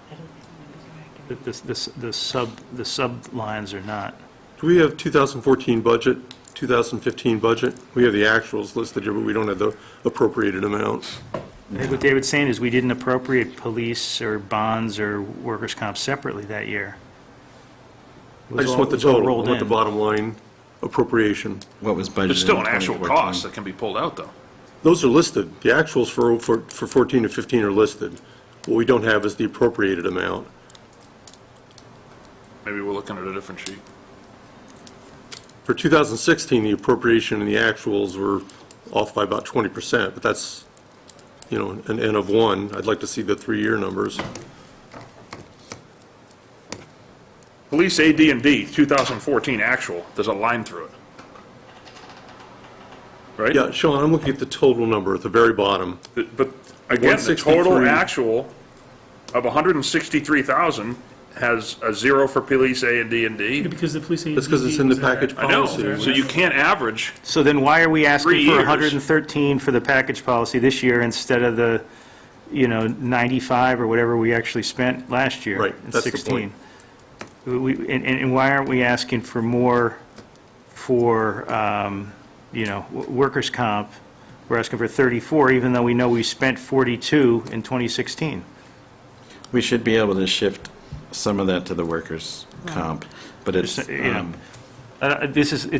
the sub lines are not. Do we have 2014 budget, 2015 budget? We have the actuals listed here, but we don't have the appropriated amount. I think what David's saying is we didn't appropriate police or bonds or workers' comp separately that year. It I was just all- want the it was all total, I rolled want the in. bottom line appropriation. What was budgeted There's still in an actual 2014? cost that can be pulled out, though. Those are listed. The actuals for 14 and 15 are listed. What we don't have is the appropriated amount. Maybe we're looking at a different sheet. For 2016, the appropriation and the actuals were off by about 20%, but that's, you know, an N of 1. I'd like to see the 3-year numbers. Police AD&D, 2014 actual, there's a line through it. Right? Yeah, Sean, I'm looking at the total number at the very bottom. But again, the 163. total actual of 163,000 has a 0 for police A&D&D. Because the police. That's because it's in the package I know, policy. so you can't average. So then why are we 3 asking for years. 113 for the package policy this year instead of the, 95 or whatever we actually spent last year? Right, in that's the 16? And why aren't we asking for more for, workers' comp? We're asking for 34, even though we know we spent 42 in 2016. We should be able to shift some of that to the workers' comp, but it's, It's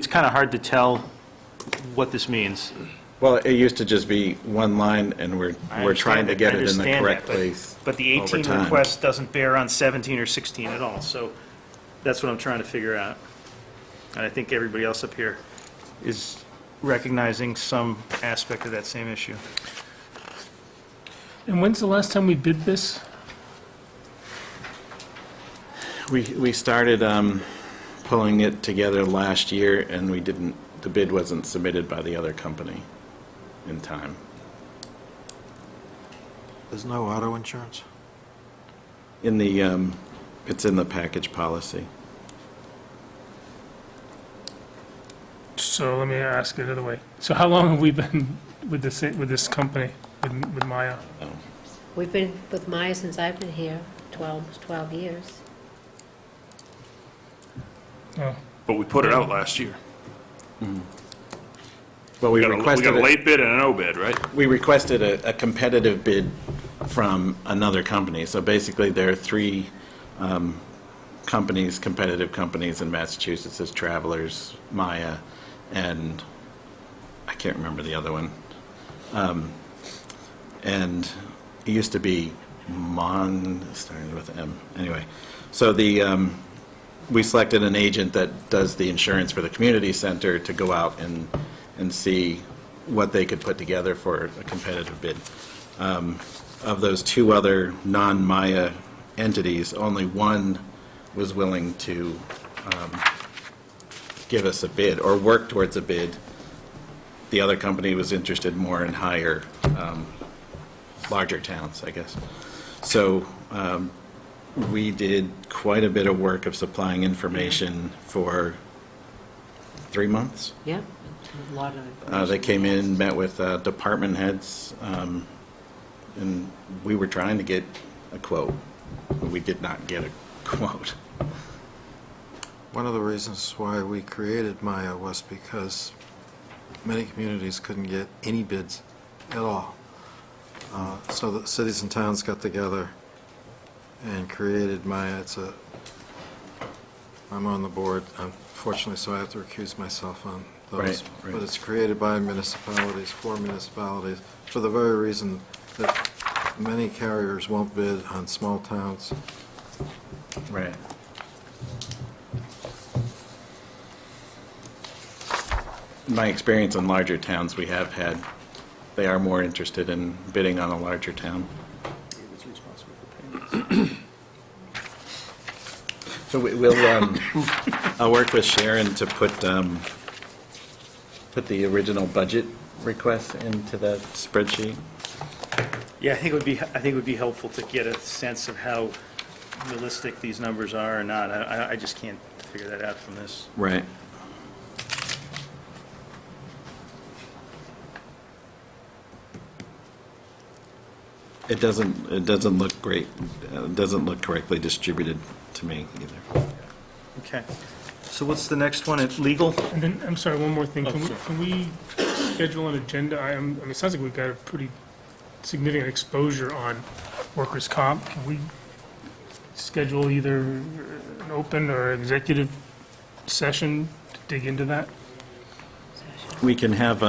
kind of hard to tell what this means. well, it used to just be one line, and we're trying to get it in the correct place. But the over 18 time. request doesn't bear on 17 or 16 at all, so that's what I'm trying to figure out. And I think everybody else up here is recognizing some aspect of that same issue. And when's the last time we bid this? We started pulling it together last year, and the bid wasn't submitted by the other company in time. There's no auto insurance? In the, it's in the package policy. So let me ask it another way. So how long have we been with this company, with Maya? We've been with Maya since I've been here, 12 years. Oh. But we put it out last year. Well, we got a requested, late bid and a no bid, right? we requested a competitive bid from another company. So basically, there are 3 companies, competitive companies in Massachusetts, as Travelers, Maya, and I can't remember the other one. And it used to be starting with M. Anyway, so we selected an agent that does the insurance for the community center to go out and see what they could put together for a competitive bid. Of those 2 other non-Maya entities, only one was willing to give us a bid or work towards a bid. The other company was interested more in higher, larger towns, I guess. So we did quite a bit of work of supplying information for 3 months. Yeah, a lot of information. They came in, met with department heads, and we were trying to get a quote. We did not get a quote. One of the reasons why we created Maya was because many communities couldn't get any bids at all. So the cities and towns got together and created Maya. I'm on the board, unfortunately, so I have to recuse myself on those. Right. But it's created by municipalities, for municipalities, for the very reason that many carriers won't bid on small towns. Right. My experience in larger towns they are more interested in bidding on a larger town. So I'll work with Sharon to put the original budget request into that spreadsheet. Yeah, I think it would be helpful to get a sense of how realistic these numbers are or not. I just can't figure that out from this. Right. It doesn't look great. It doesn't look correctly distributed to me either. Okay. So what's the next one? It's legal? And then, I'm sorry, one more thing. Oh, Can we schedule an agenda? I mean, it sounds like we've got a pretty significant exposure on workers' comp. Can we schedule either an open or executive session to dig into that? We can have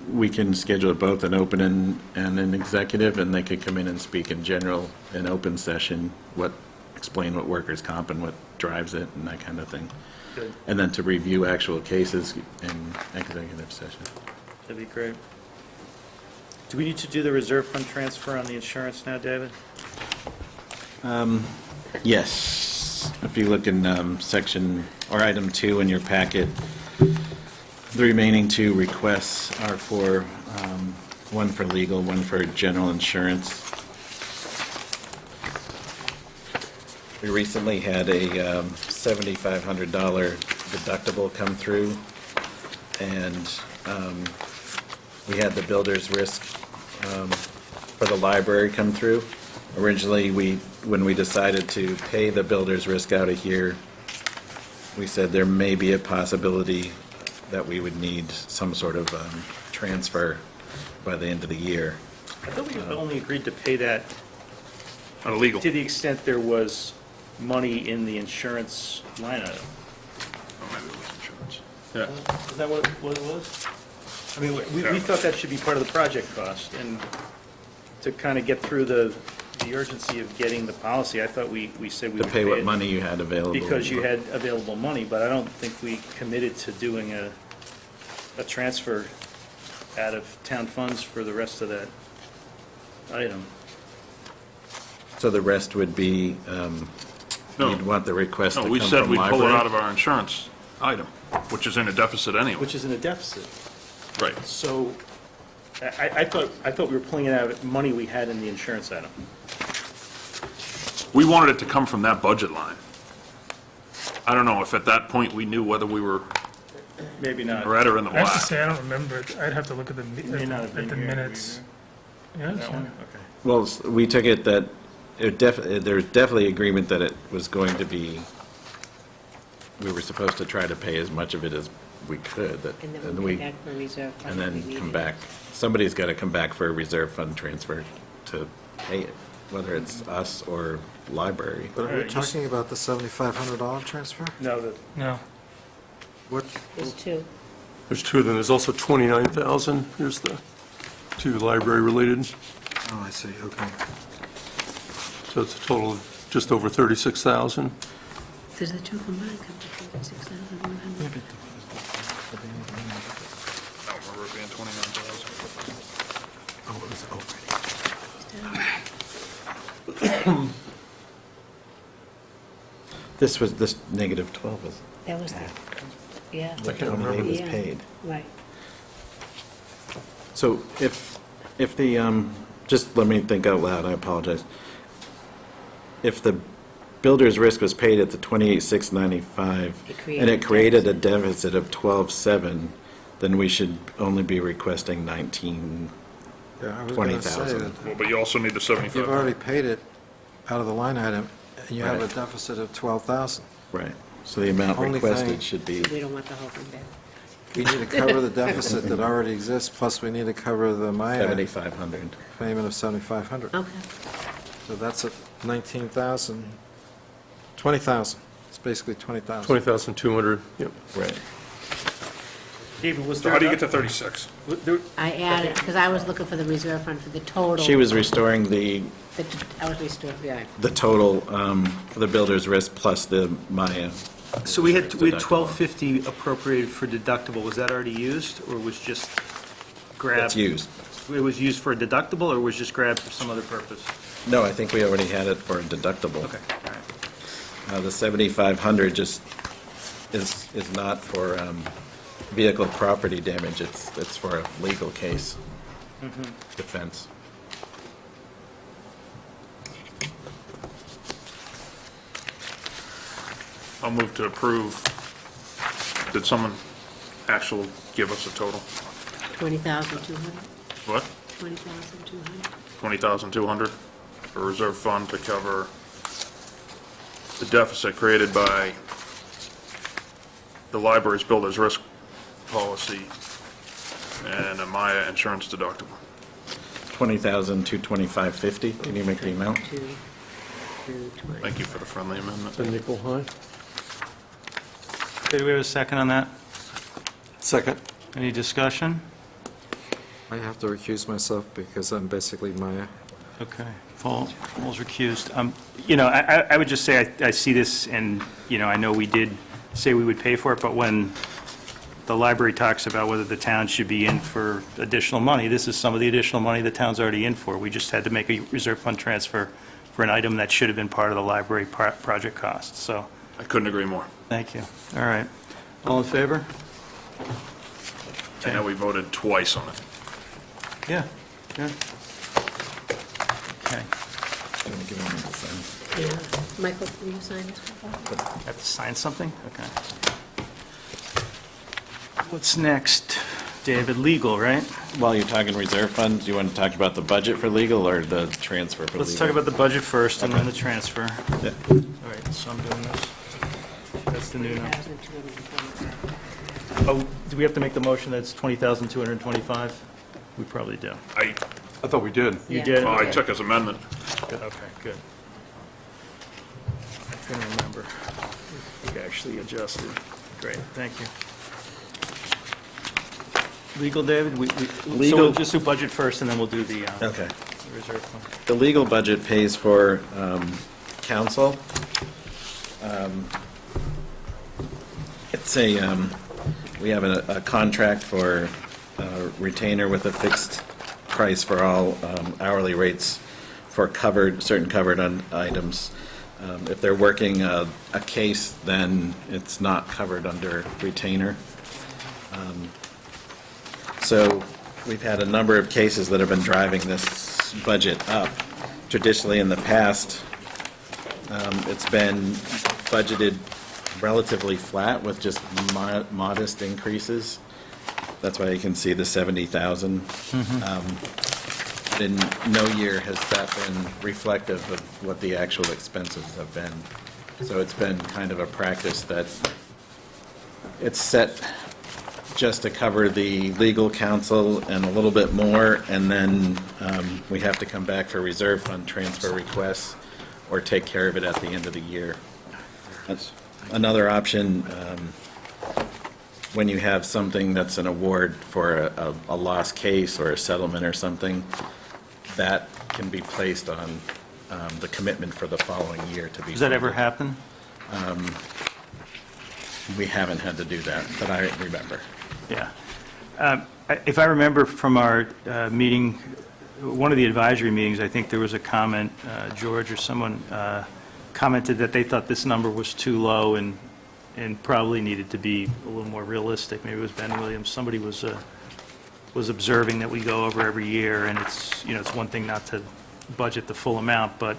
we can schedule both an open and an executive, and they could come in and speak in general, in open session, explain what workers' comp and what drives it and that kind of thing. Good. And then to review actual cases in executive session. That'd be great. Do we need to do the reserve fund transfer on the insurance now, David? Yes. If you look in section, or item 2 in your packet, the remaining 2 requests are for, one for legal, one for general insurance. We recently had a $7,500 deductible come through, and we had the builder's risk for the library come through. Originally, when we decided to pay the builder's risk out of here, we said there may be a possibility that we would need some sort of transfer by the end of the year. I thought we only agreed to pay that Not illegal. to the extent there was money in the insurance line item. Oh, maybe it was insurance. Yeah. Is that what it was? I mean, we thought that should be part of the project cost, and to kind of get through the urgency of getting the policy, I thought we said we To would pay what it money you had available. because you had available money, but I don't think we committed to doing a transfer out of town funds for the rest of that item. So the rest would be, No. you'd want the request to No, come we from said we'd pull it library? out of our insurance item, which is in a deficit anyway. Which is in a deficit. Right. So I thought we were pulling it out of money we had in the insurance item. We wanted it to come from that budget line. I don't know if at that point we knew whether we were Maybe not. red or in the I have to black. say, I don't remember it. I'd have to look at the, May not have at been the here. minutes. Yeah, That sure. one? Okay. Well, we took it that there's definitely agreement that it was going to be, we were supposed to try to pay as much of it as we could. And then we come back for reserve fund. And if we then need come it. back. Somebody's got to come back for a reserve fund transfer to pay it, whether it's us or library. But are we Alright, just- talking about the $7,500 transfer? No, No. What, There's 2. There's 2 of them. There's also 29,000. Here's the 2 library-related. oh, I see, okay. So it's a total of just over 36,000. Does the 2 combined come to 46,100? I don't remember it being 29,000. Oh, it was over. This negative 12 was That was the, yeah. the one that was Yeah. paid. Right. So if the, just let me think out loud, I apologize. If the builder's risk was paid at the 28,695 and it created a deficit of 12,7, then we should only be requesting 19. Yeah, I was going to say 20,000. that Well, but you also need the 75. you've already paid it out of the line item, and you have a Right. deficit of 12,000. Right. So the amount Only requested thing- should be, We don't want the whole thing back. We need to cover the deficit that already exists, plus we need to cover the Maya 7,500. payment of 7,500. Okay. So that's at 19,000, 20,000. It's basically 20,000. 20,200, yep. Right. David, was So there? how do you get to 36? I added, because I was looking for the reserve fund for the total. She was restoring the I was restored, yeah. total for the builder's risk plus the Maya. So we had Deductible. 1,250 appropriated for deductible. Was that already used, or was just grabbed? It's used. It was used for a deductible, or was just grabbed for some other purpose? No, I think we already had it for a deductible. Okay, all right. The 7,500 just is not for vehicle property damage. It's for a legal case, defense. I'll move to approve. Did someone actually give us a total? 20,200, What? 20,200. 20,200 for reserve fund to cover the deficit created by the library's builder's risk policy and a Maya insurance deductible. 20,000 to 2550. Can you make the amount? 220. Thank you for the friendly amendment. Is that equal high? Okay, do we have a second on that? Second. Any discussion? I have to recuse myself because I'm basically Maya. Okay. Paul's recused. You know, I would just say I see this, and, you know, I know we did say we would pay for it, but when the library talks about whether the town should be in for additional money, this is some of the additional money the town's already in for. We just had to make a reserve fund transfer for an item that should have been part of the library project cost, so. I couldn't agree more. Thank you. All right. All in favor? I know we voted twice on it. Yeah. Good. Okay. Yeah. Michael, will you sign this one? Have to sign something? Okay. What's next, David? Legal, right? While you're talking reserve funds, do you want to talk about the budget for legal or the transfer for legal? Let's talk about the budget first and then the transfer. Yeah. All right, so I'm doing this. That's the new number. Oh, do we have to make the motion that it's 20,225? We probably do. I thought we did. You did? I took his amendment. Good, okay, good. I couldn't remember if we actually adjusted. Great, thank you. Legal, David? So Legal- we'll just do budget first, and then we'll do the Okay. the reserve fund. The legal budget pays for counsel. It's we have a contract for retainer with a fixed price for all hourly rates for certain covered items. If they're working a case, then it's not covered under retainer. So we've had a number of cases that have been driving this budget up. Traditionally, in the past, it's been budgeted relatively flat with just modest increases. That's why you can see the 70,000. In no year has that been reflective of what the actual expenses have been. So it's been kind of a practice that it's set just to cover the legal counsel and a little bit more, and then we have to come back for reserve fund transfer requests or take care of it at the end of the year. That's another option. When you have something that's an award for a lost case or a settlement or something, that can be placed on the commitment for the following year to be. Does that ever happen? We haven't had to do that, that I remember. Yeah. If I remember from our meeting, one of the advisory meetings, I think there was a comment, George or someone commented that they thought this number was too low and probably needed to be a little more realistic. Maybe it was Ben Williams. Somebody was observing that we go over every year, and it's, you know, it's one thing not to budget the full amount, but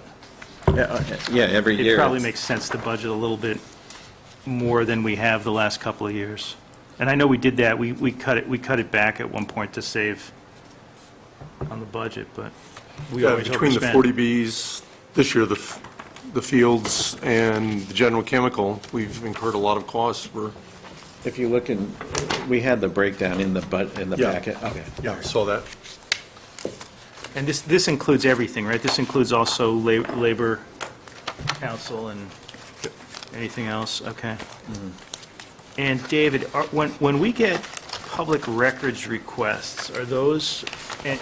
yeah, every year. It probably makes sense to budget a little bit more than we have the last couple of years. And I know we did that. We cut it back at one point to save on the budget, but we always Between the overspend. 40Bs, this year, the fields and the general chemical, we've incurred a lot of costs for. If you look in, we had the breakdown in the Yeah. packet. Okay. Yeah, I saw that. And this includes everything, right? This includes also labor council and anything else? Okay. And David, when we get public records requests, are those, and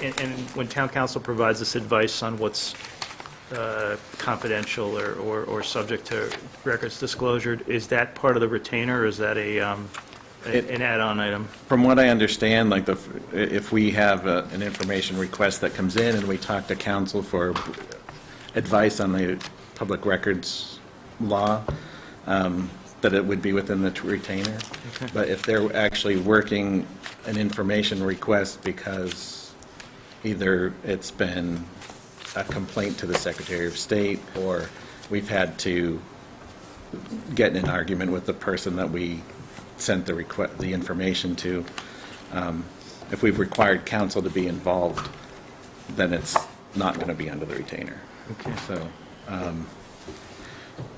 when town council provides us advice on what's confidential or subject to records disclosure, is that part of the retainer, or is that an add-on item? From what I understand, like if we have an information request that comes in and we talk to council for advice on the public records law, that it would be within the retainer. Okay. But if they're actually working an information request because either it's been a complaint to the Secretary of State, or we've had to get in an argument with the person that we sent the information to, if we've required counsel to be involved, then it's not going to be under the retainer. Okay. So,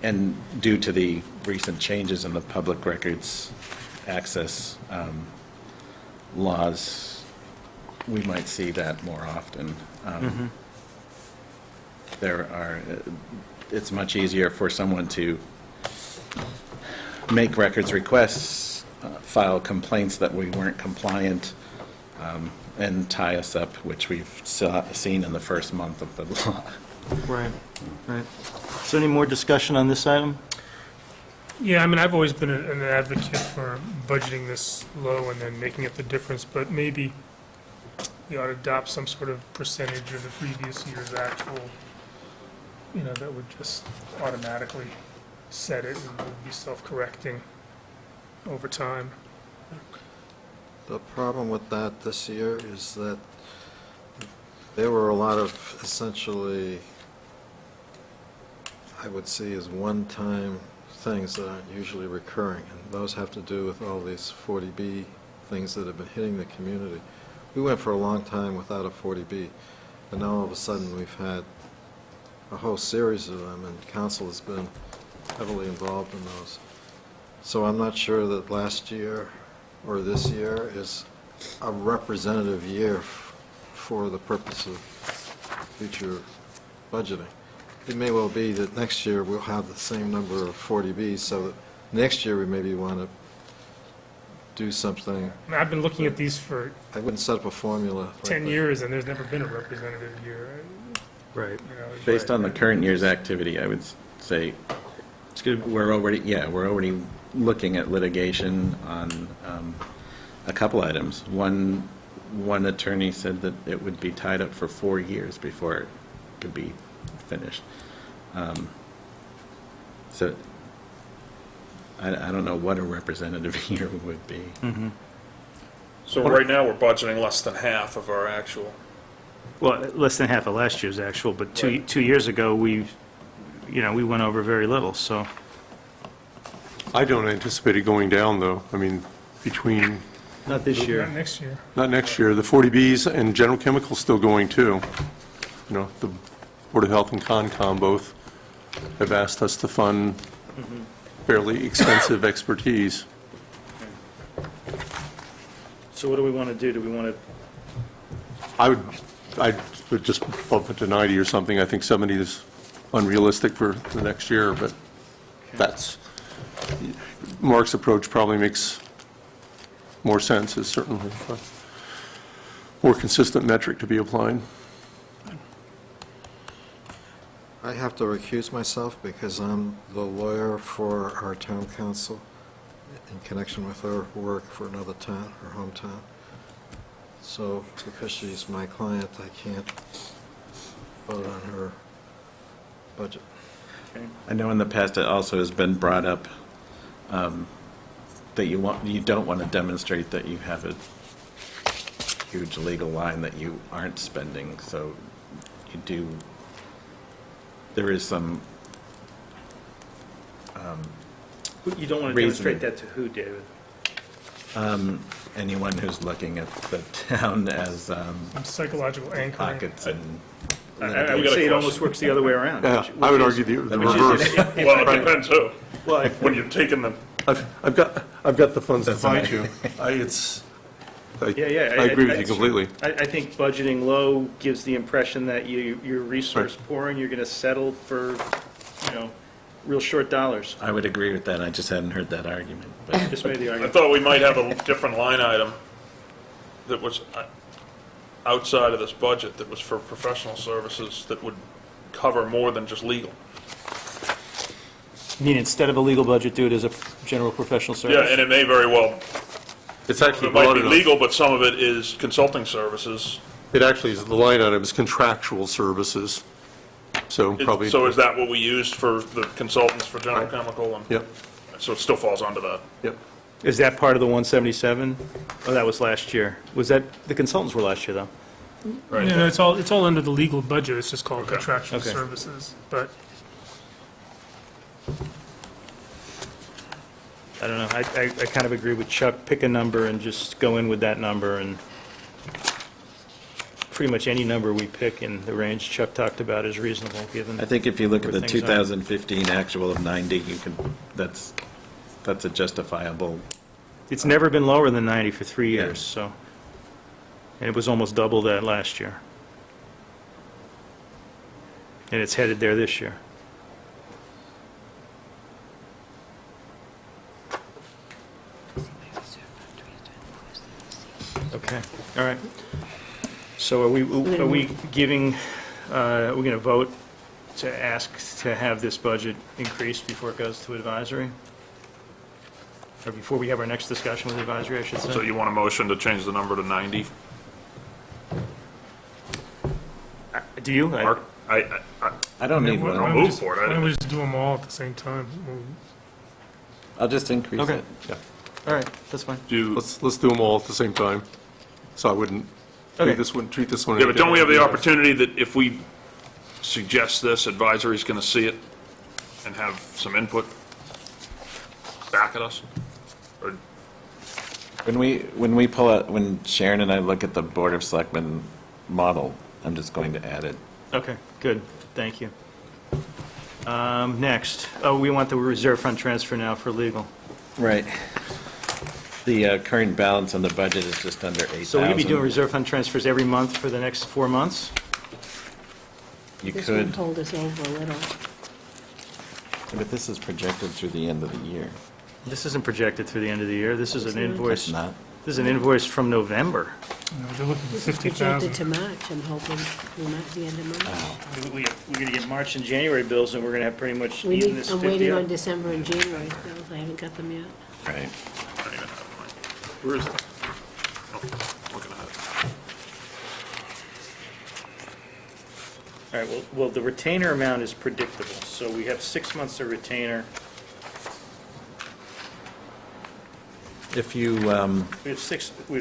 and due to the recent changes in the public records access laws, we might see that more often. It's much easier for someone to make records requests, file complaints that we weren't compliant, and tie us up, which we've seen in the first month of the law. Right, right. So any more discussion on this item? Yeah, I mean, I've always been an advocate for budgeting this low and then making up the difference, but maybe we ought to adopt some sort of percentage of the previous year's actual, that would just automatically set it and would be self-correcting over time. The problem with that this year is that there were a lot of essentially, I would see as one-time things that aren't usually recurring, and those have to do with all these 40B things that have been hitting the community. We went for a long time without a 40B, and now all of a sudden we've had a whole series of them, and council has been heavily involved in those. So I'm not sure that last year or this year is a representative year for the purpose of future budgeting. It may well be that next year we'll have the same number of 40Bs, so that next year we maybe want to do something. I mean, I've been looking at these for I wouldn't set up a formula. 10 years, and there's never been a representative year. Right. Based on the current year's activity, I would say we're already looking at litigation on a couple items. One attorney said that it would be tied up for 4 years before it could be finished. So I don't know what a representative year would be. Mm-hmm. So right now, we're budgeting less than half of our actual. Well, less than half of last year's actual, but two years ago, we went over very little, so. I don't anticipate it going down, though. I mean, between, Not this year. Not next year. not next year, the 40Bs and General Chemical's still going, too. The Board of Health and Concom both have asked us to fund fairly expensive expertise. So what do we want to do? Do we want to? I would just bump it to 90 or something. I think 70 is unrealistic for the next year, but that's, Mark's approach probably makes more sense, is certainly a more consistent metric to be applied. I have to recuse myself because I'm the lawyer for our town council in connection with her work for another town, her hometown. So because she's my client, I can't vote on her budget. I know in the past it also has been brought up that you don't want to demonstrate that you have a huge legal line that you aren't spending, so you do. There is some. You don't want to demonstrate that to who, David? Anyone who's looking at the town as Some psychological anchoring. pockets and. I would say it almost works the other way around. Yeah, I would argue the reverse. Well, it depends who. Well, When you're taking them. I've got the funds to fight you. I agree with you completely. I think budgeting low gives the impression that you're resource poor and you're going to settle for, real short dollars. I would agree with that. I just hadn't heard that argument. But I just made the I argument. thought we might have a different line item that was outside of this budget that was for professional services that would cover more than just legal. You mean instead of a legal budget, do it as a general professional service? Yeah, and it may very well, It's actually it might broad be enough. legal, but some of it is consulting services. It actually is, the line item is contractual services. So probably. So is that what we used for the consultants for General Chemical? And Yep, so it still falls under that. yep. Is that part of the 177? Oh, that was last year. Was that, the consultants were last year, though? Right. It's all under the legal budget. It's just called contractual Okay. services. But I don't know. I kind of agree with Chuck. Pick a number and just go in with that number, and pretty much any number we pick in the range Chuck talked about is reasonable, given. I think if you look at where the things are. 2015 actual of 90, you can. That's a justifiable. It's never been lower than 90 for 3 years, so. And it was almost double that last year. And it's headed there this year. Okay, all right. So are we giving, are we going to vote to ask to have this budget increased before it goes to advisory? Or before we have our next discussion with advisory, I should say? So you want a motion to change the number to 90? Do you? Mark? I don't need one. I'll move for it. Why don't we just do them all at the same time? I'll just increase Okay. it. Yeah. All right, that's fine. Let's do them all at the same time, so I wouldn't Okay. treat this one. Yeah, but don't we have the opportunity that if we suggest this, advisory's going to see it and have some input back at us? Or When we pull out, when Sharon and I look at the Board of Selectmen model, I'm just going to add it. Okay, good, thank you. Next, we want the reserve fund transfer now for legal. Right. The current balance on the budget is just under 8,000. So will you be doing reserve fund transfers every month for the next 4 months? You This could, will hold us over a little. but this is projected through the end of the year. This isn't projected through the end of the year, this is an invoice. It's not. This is an invoice from November. They're looking for This is 50,000. projected to March, I'm hoping, we might be end of March. We're gonna get March and January bills, and we're gonna have pretty much We even need, this I'm 50 waiting up. on December and January bills, I haven't got them yet. Right. I don't even have mine. Where is that? Oh, looking at it. All right, well, the retainer amount is predictable, so we have 6 months of retainer. If you, We have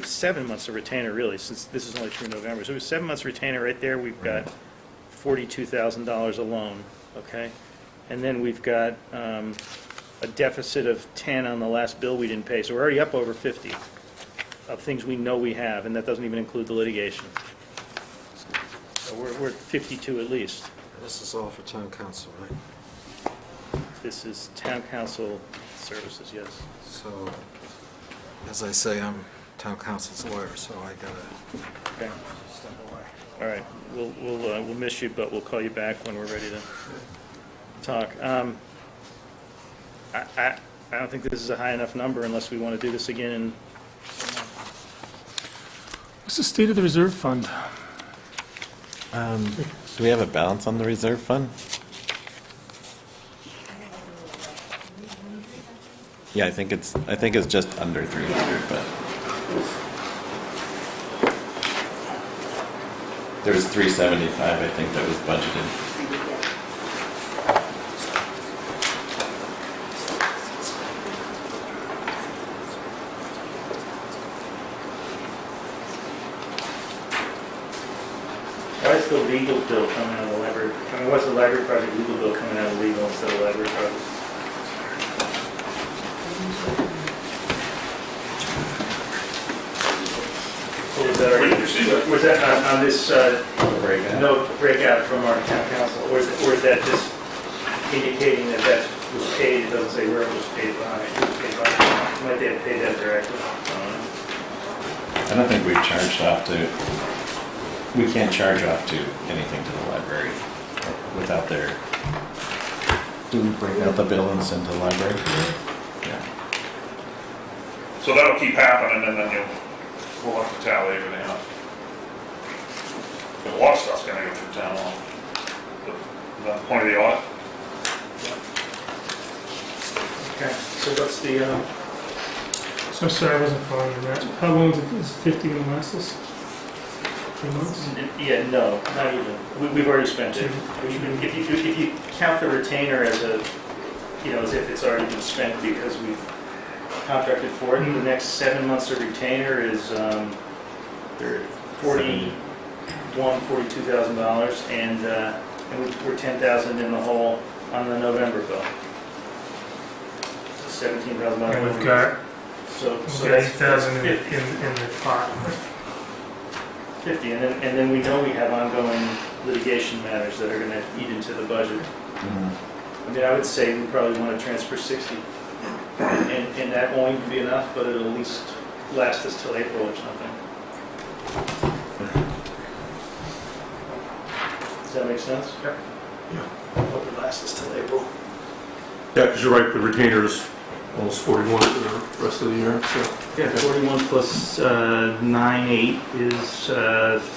7 months of retainer, really, since this is only through November. So we have 7 months retainer right there. We've got $42,000 alone, okay? And then we've got a deficit of 10 on the last bill we didn't pay. So we're already up over 50 of things we know we have, and that doesn't even include the litigation. So we're at 52 at least. This is all for town council, right? This is town council services, yes. So, as I say, I'm town council's lawyer, so I gotta Okay. step away. All right, we'll miss you, but we'll call you back when we're ready to talk. I don't think this is a high enough number unless we want to do this again in. What's the state of the reserve fund? do we have a balance on the reserve fund? Yeah, I think it's just under 300, but there's 375, I think, that was budgeted. Why is the legal bill coming out of the library? I mean, what's the library project legal bill coming out of legal instead of library project? Was that on this breakout from our town council, or is that just indicating that that was paid? It doesn't say where it was paid by. It was paid by. Might they have paid that directly? I don't think we've charged off to, we can't charge off to anything to the library without their, do we break out the bill and send to the library? Yeah. So that'll keep happening, and then we'll have to tally everything up. A lot of stuff's gonna go through town hall. The point of the audit. Okay, so what's the, So I'm sorry, I wasn't following that. How long is 50 going to last us? 3 months? yeah, no, not even. We've already spent it. If you count the retainer as a, as if it's already been spent because we've contracted for it, the next 7 months of retainer is, they're $42,000, and we're $10,000 in the hole on the November bill. $17,000. And we've got, so we've got that's 8,000 50. in the pot. 50, and then we know we have ongoing litigation matters that are going to eat into the budget. I mean, I would say we probably want to transfer 60, and that won't even be enough, but it'll at least last us till April or something. Does that make sense? Yeah. Hope it lasts us till April. Yeah, because you're right, the retainers almost 41 for the rest of the year, so. Yeah, 41 plus 9.8 is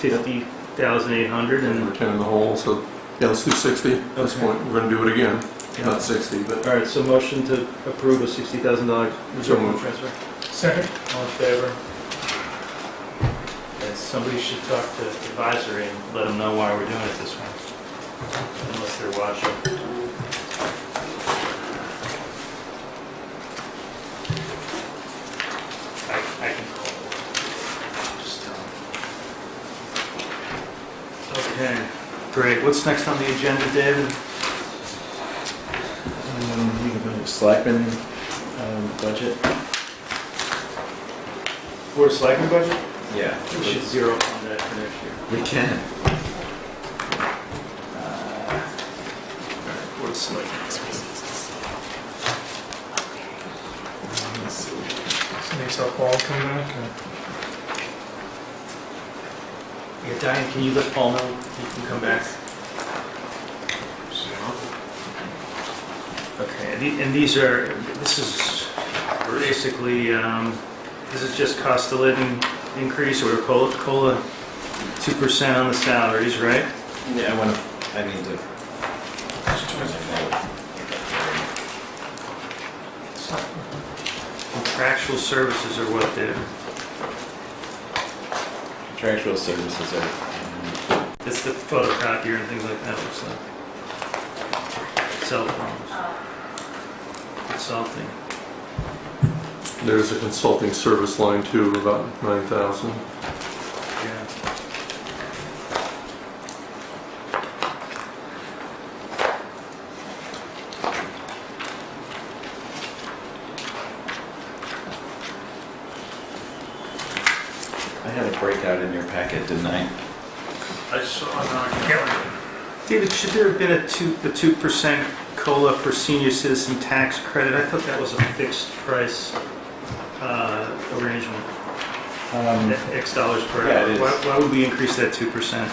50,800 And and... we're 10 in the hole, so, yeah, let's do 60 at this Okay. point. We're gonna do it again, Yeah. not 60, but. All right, so motion to approve a $60,000 So reserve moved. transfer. Second? All in favor? And somebody should talk to advisory and let them know why we're doing it this way. Unless they're watching. I can call them. Just tell them. Okay, great. What's next on the agenda, David? Selectmen budget? Board of Selectmen budget? Yeah. We should zero fund that for next year. We can. Board of Selectmen. Somebody tell Paul to come back. Yeah, Diane, can you let Paul know he can come back? Okay, and these are, this is basically, this is just cost of living increase or COLA 2% on the salaries, right? Yeah, I need to. Contractual services are what they're, Contractual services are. it's the photocopier and things like that, looks like. Cell phones. Consulting. There's a consulting service line too, about 9,000. Yeah. I had a breakout in your packet, didn't I? I saw it on calendar. David, should there have been a 2% COLA for senior citizen tax credit? I thought that was a fixed price arrangement. X dollars per yeah, hour. it is. Why would we increase that 2%?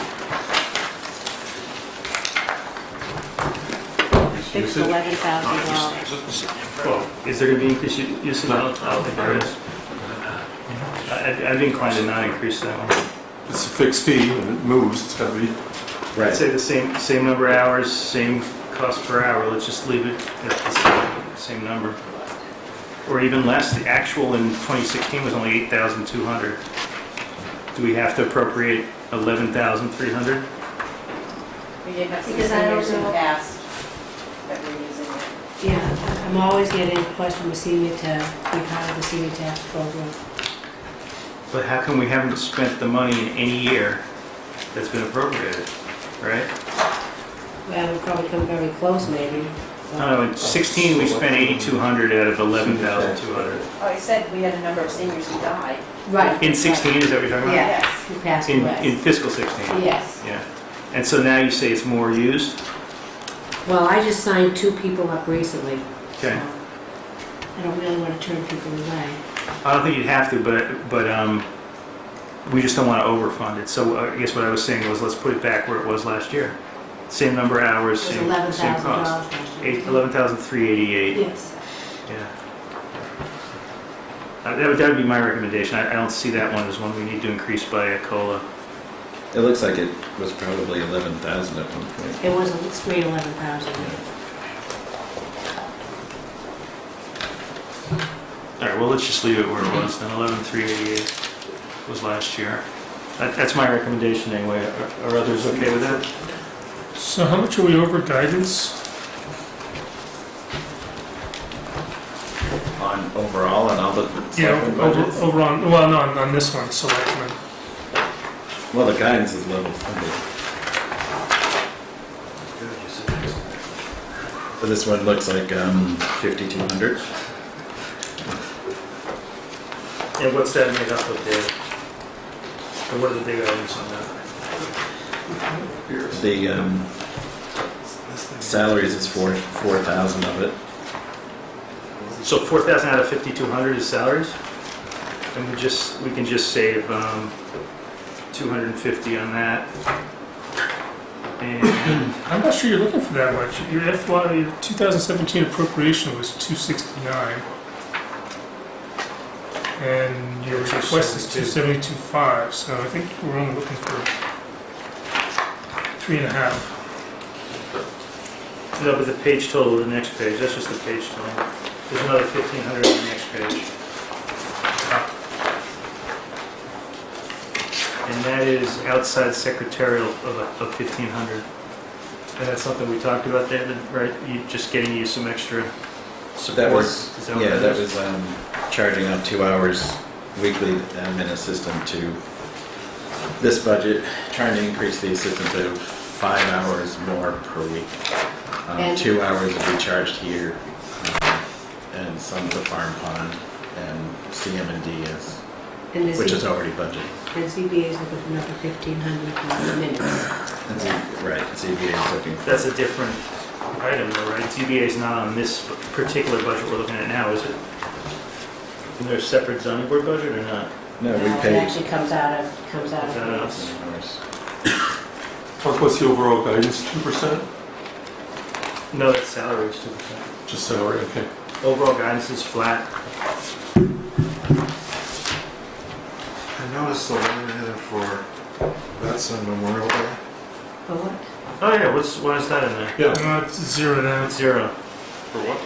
Fixed $11,000. Well, is there going to be increased usage? I don't think there is. I'd be inclined to not increase that one. It's a fixed fee and it moves, it's gotta be. I'd say the same number of hours, same cost per hour. Let's just leave it at the same number. Or even less. The actual in 2016 was only 8,200. Do we have to appropriate 11,300? Because I don't know. That we're using it. Yeah, I'm always getting a request from the senior to be part of the senior tax program. But how come we haven't spent the money in any year that's been appropriated, right? Well, we've probably come very close, maybe. No, in 16 we spent 8,200 out of 11,200. Oh, you said we had a number of seniors who died. Right. In 16, is that what you're talking about? Yes, who passed away. In fiscal 16? Yes. Yeah. And so now you say it's more used? Well, I just signed 2 people up recently. Okay. So I don't really want to turn people away. I don't think you'd have to, but we just don't want to overfund it. So I guess what I was saying was let's put it back where it was last year. Same number of hours, It was same $11,000 cost. last year. 11,388. Yes. Yeah. That would be my recommendation. I don't see that one as one we need to increase by a COLA. It looks like it was probably 11,000 at one point. It was a straight 11,000. All right, well, let's just leave it where it was then. 11,388 was last year. That's my recommendation anyway. Are others okay with that? So how much are we over guidance? On overall and all the Yeah, selectmen budgets? over on, well, no, on this one, Selectmen. Well, the guidance is level funded. So this one looks like 5,200. And what's that made up of, Dave? Or what are the big items on that? The salaries is 4,000 of it. So 4,000 out of 5,200 is salaries? And we can just save 250 on that. And I'm not sure you're looking for that much. Your 2017 appropriation was 269. And your request is 272.5, so I think we're only looking for 3.5. No, but the page total of the next page, that's just the page total. There's another 1,500 on the next page. And that is outside secretarial of 1,500. And that's something we talked about, David, right? You just getting you some extra support? That was, Is that what yeah, that that is? was charging out 2 hours weekly admin assistant to this budget, trying to increase the assistant to 5 hours more per week. And- 2 hours will be charged here, and some to Farm Pond, and CM&D is, And the which Z- is already budgeted. And ZBA is looking for another 1,500 minutes. Right, ZBA is looking for. That's a different item though, right? ZBA is not on this particular budget we're looking at now, is it? Is there a separate zoning board budget or not? No, we It pay. actually comes out of Is that us? Mark, what's the overall guidance, 2%? No, that's salary is 2%. Just salary, okay. Overall guidance is flat. I noticed the line item for Vets on Memorial Day. For what? Oh yeah, why is that in there? Yeah. It's zero now. It's zero. For what?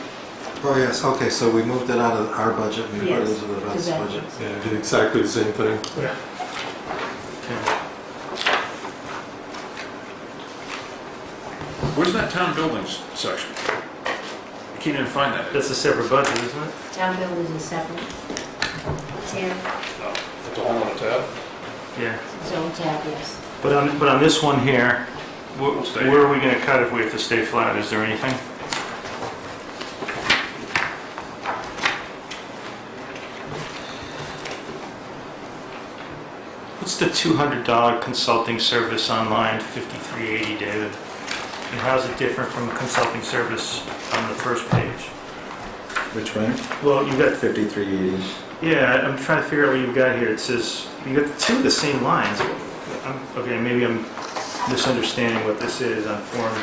Oh, yes, okay, so we moved it out of our budget, and we put it Yes, into the to Vets that. budget. Yeah, I did exactly the same thing. Yeah. Okay. Where's that town buildings section? I can't even find that. That's a separate budget, isn't it? Town buildings is separate. It's here, It's all on a tab? Yeah. its own tab, yes. But on this one here, Stay. where are we gonna cut if we have to stay flat? Is there anything? What's the $200 consulting service online, 5380, David? And how's it different from consulting service on the first page? Which one? Well, you got 5380. Yeah, I'm trying to figure out what you've got here. It says, you got two of the same lines. Okay, maybe I'm misunderstanding what this is on Form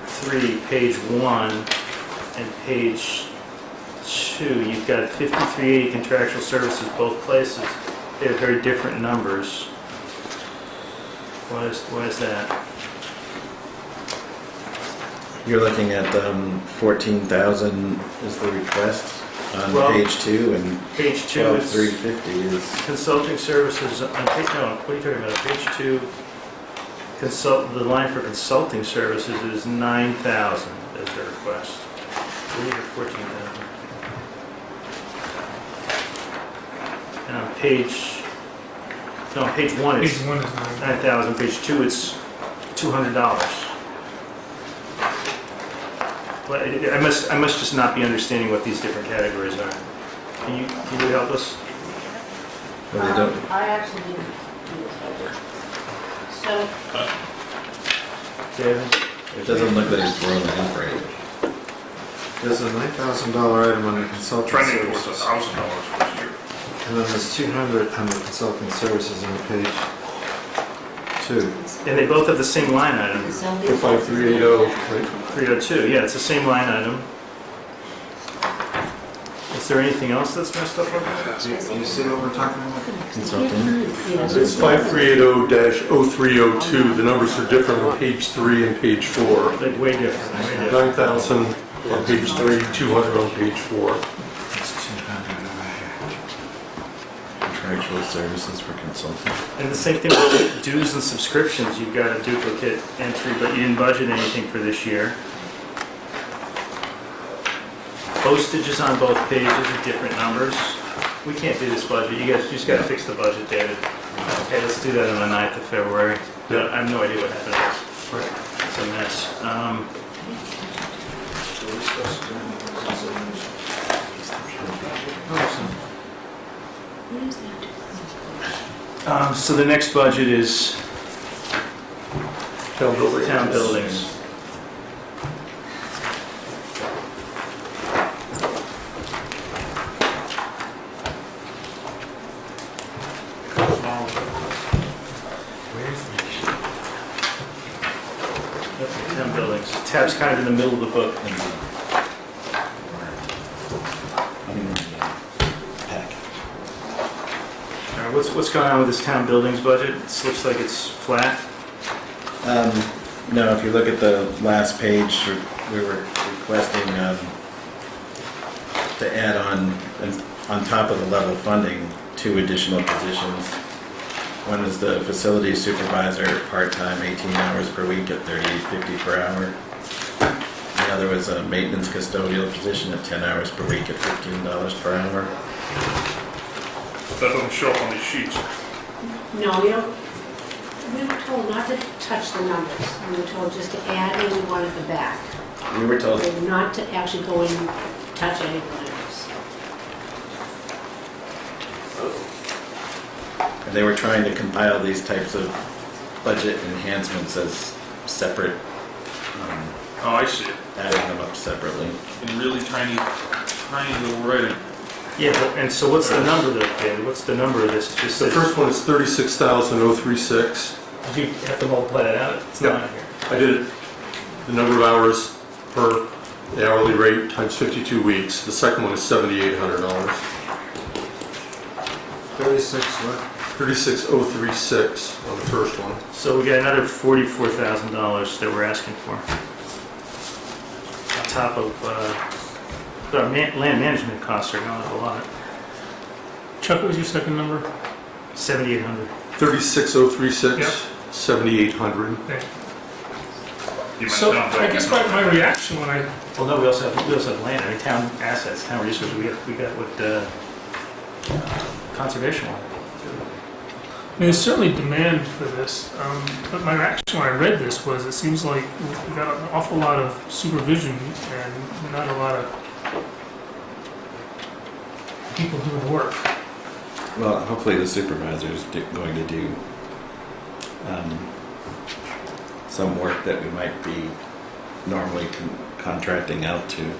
3, page 1, and page 2. You've got 5380 contractual services both places. They have very different numbers. Why is that? You're looking at 14,000 is the request on Well, page 2, and Page 2 is 12,350 is. consulting services on page, no, what are you talking about? Page 2, the line for consulting services is 9,000 as the request. We need 14,000. And on page 1 Page is 1 is 9. 9,000, page 2 it's $200. Well, I must just not be understanding what these different categories are. Can you help us? Well, they don't. I actually didn't do this budget. So, David? It doesn't look like it's rolling up right. There's a $9,000 item under consulting Trending towards services. $1,000 for this year. And then there's 200 under consulting services on page 2. And they both have the same line item. consulting. For 5380, right? 302, yeah, it's the same line item. Is there anything else that's messed up on that? Do you see what we're talking about? Consulting. It's 5380-0302. The numbers are different on page 3 and page 4. Like way different, way different. 9,000 on page 3, 200 on page 4. It's 200 over here. Contractual services for consulting. And the same thing with dues and subscriptions, you've got a duplicate entry, but you didn't budget anything for this year. Postages on both pages are different numbers. We can't do this budget, you just gotta fix the budget, David. Okay, let's do that on the 9th of February. I have no idea what happened. It's a mess. What is that? So the next budget is Town buildings. town buildings. Town buildings. Tab's kind of in the middle of the book. I mean, packet. what's going on with this town buildings budget? It looks like it's flat. No, if you look at the last page, we were requesting to add on top of the level funding, 2 additional positions. One is the facilities supervisor, part-time, 18 hours per week at $30.50 per hour. The other was a maintenance custodial position at 10 hours per week at $15 per hour. That doesn't show up on these sheets. No, we don't, we were told not to touch the numbers. We were told just to add in one at the back. We were told Not to actually go in and touch any of the numbers. and they were trying to compile these types of budget enhancements as separate, Oh, I see it. adding them up separately. In really tiny little writing. Yeah, and so what's the number though, David? What's the number of this? Just The first one is 36,036. Did you have to multiply that out? It's not on here. I did it, the number of hours per the hourly rate times 52 weeks. The second one is $7,800. 36,036 on the first one. So we got another $44,000 that we're asking for. On top of, our land management costs are going up a lot. Chuck, what was your second number? 7,800. 36,036, Yep. 7,800. Thank you. You might So sound I like- guess my reaction when I, Well, no, we also have land, I mean, town assets, town resources, we got what, conservation law. I mean, there's certainly demand for this, but my reaction when I read this was it seems like we've got an awful lot of supervision and not a lot of people doing work. Well, hopefully the supervisor's going to do some work that we might be normally contracting out to.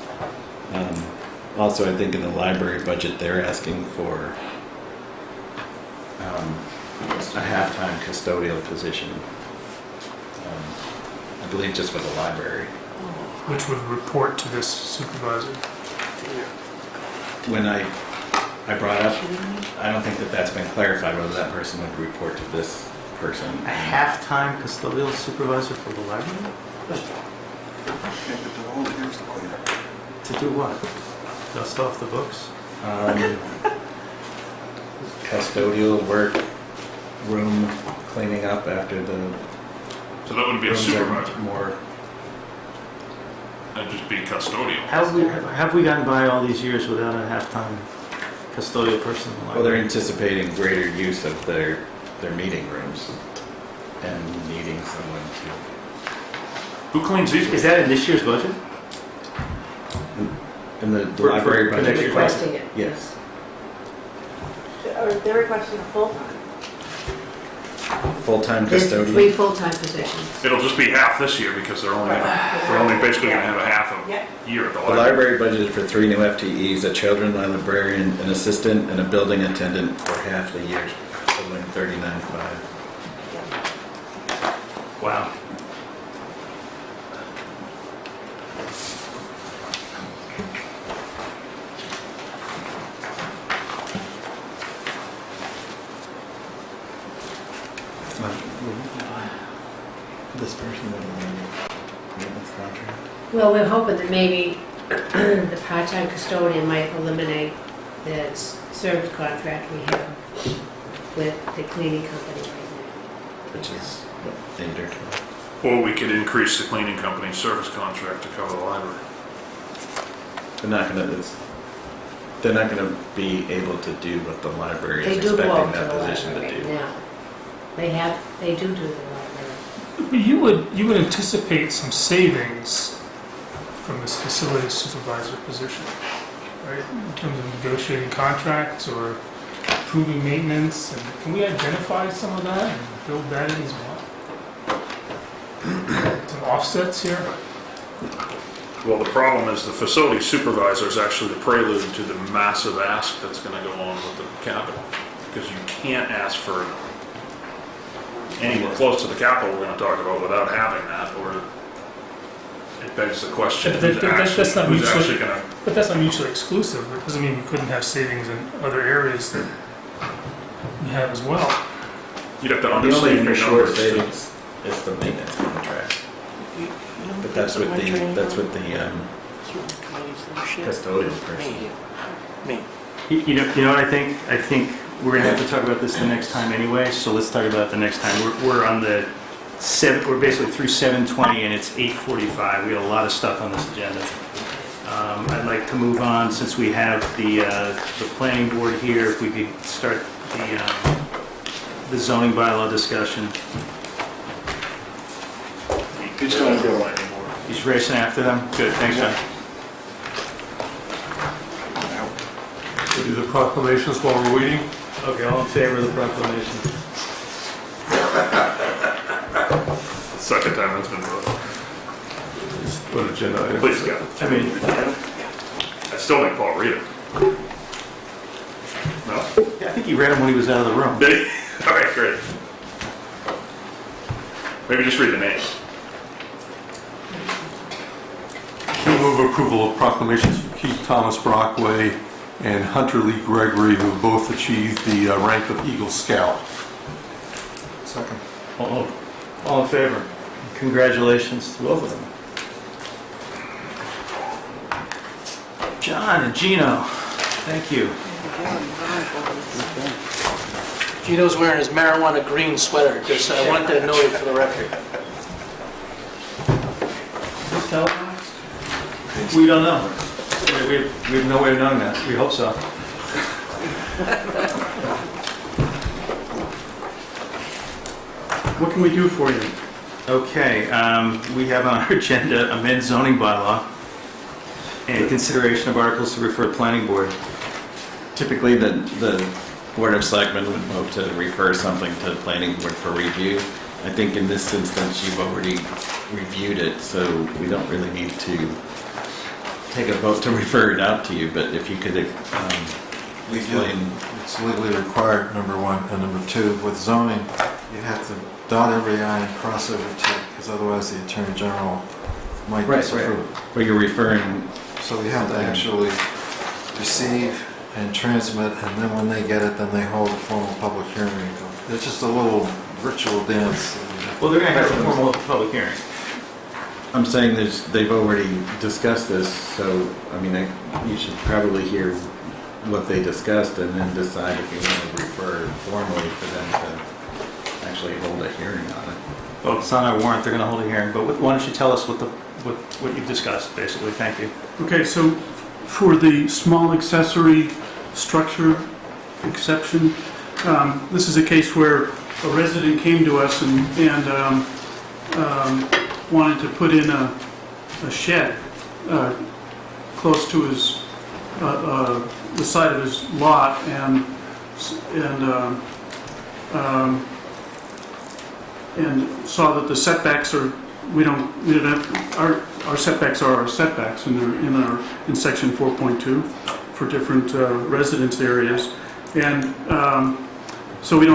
Also, I think in the library budget, they're asking for a half-time custodial position. I believe just for the library. Which would report to this supervisor. When I brought up, I don't think that that's been clarified whether that person would report to this person. A half-time custodial supervisor for the library? To do what? Dust off the books? Custodial work, room cleaning up after the So that wouldn't be a rooms are supervisor. more. That'd just be custodial. Have we gotten by all these years without a half-time custodial person in the Well, they're library? anticipating greater use of their meeting rooms and needing someone to. Who cleans these? Is that in this year's budget? In the For library next budget? year? Requesting it. Yes. Or they're requesting a full-time. Full-time There's custodian. 3 full-time positions. It'll just be half this year because they're only basically gonna have a half a year at the The library. library budgeted for 3 new FTEs, a children's librarian, an assistant, and a building attendant for half the year, totaling $39,500. Wow. This person would have maintenance contract. Well, we're hoping that maybe the part-time custodian might eliminate the service contract we have with the cleaning company right now. Which is what, 8 or 12. Or we could increase the cleaning company's service contract to cover the library. They're not gonna be able to do what the library They is do go expecting out to that the position to library do. now. They do the library. But you would anticipate some savings from this facility supervisor position, right? In terms of negotiating contracts or approving maintenance, and can we identify some of that and build that in as well? Some offsets here? Well, the problem is the facility supervisor is actually the prelude to the massive ask that's gonna go on with the capital. Because you can't ask for anywhere close to the capital we're gonna talk about without having that, or it begs the question, But who's that's not actually mutually, gonna... but that's not mutually exclusive. That doesn't mean we couldn't have savings in other areas that we have as well. You'd have to The only understand thing your short numbers. savings is the maintenance contract. But that's with the custodial person. You know what I think? I think we're gonna have to talk about this the next time anyway, so let's talk about it the next time. We're on the we're basically through 7:20 and it's 8:45. We got a lot of stuff on this agenda. I'd like to move on, since we have the planning board here, if we could start the zoning bylaw discussion. Who's going to go? He's racing after them? Good, thanks, John. We'll do the proclamations while we're waiting. Okay, all in favor of the proclamation? Second time that's been voted. What agenda item? Please go. I mean, I still make Paul read it. No? I think he read them when he was out of the room. Did he? All right, great. Maybe just read the names. We'll move approval of proclamations for Keith Thomas Brockway and Hunter Lee Gregory, who have both achieved the rank of Eagle Scout. Second. All in favor? Congratulations to both of them. John and Gino, thank you. Gino's wearing his marijuana green sweater, just I want that noted for the record. Who's televised? We don't know. We have no way of knowing that. We hope so. What can we do for you? Okay, we have on our agenda amend zoning bylaw and consideration of articles to refer to planning board. Typically, the Board of Selectmen would vote to refer something to the planning board for review. I think in this instance, you've already reviewed it, so we don't really need to take a vote to refer it out to you, but if you could explain. It's legally required, number one, and number two, with zoning, you have to dot every I and cross every T, because otherwise the Attorney General might disapprove. But you're referring. So you have to actually receive and transmit, and then when they get it, then they hold a formal public hearing. It's just a little ritual dance. Well, they're going to have a formal public hearing. I'm saying they've already discussed this, so, I mean, you should probably hear what they discussed and then decide if you want to refer formally for them to actually hold a hearing on it. Well, it's on our warrant, they're going to hold a hearing, but why don't you tell us what you've discussed, basically. Thank you. Okay, so for the small accessory structure exception, this is a case where a resident came to us and wanted to put in a shed close to his the side of his lot, and saw that the setbacks are our setbacks are our setbacks, and they're in section 4.2 for different residence areas, and so he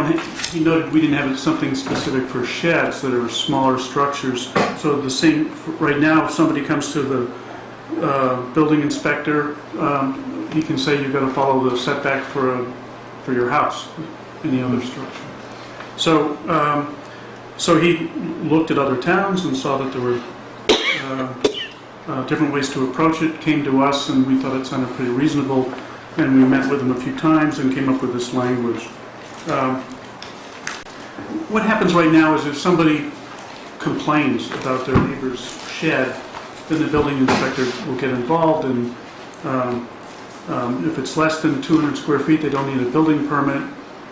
noted we didn't have something specific for sheds that are smaller structures. So the same right now, if somebody comes to the building inspector, he can say you've got to follow the setback for your house, any other structure. So so he looked at other towns and saw that there were different ways to approach it, came to us, and we thought it sounded pretty reasonable, and we met with him a few times and came up with this language. What happens right now is if somebody complains about their neighbor's shed, then the building inspector will get involved, and if it's less than 200 square feet, they don't need a building permit.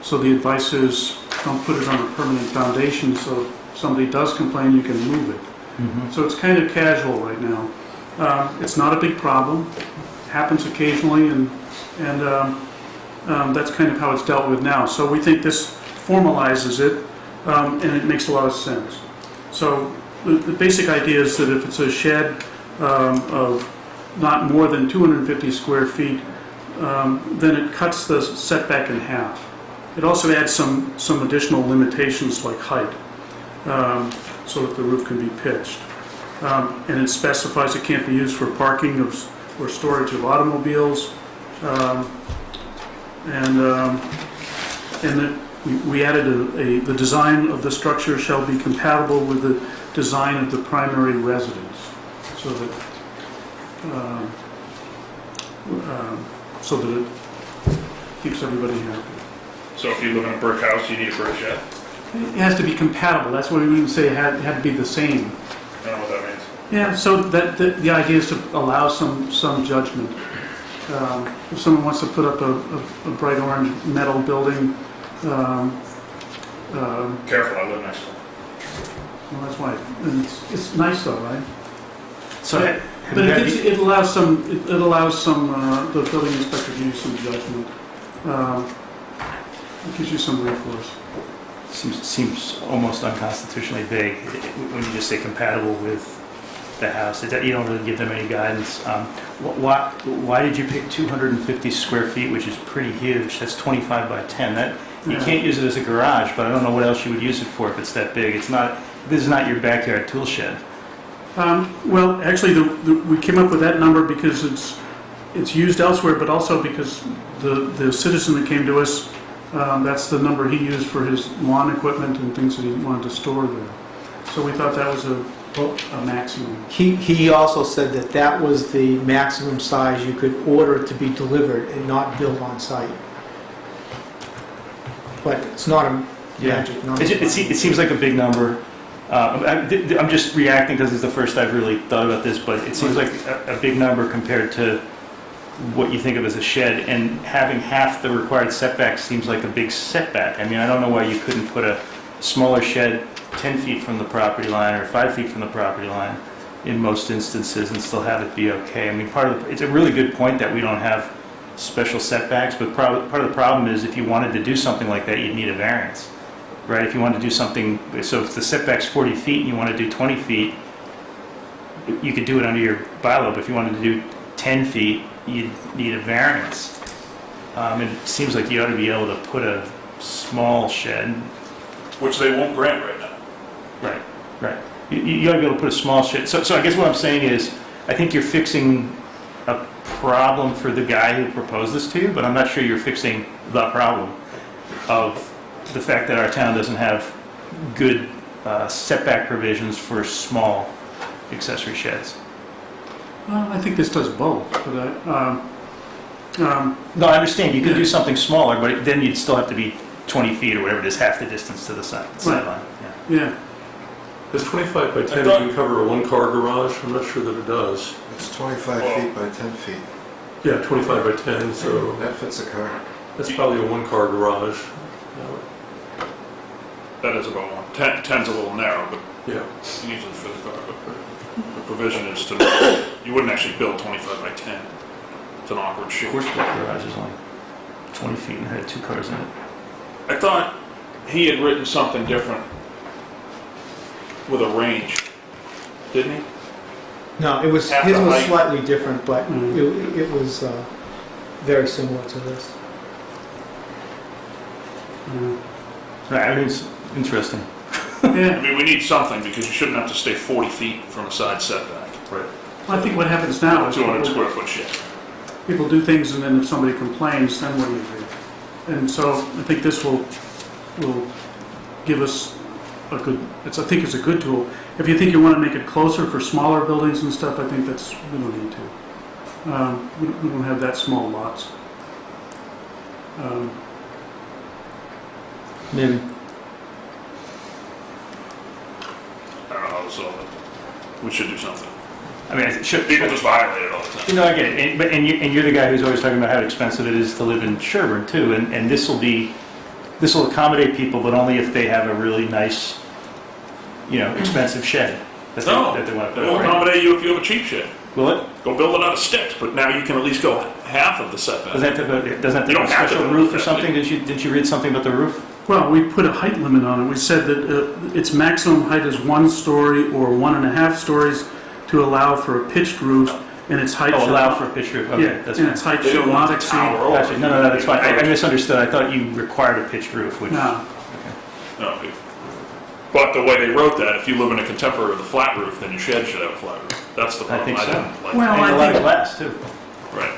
So the advice is don't put it on a permanent foundation, so if somebody does complain, you can move it. Mm-hmm. So it's kind of casual right now. It's not a big problem. It happens occasionally, and that's kind of how it's dealt with now. So we think this formalizes it, and it makes a lot of sense. So the basic idea is that if it's a shed of not more than 250 square feet, then it cuts the setback in half. It also adds some additional limitations like height, so that the roof can be pitched. And it specifies it can't be used for parking or storage of automobiles, and we added the design of the structure shall be compatible with the design of the primary residence, so that it keeps everybody happy. So if you live in a brick house, you need a brick shed? It has to be compatible, that's what we didn't say, it had to be the same. I don't know what that means. Yeah, so that, the idea is to allow some judgment. If someone wants to put up a bright orange metal building, Careful, I live next door. well, that's why, and it's nice though, right? So, But it allows some, the building inspector to use some judgment. It gives you some recourse. seems almost unconstitutionally vague when you just say compatible with the house. You don't really give them any guidance. Why did you pick 250 square feet, which is pretty huge? That's 25 by 10. You can't use it as a garage, but I don't know what else you would use it for if it's that big. This is not your backyard tool shed. Well, actually, we came up with that number because it's used elsewhere, but also because the citizen that came to us, that's the number he used for his lawn equipment and things that he wanted to store there. So we thought that was a maximum. He also said that was the maximum size you could order to be delivered and not build on site. But it's not a magic number. It seems like a big number. I'm just reacting because it's the first I've really thought about this, but it seems like a big number compared to what you think of as a shed, and having half the required setback seems like a big setback. I mean, I don't know why you couldn't put a smaller shed 10 feet from the property line or 5 feet from the property line in most instances and still have it be okay. I mean, it's a really good point that we don't have special setbacks, but part of the problem is if you wanted to do something like that, you'd need a variance, right? If you wanted to do something, so if the setback's 40 feet and you want to do 20 feet, you could do it under your bylaw, but if you wanted to do 10 feet, you'd need a variance. It seems like you ought to be able to put a small shed. Which they won't grant right now. Right. You ought to be able to put a small shed. So I guess what I'm saying is, I think you're fixing a problem for the guy who proposed this to you, but I'm not sure you're fixing the problem of the fact that our town doesn't have good setback provisions for small accessory sheds. Well, I think this does both, but no, I understand. You could do something smaller, but then you'd still have to be 20 feet or whatever it is, half the distance to the sideline. Yeah. Does 25 by 10 even cover a one-car garage? I'm not sure that it does. It's 25 feet by 10 feet. Yeah, 25 by 10, so That fits a car. that's probably a one-car garage. That is about one. 10's a little narrow, but Yeah. usually for the car. But the provision is to, you wouldn't actually build 25 by 10. It's an awkward shape. Of course, the garage is only 20 feet and had 2 cars in it. I thought he had written something different with a range, didn't he? No, his was Half the height. slightly different, but it was very similar to this. Right, I mean, it's interesting. I mean, we need something because you shouldn't have to stay 40 feet from a side setback. Right. Well, I think what happens now is 200 square foot shed. people do things, and then if somebody complains, then what do you do? And so I think this will give us a good, I think it's a good tool. If you think you want to make it closer for smaller buildings and stuff, I think we don't need to. We don't have that small lots. Maybe. I don't know, so we should do something. I mean, People just violate it all the time. No, I get it. And you're the guy who's always talking about how expensive it is to live in Sherborn too. And this will accommodate people, but only if they have a really nice, expensive shed that they want to put It will in. accommodate you if you have a cheap shed. Will it? Go build it out of sticks, but now you can at least go half of the setback. Doesn't that You have don't a have to special build roof or that. something? Didn't you read something about the roof? Well, we put a height limit on it. We said that its maximum height is 1 story or 1.5 stories to allow for a pitched roof, and its height Oh, shall allow not- for a pitched roof. Okay, Yeah, that's and fine. its height They shall don't not want the exceed. tower over. Gotcha. No, that's fine. I misunderstood. I thought you required a pitched roof, which... No. No, but the way they wrote that, if you live in a contemporary with a flat roof, then your shed should have a flat roof. That's the I problem. think so. didn't like Well, And I a lot of think- glass too. Right.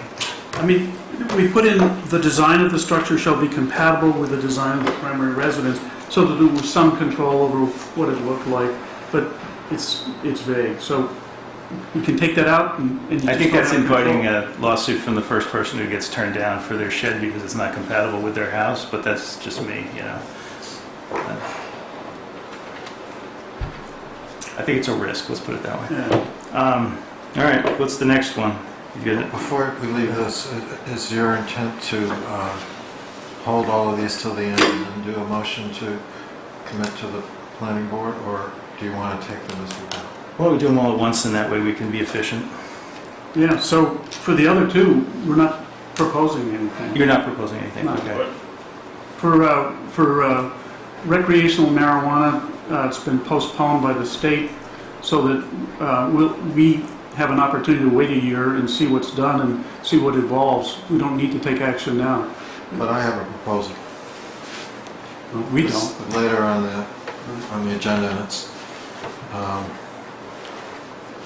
I mean, we put in the design of the structure shall be compatible with the design of the primary residence, so that there was some control over what it looked like, but it's vague. So we can take that out and you I just think don't that's have inviting control. a lawsuit from the first person who gets turned down for their shed because it's not compatible with their house, but that's just me, you know. I think it's a risk, let's put it that way. Yeah. All right, what's the next one? You get it? Before we leave this, is your intent to hold all of these till the end and then do a motion to commit to the planning board, or do you want to take them as we go? Well, we do them all at once, and that way we can be efficient. Yeah, so for the other two, we're not proposing anything. You're not proposing anything, No. okay. For recreational marijuana, it's been postponed by the state so that we have an opportunity to wait a year and see what's done and see what evolves. We don't need to take action now. But I have a proposal. We It's don't. later on the agenda, and it's,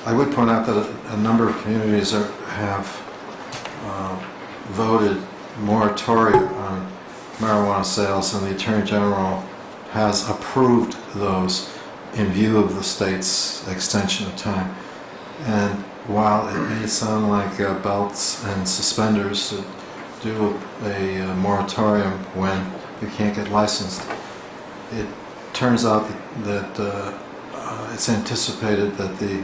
I would point out that a number of communities have voted moratorium on marijuana sales, and the Attorney General has approved those in view of the state's extension of time. And while it may sound like belts and suspenders to do a moratorium when you can't get licensed, it turns out that it's anticipated that the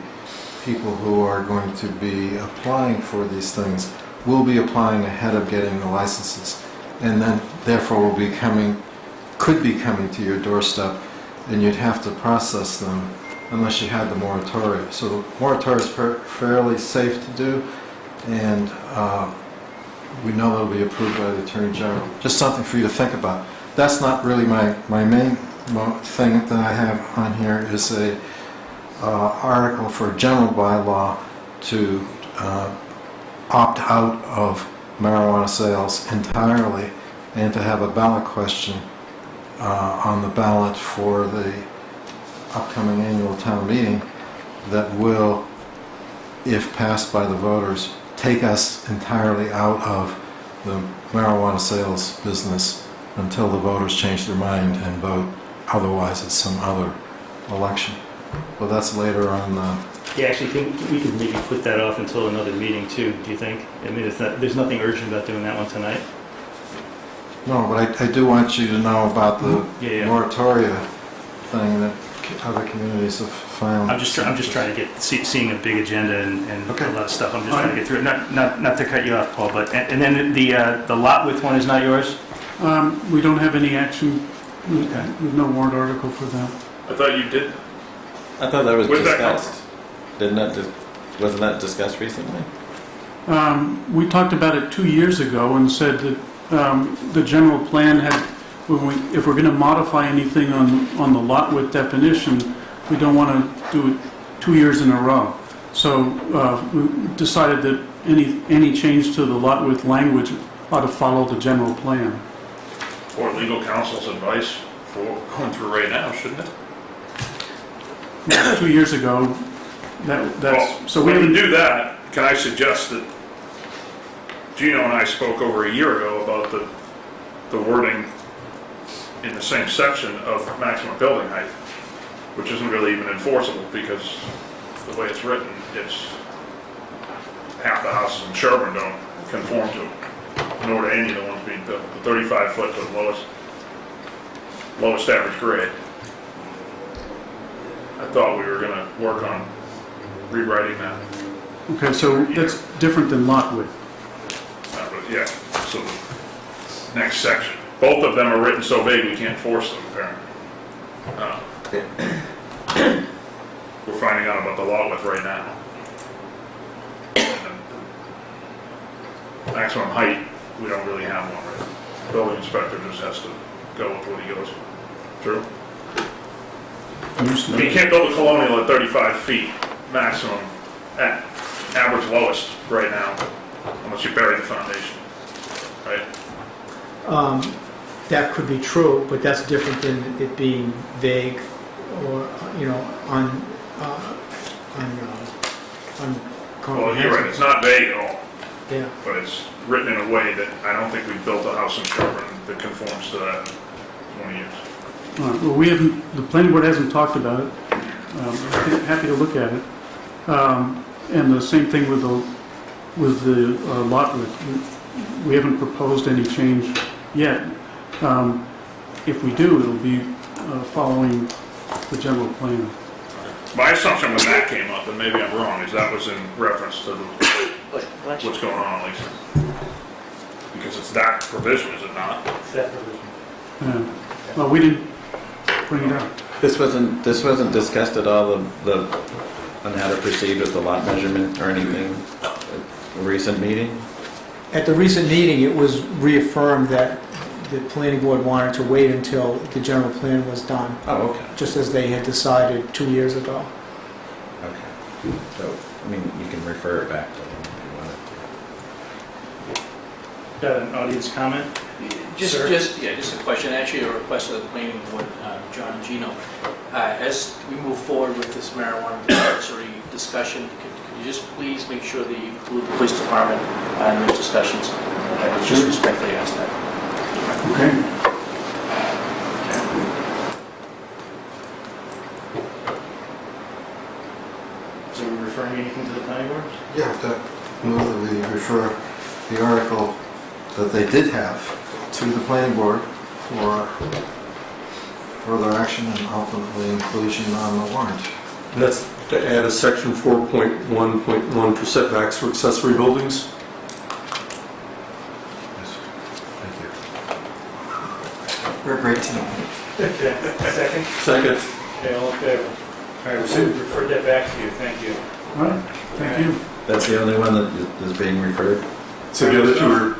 people who are going to be applying for these things will be applying ahead of getting the licenses, and then therefore could be coming to your doorstep, and you'd have to process them unless you had the moratorium. So the moratorium is fairly safe to do, and we know it'll be approved by the Attorney General. Just something for you to think about. That's not really my main thing that I have on here is a article for general bylaw to opt out of marijuana sales entirely, and to have a ballot question on the ballot for the upcoming annual town meeting that will, if passed by the voters, take us entirely out of the marijuana sales business until the voters change their mind and vote otherwise at some other election. Well, that's later on. Yeah, actually, we could maybe put that off until another meeting too, do you think? I mean, there's nothing urgent about doing that one tonight. No, but I do want you to know about the moratoria thing that other communities have found. I'm just trying to seeing a big agenda and Okay. a lot of stuff. I'm just trying to get through it. Not to cut you off, Paul, but and then the lot width one is not yours. We don't have any action. We have no warrant article for that. I thought you did. I thought that was Where'd that discussed. Wasn't that discussed recently? We talked about it 2 years ago and said that the general plan had, if we're going to modify anything on the lot width definition, we don't want to do it 2 years in a row. So we decided that any change to the lot width language ought to follow the general plan. Or legal counsel's advice for going through right now, shouldn't it? 2 years ago, Well, so when we do that, can I suggest that Gino and I spoke over a year ago about the wording in the same section of maximum building height, which isn't really even enforceable because the way it's written, it's half the houses in Sherborn don't conform to, nor do any of the ones being built. The 35 foot to the lowest average grade. I thought we were going to work on rewriting that. Okay, so that's different than lot width. But yeah, so the next section. Both of them are written so vague we can't force them, apparently. We're finding out about the lot width right now. Maximum height, we don't really have one written. Building inspector just has to go with what he goes with. True? You can't build a colonial at 35 feet maximum at average lowest right now, unless you bury the foundation, right? That could be true, but that's different than it being vague or, Well, you're right, it's not vague at all. Yeah. But it's written in a way that I don't think we've built a house in Sherborn that conforms to that 20 years. All right, well, we haven't, the planning board hasn't talked about it. Happy to look at it. And the same thing with the lot width. We haven't proposed any change yet. If we do, it'll be following the general plan. My assumption when that came up, and maybe I'm wrong, is that was in reference to what's going on, Lisa. Because it's that provision, is it not? That provision. Yeah. Well, we didn't bring it up. This wasn't discussed at all, on how to proceed with the lot measurement or anything at a recent meeting? At the recent meeting, it was reaffirmed that the planning board wanted to wait until the general plan was done. Oh, okay. Just as they had decided 2 years ago. Okay. So, I mean, you can refer it back to them if you wanted to. Got an audience comment? Just Sir? just a question, actually a request of the planning board, John and Gino. As we move forward with this marijuana dispensary discussion, could you just please make sure that you include the police department in those discussions? I would just respectfully ask that. Okay. So we're referring anything to the planning board? Yeah, that move that we refer the article that they did have to the planning board for further action and ultimately inclusion on the warrant. And that's to add a section 4.1.1 for setbacks for accessory buildings. Thank you. We're a great team. Second? Second. Okay, all in favor? All right, so we referred that back to you, thank you. All right, thank you. That's the only one that is being referred? So the other two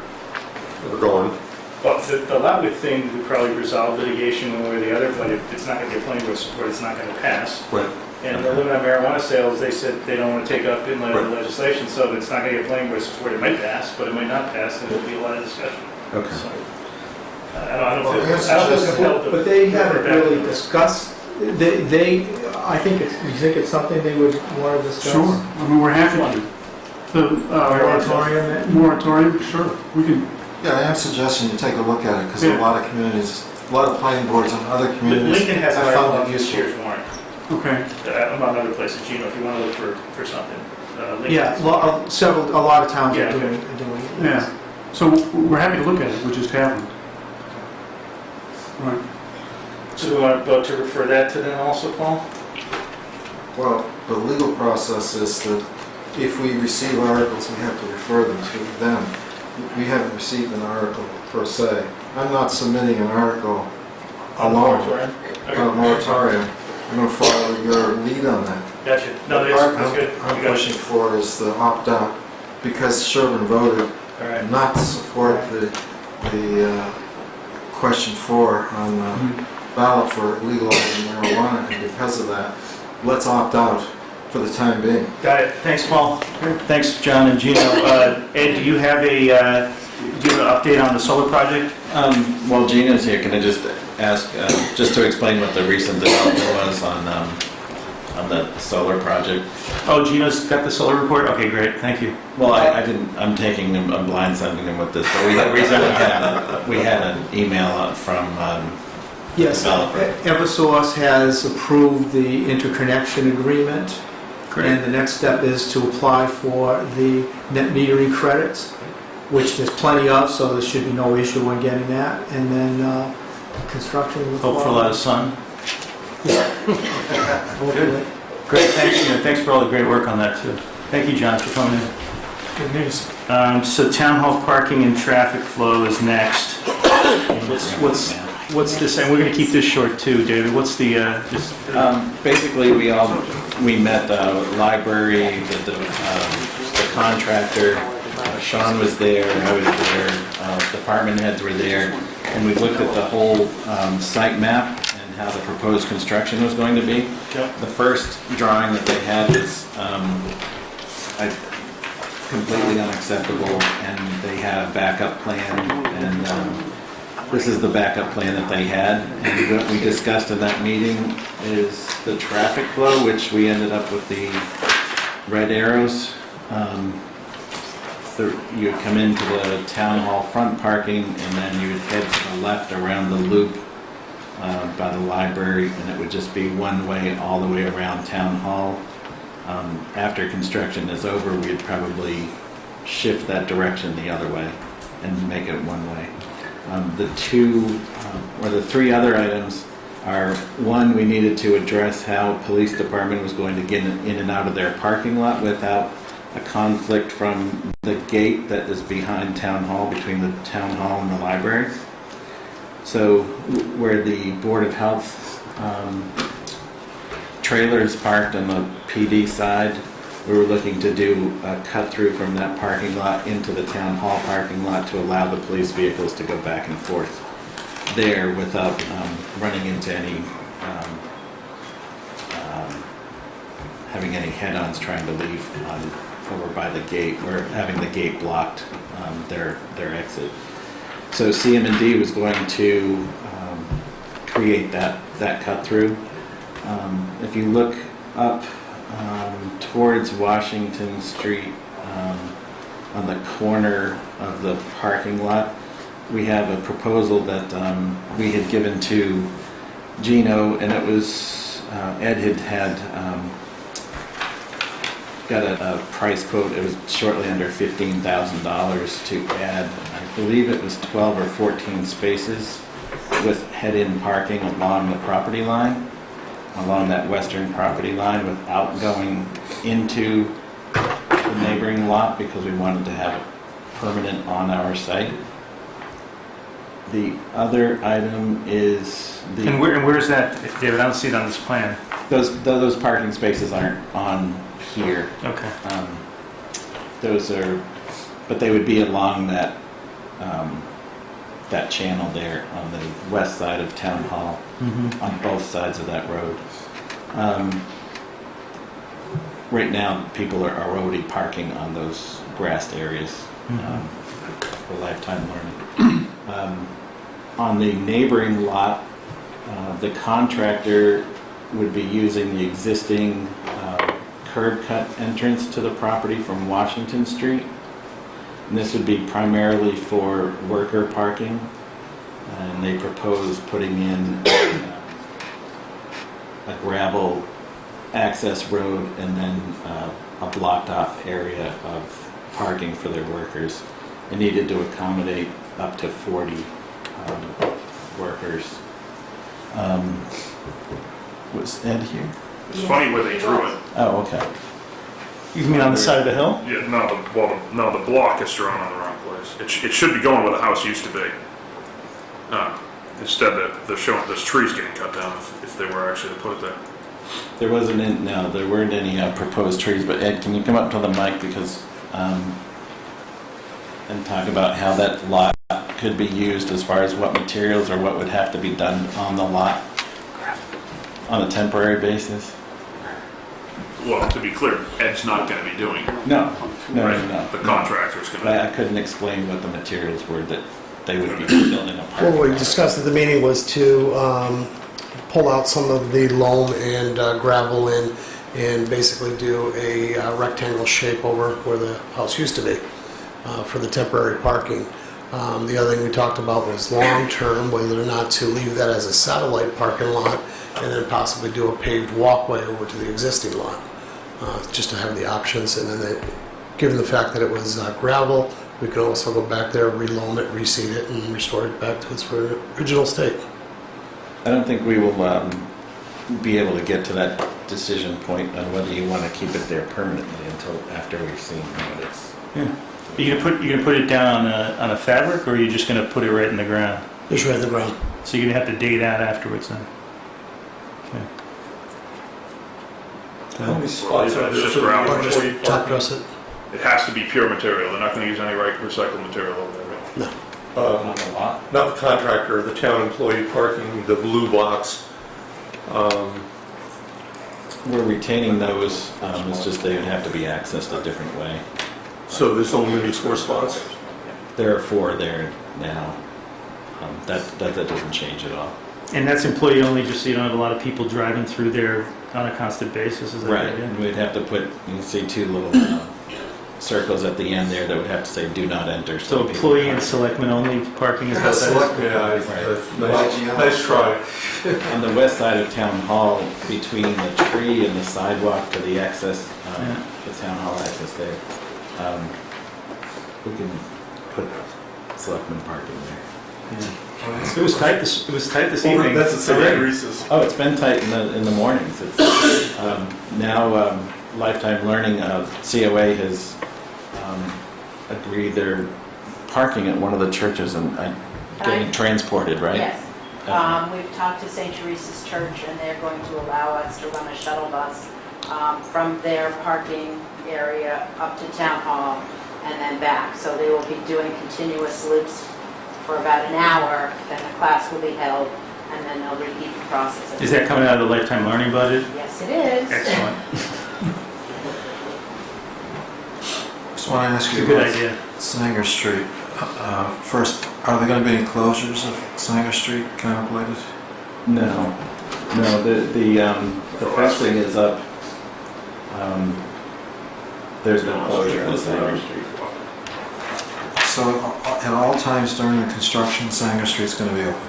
are gone. Well, the lot width thing would probably resolve litigation one way or the other, but if it's not going to get planning board support, it's not going to pass. Right. And the limit on marijuana sales, they said they don't want to take up in light of the legislation, so if it's not going to get planning board support, it might pass, but it might not pass, and there'll be a lot of discussion. Okay. So, I don't feel compelled to. But they haven't refer back to really it. discussed, I think you think it's something they would want to discuss? Sure, I mean, we're happy to. The Moratorium? Moratorium, sure, we can. Yeah, I am suggesting you take a look at it because a lot of communities, a lot of planning boards and other communities Lincoln has a have article found on it this useful. year's warrant, Okay. among other places, Gino, if you want to look for something. Lincoln Yeah, has- a lot of towns Yeah, are doing okay. it. Yeah, so we're happy to look at it, we just haven't. Right. So we want to vote to refer that to them also, Paul? Well, the legal process is that if we receive articles, we have to refer them to them. We haven't received an article per se. I'm not submitting an article alone. Moratorium. I'm going to follow your lead on that. Gotcha. No, The that's part good. I'm You got it. pushing for is the opt-out because Sherborn voted All right. not to support the question 4 on the ballot for legalizing marijuana, and because of that, let's opt out for the time being. Got it. Thanks, Paul. Thanks, John and Gino. Ed, do you have an update on the solar project? While Gina's here, can I just ask, just to explain what the recent development was on the solar project? Oh, Gino's got the solar report? Okay, great. Thank you. Well, I didn't, I'm taking him, I'm blindsiding him with this, but we had an email from Yes, developer. Eversource has approved the interconnection agreement. And the next step is to apply for the net metering credits, which there's plenty of, so there should be no issue in getting that. And then construction will Hope for a lot of sun. Hopefully. Great, thanks, Gino. Thanks for all the great work on that, too. Thank you, John, for coming in. Good news. So town hall parking and traffic flow is next. What's this, and we're going to keep this short, too, David. What's the, Basically, we met the library, the contractor, Sean was there, I was there, department heads were there, and we looked at the whole site map and how the proposed construction was going to be. Yep. The first drawing that they had was completely unacceptable, and they had a backup plan, and this is the backup plan that they had. And what we discussed in that meeting is the traffic flow, which we ended up with the red arrows. you would come into the town hall front parking, and then you would head to the left around the loop by the library, and it would just be one way all the way around town hall. After construction is over, we'd probably shift that direction the other way and make it one way. The three other items are, one, we needed to address how police department was going to get in and out of their parking lot without a conflict from the gate that is behind town hall, between the town hall and the library. So where the Board of Health trailer is parked on the PD side, we were looking to do a cut through from that parking lot into the town hall parking lot to allow the police vehicles to go back and forth there without running into any, having any head-ons trying to leave over by the gate, or having the gate blocked, their exit. So CM&D was going to create that cut through. If you look up towards Washington Street, on the corner of the parking lot, we have a proposal that we had given to Gino, and it was Ed had got a price quote. It was shortly under $15,000 to add, I believe it was 12 or 14 spaces with head-in parking along the property line, along that western property line, without going into the neighboring lot, because we wanted to have it permanent on our site. The other item is the... And where is that, David? I don't see it on this plan. Those parking spaces aren't on here. Okay. Those are, but they would be along that that channel there on the west side of Town Hall, on both sides of that road. Right now, people are already parking on those grassed areas for lifetime learning. On the neighboring lot, the contractor would be using the existing curb cut entrance to the property from Washington Street. And this would be primarily for worker parking. And they propose putting in a gravel access road and then a blocked off area of parking for their workers. They needed to accommodate up to 40 workers. Was Ed here? It's funny where they drew it. Oh, okay. You mean on the side of the hill? Yeah, no, the block is drawn on the wrong place. It should be going where the house used to be. Instead, they're showing there's trees getting cut down if they were actually to put it there. There wasn't there weren't any proposed trees, but Ed, can you come up to the mic because and talk about how that lot could be used as far as what materials or what would have to be done on the lot on a temporary basis? Well, to be clear, Ed's not going to be doing it. No. The contractor's going to. I couldn't explain what the materials were that they would be building a park. What we discussed at the meeting was to pull out some of the loam and gravel in and basically do a rectangle shape over where the house used to be for the temporary parking. The other thing we talked about was long-term, whether or not to leave that as a satellite parking lot and then possibly do a paved walkway over to the existing lot, just to have the options. And then given the fact that it was gravel, we could also go back there, reloam it, reseed it, and restore it back to its original state. I don't think we will be able to get to that decision point on whether you want to keep it there permanently until after we've seen what it's. Yeah. You gonna put it down on a fabric, or are you just gonna put it right in the ground? Just right in the ground. So you're gonna have to date out afterwards then. How many spots are It's there just for the gravel. employee Top parking? dress it. It has to be pure material. They're not going to use any recycled material over there. Right? No. On the lot? Not the contractor, the town employee parking, the blue box. We're retaining those. It's just they would have to be accessed a different way. So there's only going to be 4 spots? There are 4 there now. That doesn't change at all. And that's employee only, just so you don't have a lot of people driving through there on a constant basis, is that Right. right? And we'd have to put, you can see 2 little circles at the end there that would have to say "Do not enter." So people employee would and come. selectmen only parking is what that is? Nice try. On the west side of Town Hall, between the tree and the sidewalk to the access, the Town Hall access there, we can put selectmen parking there. It was tight this evening. That's a city recess. Oh, it's been tight in the mornings. It's, now Lifetime Learning, COA has agreed they're parking at one of the churches and getting transported, right? Yes. We've talked to St. Teresa's Church, and they're going to allow us to run a shuttle bus from their parking area up to Town Hall and then back. So they will be doing continuous loops for about an hour, then the class will be held, and then they'll repeat the process. Is that coming out of the Lifetime Learning budget? Yes, it is. Excellent. Just want to ask It's you a good about idea. Sanger Street. First, are there going to be any closures of Sanger Street contemplated? No, no. The fencing is up. There's no closure on Sanger Street. So at all times during the construction, Sanger Street's going to be open?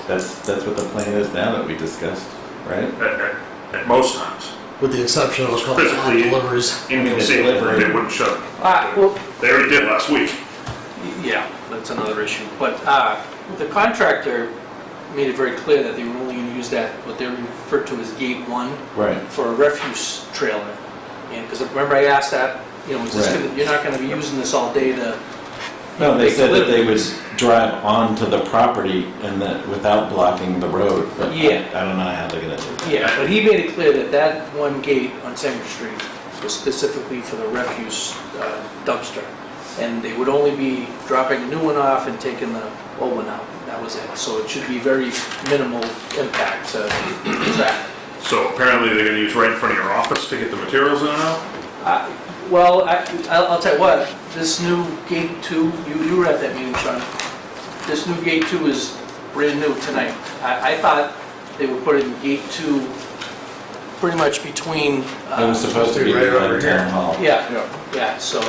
That's what the plan is now that we discussed, right? At most times. With the exception of a couple of Physically deliveries. inconceivable, they wouldn't shut. Well, They already did last week. yeah, that's another issue. But the contractor made it very clear that they were only going to use that, what they referred to as Gate 1, Right. for a refuse trailer. And, because remember I asked that, is this Right. you're not going to be using this all day to... No, they make said that they would deliveries. drive onto the property and that without blocking the road. But Yeah. I don't know how they're gonna do that. Yeah, but he made it clear that that one gate on Sanger Street was specifically for the refuse dumpster. And they would only be dropping a new one off and taking the old one out. That was it. So it should be very minimal impact to traffic. So apparently they're gonna use right in front of your office to get the materials in and out? Well, I'll tell you what, this new Gate 2, you were at that meeting, Sean. This new Gate 2 is brand new tonight. I thought they were putting Gate 2 pretty much between... It was supposed to be right over Town Hall. Yeah, so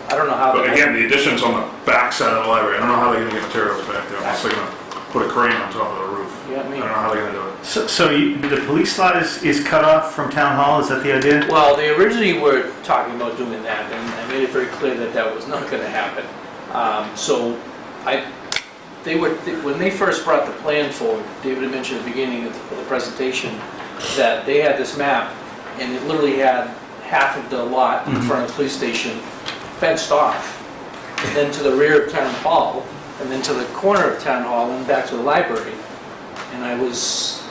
I don't know how... But again, the addition's on the back side of the library. I don't know how they're gonna get materials back there unless they're gonna put a crane on top of the roof. Yeah, I don't know how they're gonna do it. So the police lot is cut off from Town Hall, is that the idea? Well, they originally were talking about doing that, and I made it very clear that that was not going to happen. When they first brought the plan forward, David had mentioned at the beginning of the presentation that they had this map, and it literally had half of the lot in front of the police station fenced off, and then to the rear of Town Hall, and then to the corner of Town Hall, and back to the library. And I was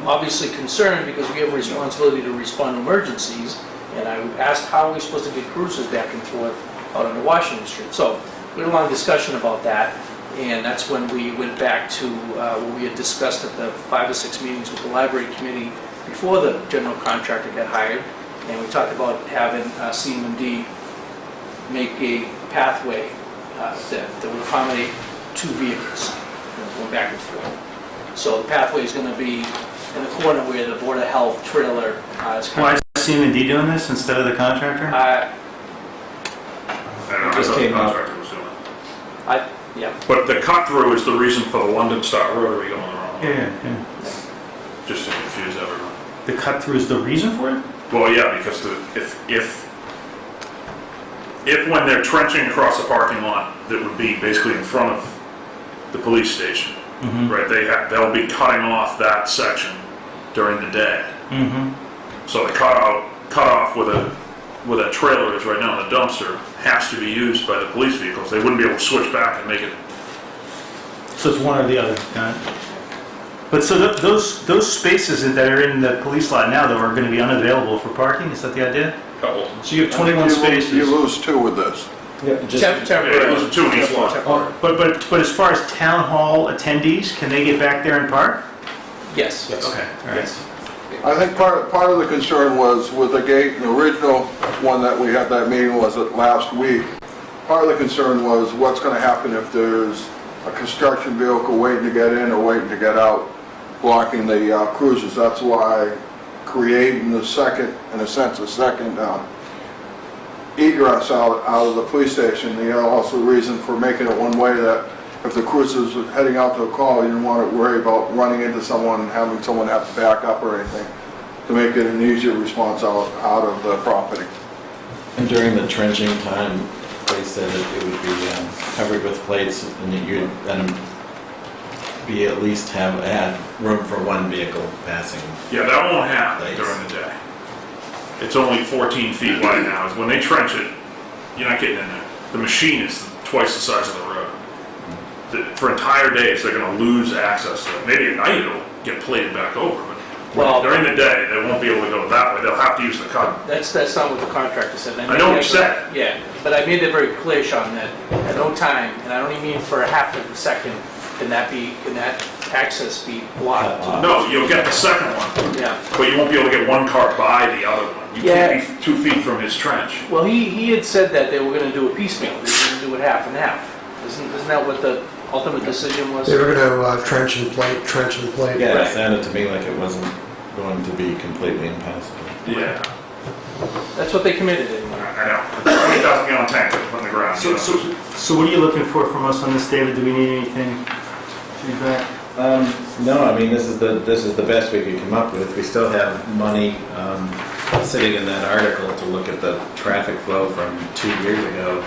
obviously concerned because we have a responsibility to respond to emergencies, and I asked how are we supposed to get cruisers back and forth out on Washington Street. So we had a long discussion about that, and that's when we went back to what we had discussed at the 5 or 6 meetings with the library committee before the general contractor got hired, and we talked about having CM&D make a pathway that would accommodate 2 vehicles going back and forth. So the pathway is going to be in the corner where the Board of Health trailer is Why coming. is CM&D doing this instead of the contractor? I don't know, I Just thought the came up. contractor was doing it. Yeah. But the cut-through is the reason for the London Star Rotary going the wrong way. Yeah. Just to confuse everyone. The cut through is the reason for it? Well, yeah, because if when they're trenching across the parking lot, that would be basically in front of the police station, right? They'll be cutting off that section during the day. So the cutoff where that trailer is right now in the dumpster has to be used by the police vehicles. They wouldn't be able to switch back and make it. So it's one or the other, got it. But so those spaces that are in the police lot now, though, are going to be unavailable for parking, is that the idea? Couple. So you have 21 spaces. You lose 2 with this. Temporary. Those are 2 in each lot. But as far as town hall attendees, can they get back there and park? Yes. Okay, all right. I think part of the concern was with the gate, the original one that we had that meeting was last week. Part of the concern was what's going to happen if there's a construction vehicle waiting to get in or waiting to get out, blocking the cruisers. That's why creating the second, in a sense, a second egress out of the police station. The also reason for making it one way, that if the cruisers was heading out to a call, you didn't want to worry about running into someone and having someone have to back up or anything, to make it an easier response out of the property. And during the trenching time, they said that it would be covered with plates and that you'd be at least have room for one vehicle passing. Yeah, that won't happen during the day. It's only 14 feet wide now. Is when they trench it, you're not getting in there. The machine is twice the size of the road. For entire days, they're going to lose access to it. Maybe at night it'll get plated back over, but during the day, they won't be able to go that way. They'll have to use the cut. That's not what the contractor said. I know what you said. Yeah, but I made it very clear, Sean, that at no time, and I don't even mean for a half of a second, can that access be blocked? No, you'll get the second one. Yeah. But you won't be able to get one car by the other one. You can't be 2 feet from his trench. Well, he had said that they were going to do a piecemeal. They were going to do it half and half. Isn't that what the ultimate decision was? They were going to trench and plate. Yeah, it sounded to me like it wasn't going to be completely impassable. Yeah. That's what they committed anyway. I know. 20,000 gallon tank on the ground. So what are you looking for from us on this, David? Do we need anything? Feedback? No, I mean, this is the best we could come up with. We still have money sitting in that article to look at the traffic flow from 2 years ago.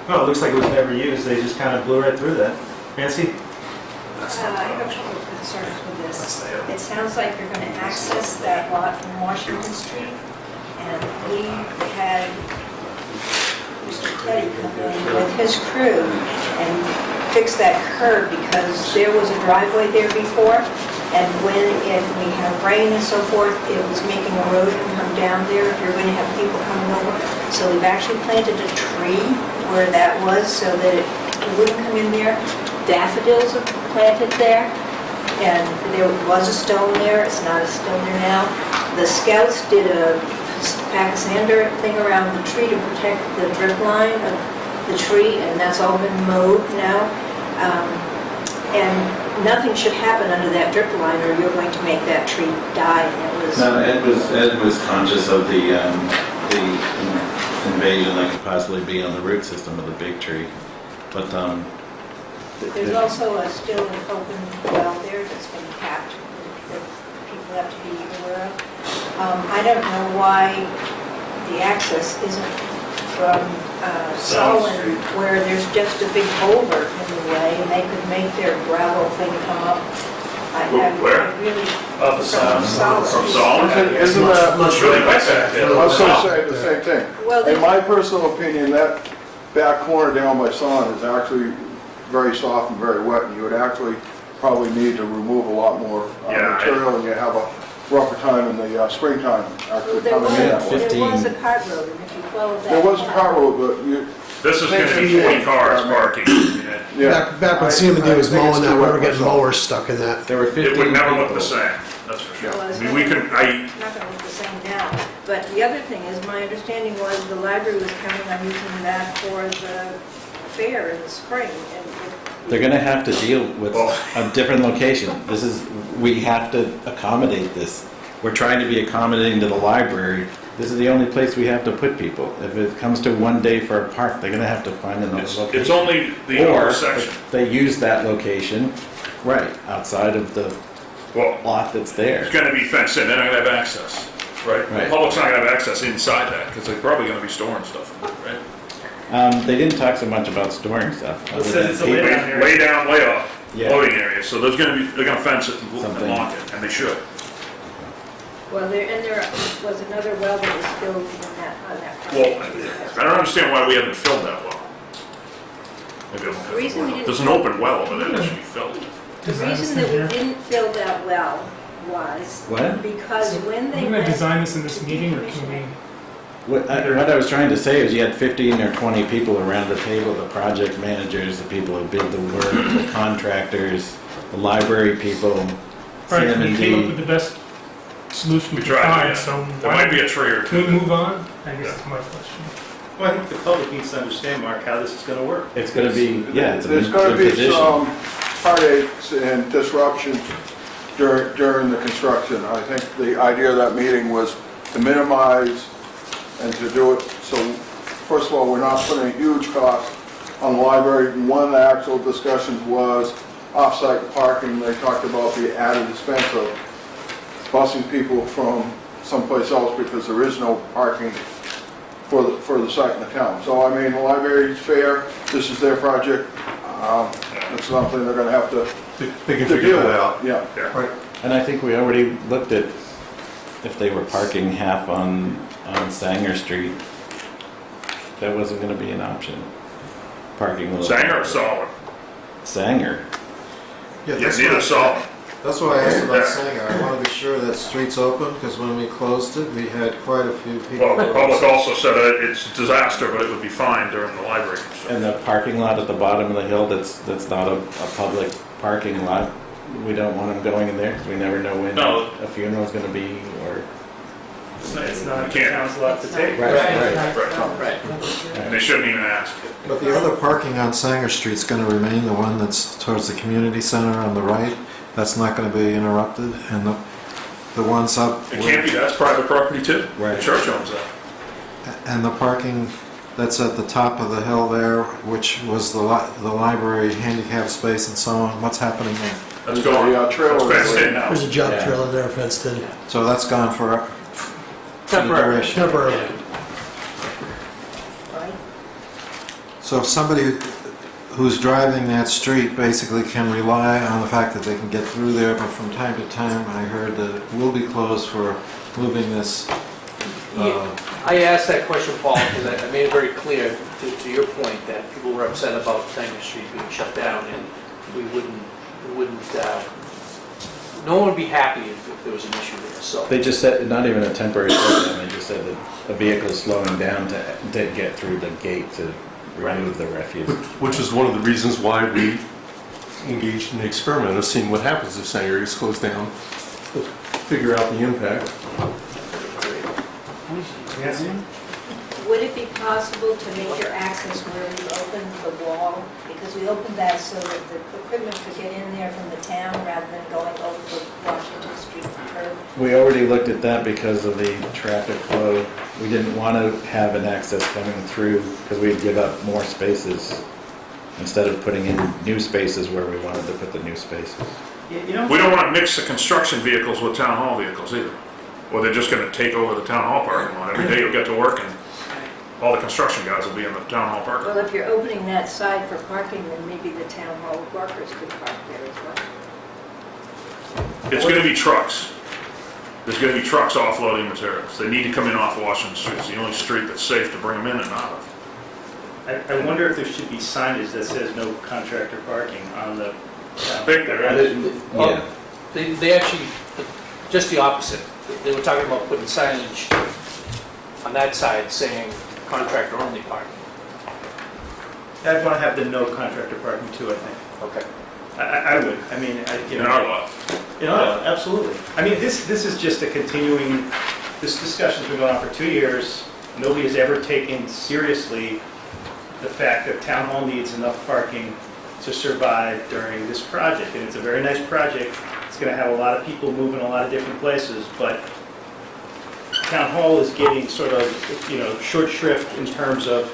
Well, it looks like it was never used. They just kind of blew right through that. Nancy? I have a couple of concerns with this. It sounds like you're going to access that lot from Washington Street, and we had Mr. Teddy come in with his crew and fix that curb, because there was a driveway there before, and when we have rain and so forth, it was making erosion come down there if you're going to have people coming over. So we've actually planted a tree where that was so that it wouldn't come in there. Daffodils are planted there, and there was a stone there. It's not a stone there now. The Scouts did a Pachysandra thing around the tree to protect the drip line of the tree, and that's all been mowed now. And nothing should happen under that drip line, or you're going to make that tree die. And it was. No, Ed was conscious of the invasion that could possibly be on the root system of the big tree, but There's also still an open well there that's been capped that people have to be aware of. I don't know why the access isn't from Solon, where there's just a big boulder in the way, and they could make their gravel thing come up. Where? From Solon. From Solon? Isn't that It's really wet back there. I was going to say the same thing. Well, in my personal opinion, that back corner down by Solon is actually very soft and very wet, and you would actually probably need to remove a lot more material, and you have a rougher time in the springtime actually coming in that way. There was a cart road, and if you followed that. There was a cart road, but you. This is going to be 40 cars parking. Yeah. Back when CMD was mowing that, we were getting mowers stuck in that. there were 15 It would never look people. the same, that's for sure. Well, I mean, we can, It's not going to look the same now. But the other thing is, my understanding was the library was counting on using that for the fair in the spring. They're going to have to deal with a different location. We have to accommodate this. We're trying to be accommodating to the library. This is the only place we have to put people. If it comes to one day for a park, they're going to have to find another location. it's only the Or upper section. they use that location, right, outside of the lot that's there. It's going to be fenced in, they're not going to have access, right? Right. The public's not going to have access inside that, because they're probably going to be storing stuff, right? They didn't talk so much about storing stuff. It says it's a lay-down area. Lay down, lay off, Yeah. loading area, so they're going to fence it and Something. lock it, and they should. Well, there was another well that was filled in that, on that Well, property. I don't understand why we haven't filled that well. Maybe I'm The reason we didn't- There's an open well over there that should be filled. The reason that we didn't fill that well was What? because when they Are we going went. to design this in this meeting, or can we? What I was trying to say is you had 15 or 20 people around the table, the project managers, the people who bid the work, the contractors, the library people, All right, we came up with CM&D. the best solution we We could tried, find, yeah. so. There might be a tree or Can we two. move on? I guess that's my question. Well, I think the public needs to understand, Mark, how this is going to work. It's going to be, it's a There's going to be position. some heartaches and disruptions during the construction. I think the idea of that meeting was to minimize and to do it So first of all, we're not putting a huge cost on the library. One of the actual discussions was off-site parking. They talked about the added expense of busing people from someplace else because there is no parking for the site in the town. So I mean, the library is fair. This is their project. It's something they're going to have to They can figure that out. Yeah. Right. And I think we already looked at if they were parking half on Sanger Street, that wasn't going to be an option. Parking a little. Sanger or Solid? Sanger. Yeah, Yes, either Solid. That's why I asked about Yeah. Sanger. I want to be sure that street's open, because when we closed it, we had quite a few people. Well, the public also said it's a disaster, but it would be fine during the library construction. And the parking lot at the bottom of the hill, that's not a public parking lot. We don't want them going in there because we never know when No. a funeral's going to be or. It's not You can't. the town's lot to take. Right. Right. And they shouldn't even ask. But the other parking on Sanger Street's going to remain, the one that's towards the community center on the right. That's not going to be interrupted, and the ones up. It can't be, that's private property too. Right. The church owns that. And the parking that's at the top of the hill there, which was the library handicap space and so on, what's happening there? That's gone. The trailer It's fenced in now. There's a job Yeah. trailer there fenced in. So that's gone for Temporary. Temporarily. So if somebody who's driving that street basically can rely on the fact that they can get through there, but from time to time I heard that it will be closed for moving this. I asked that question, Paul, because I made it very clear to your point that people were upset about Sanger Street being shut down, and we wouldn't, no one would be happy if there was an issue there, so. They just said, not even a temporary shutdown, they just said that a vehicle slowing down to get through the gate to remove the refuse. Which is one of the reasons why we engaged in the experiment of seeing what happens if Sanger is closed down. Figure out the impact. Would it be possible to make your access where we opened the wall? Because we opened that so that the equipment could get in there from the town rather than going over the Washington Street curb. We already looked at that because of the traffic flow. We didn't want to have an access coming through because we'd give up more spaces instead of putting in new spaces where we wanted to put the new spaces. You know, We don't want to mix the construction vehicles with town hall vehicles either. Or they're just going to take over the town hall parking lot. Every day you'll get to work and all the construction guys will be in the town hall parking lot. Well, if you're opening that side for parking, then maybe the town hall workers could park there as well. It's going to be trucks. There's going to be trucks offloading materials. They need to come in off Washington Street. It's the only street that's safe to bring them in and out of. I wonder if there should be signage that says no contractor parking on the. Yeah. They actually, just the opposite. They were talking about putting signage on that side saying contractor only parking. I'd want to have the no contractor parking too, I think. Okay. I would. I mean, In our lot. Absolutely. I mean, this is just a continuing, this discussion's been going on for 2 years. Nobody has ever taken seriously the fact that town hall needs enough parking to survive during this project. And it's a very nice project. It's going to have a lot of people moving a lot of different places, but town hall is getting sort of, short shrift in terms of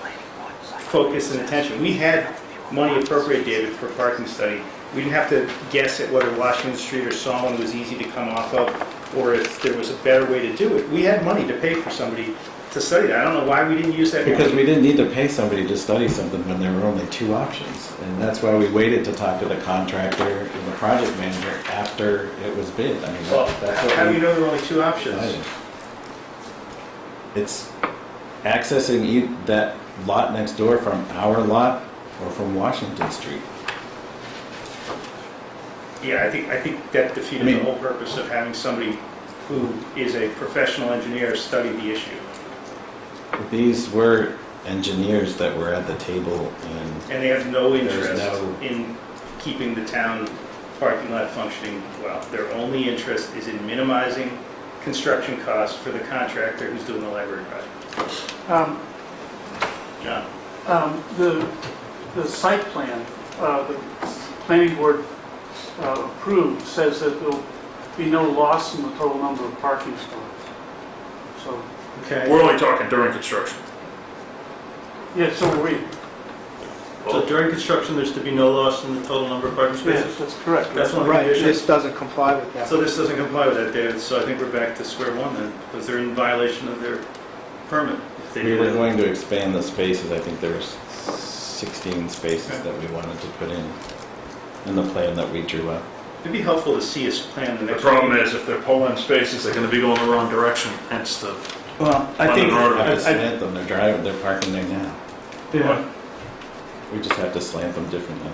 focus and attention. We had money appropriated, David, for a parking study. We didn't have to guess at whether Washington Street or Solon was easy to come off of, or if there was a better way to do it. We had money to pay for somebody to study that. I don't know why we didn't use that money. Because we didn't need to pay somebody to study something when there were only two options. And that's why we waited to talk to the contractor and the project manager after it was bid. I mean, that's what How do we you know there were only two options? decided. It's accessing that lot next door from our lot or from Washington Street. Yeah, I think that defeated the whole purpose of having somebody who is a professional engineer study the issue. These were engineers that were at the table and And they have no There's interest no- in keeping the town parking lot functioning well. Their only interest is in minimizing construction costs for the contractor who's doing the library project. John? The site plan, the planning board approved, says that there'll be no loss in the total number of parking stalls. So, Okay. We're only talking during construction. Yeah, so are we. So during construction, there's to be no loss in the total number of parking spaces? Yes, that's correct. That's one of the Right, conditions? this doesn't comply with that. So this doesn't comply with that, David, so I think we're back to square one then, because they're in violation of their permit. If they We did were it. going to expand the spaces. I think there's 16 spaces that we wanted to put in the plan that we drew up. It'd be helpful to see a plan the The next problem meeting. is if they're pulling spaces, they're gonna be going the wrong direction, hence the, Well, I on think, the road. We have to slant them. They're parking there now. yeah, We just have to slant them differently.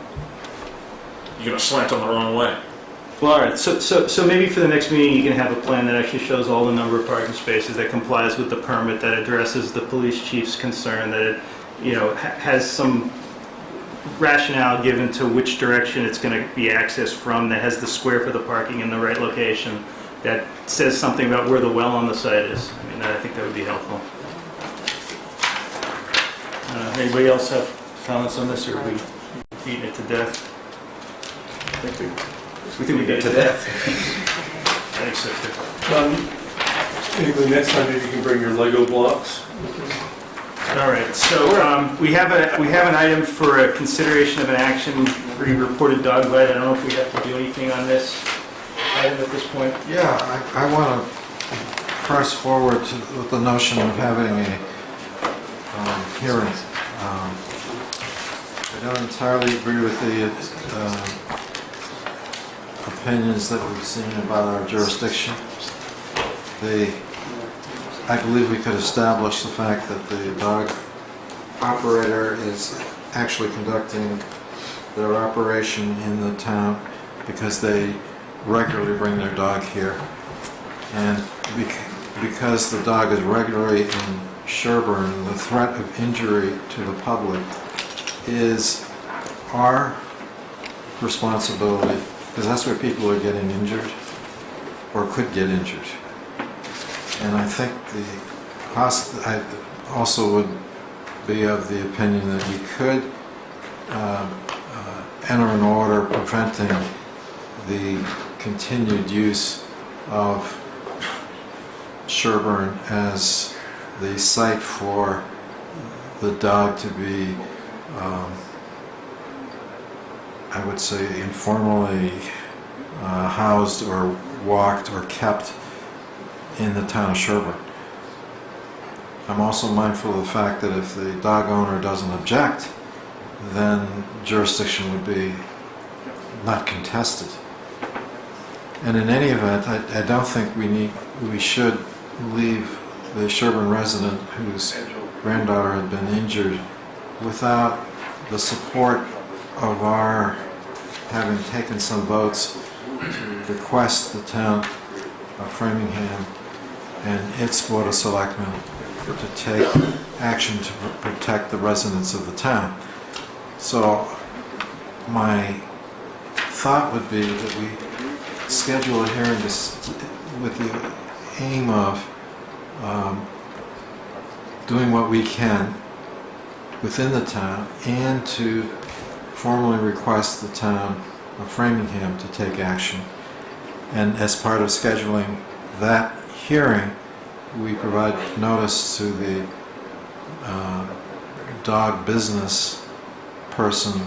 you're gonna slant them the wrong way. well, all right, so maybe for the next meeting, you can have a plan that actually shows all the number of parking spaces that complies with the permit, that addresses the police chief's concern, that it, has some rationale given to which direction it's going to be accessed from, that has the square for the parking in the right location, that says something about where the well on the site is. I mean, I think that would be helpful. Anybody else have comments on this, or are we beating it to death? I think We think we beat it to death. I think so too. Maybe next time maybe you can bring your Lego blocks. All right, so we have an item for a consideration of an action re-reported dog bite. I don't know if we have to do anything on this item at this point. Yeah, I want to press forward with the notion of having a hearing. I don't entirely agree with the opinions that we've seen about our jurisdiction. I believe we could establish the fact that the dog operator is actually conducting their operation in the town because they regularly bring their dog here. And because the dog is regularly in Sherborn, the threat of injury to the public is our responsibility, because that's where people are getting injured or could get injured. And I think I also would be of the opinion that we could enter an order preventing the continued use of Sherborn as the site for the dog to be, I would say, informally housed or walked or kept in the town of Sherborn. I'm also mindful of the fact that if the dog owner doesn't object, then jurisdiction would be not contested. And in any event, I don't think we should leave the Sherborn resident whose granddaughter had been injured without the support of our having taken some votes to request the town of Framingham and its Board of Selectmen to take action to protect the residents of the town. So my thought would be that we schedule a hearing with the aim of doing what we can within the town and to formally request the town of Framingham to take action. And as part of scheduling that hearing, we provide notice to the dog business person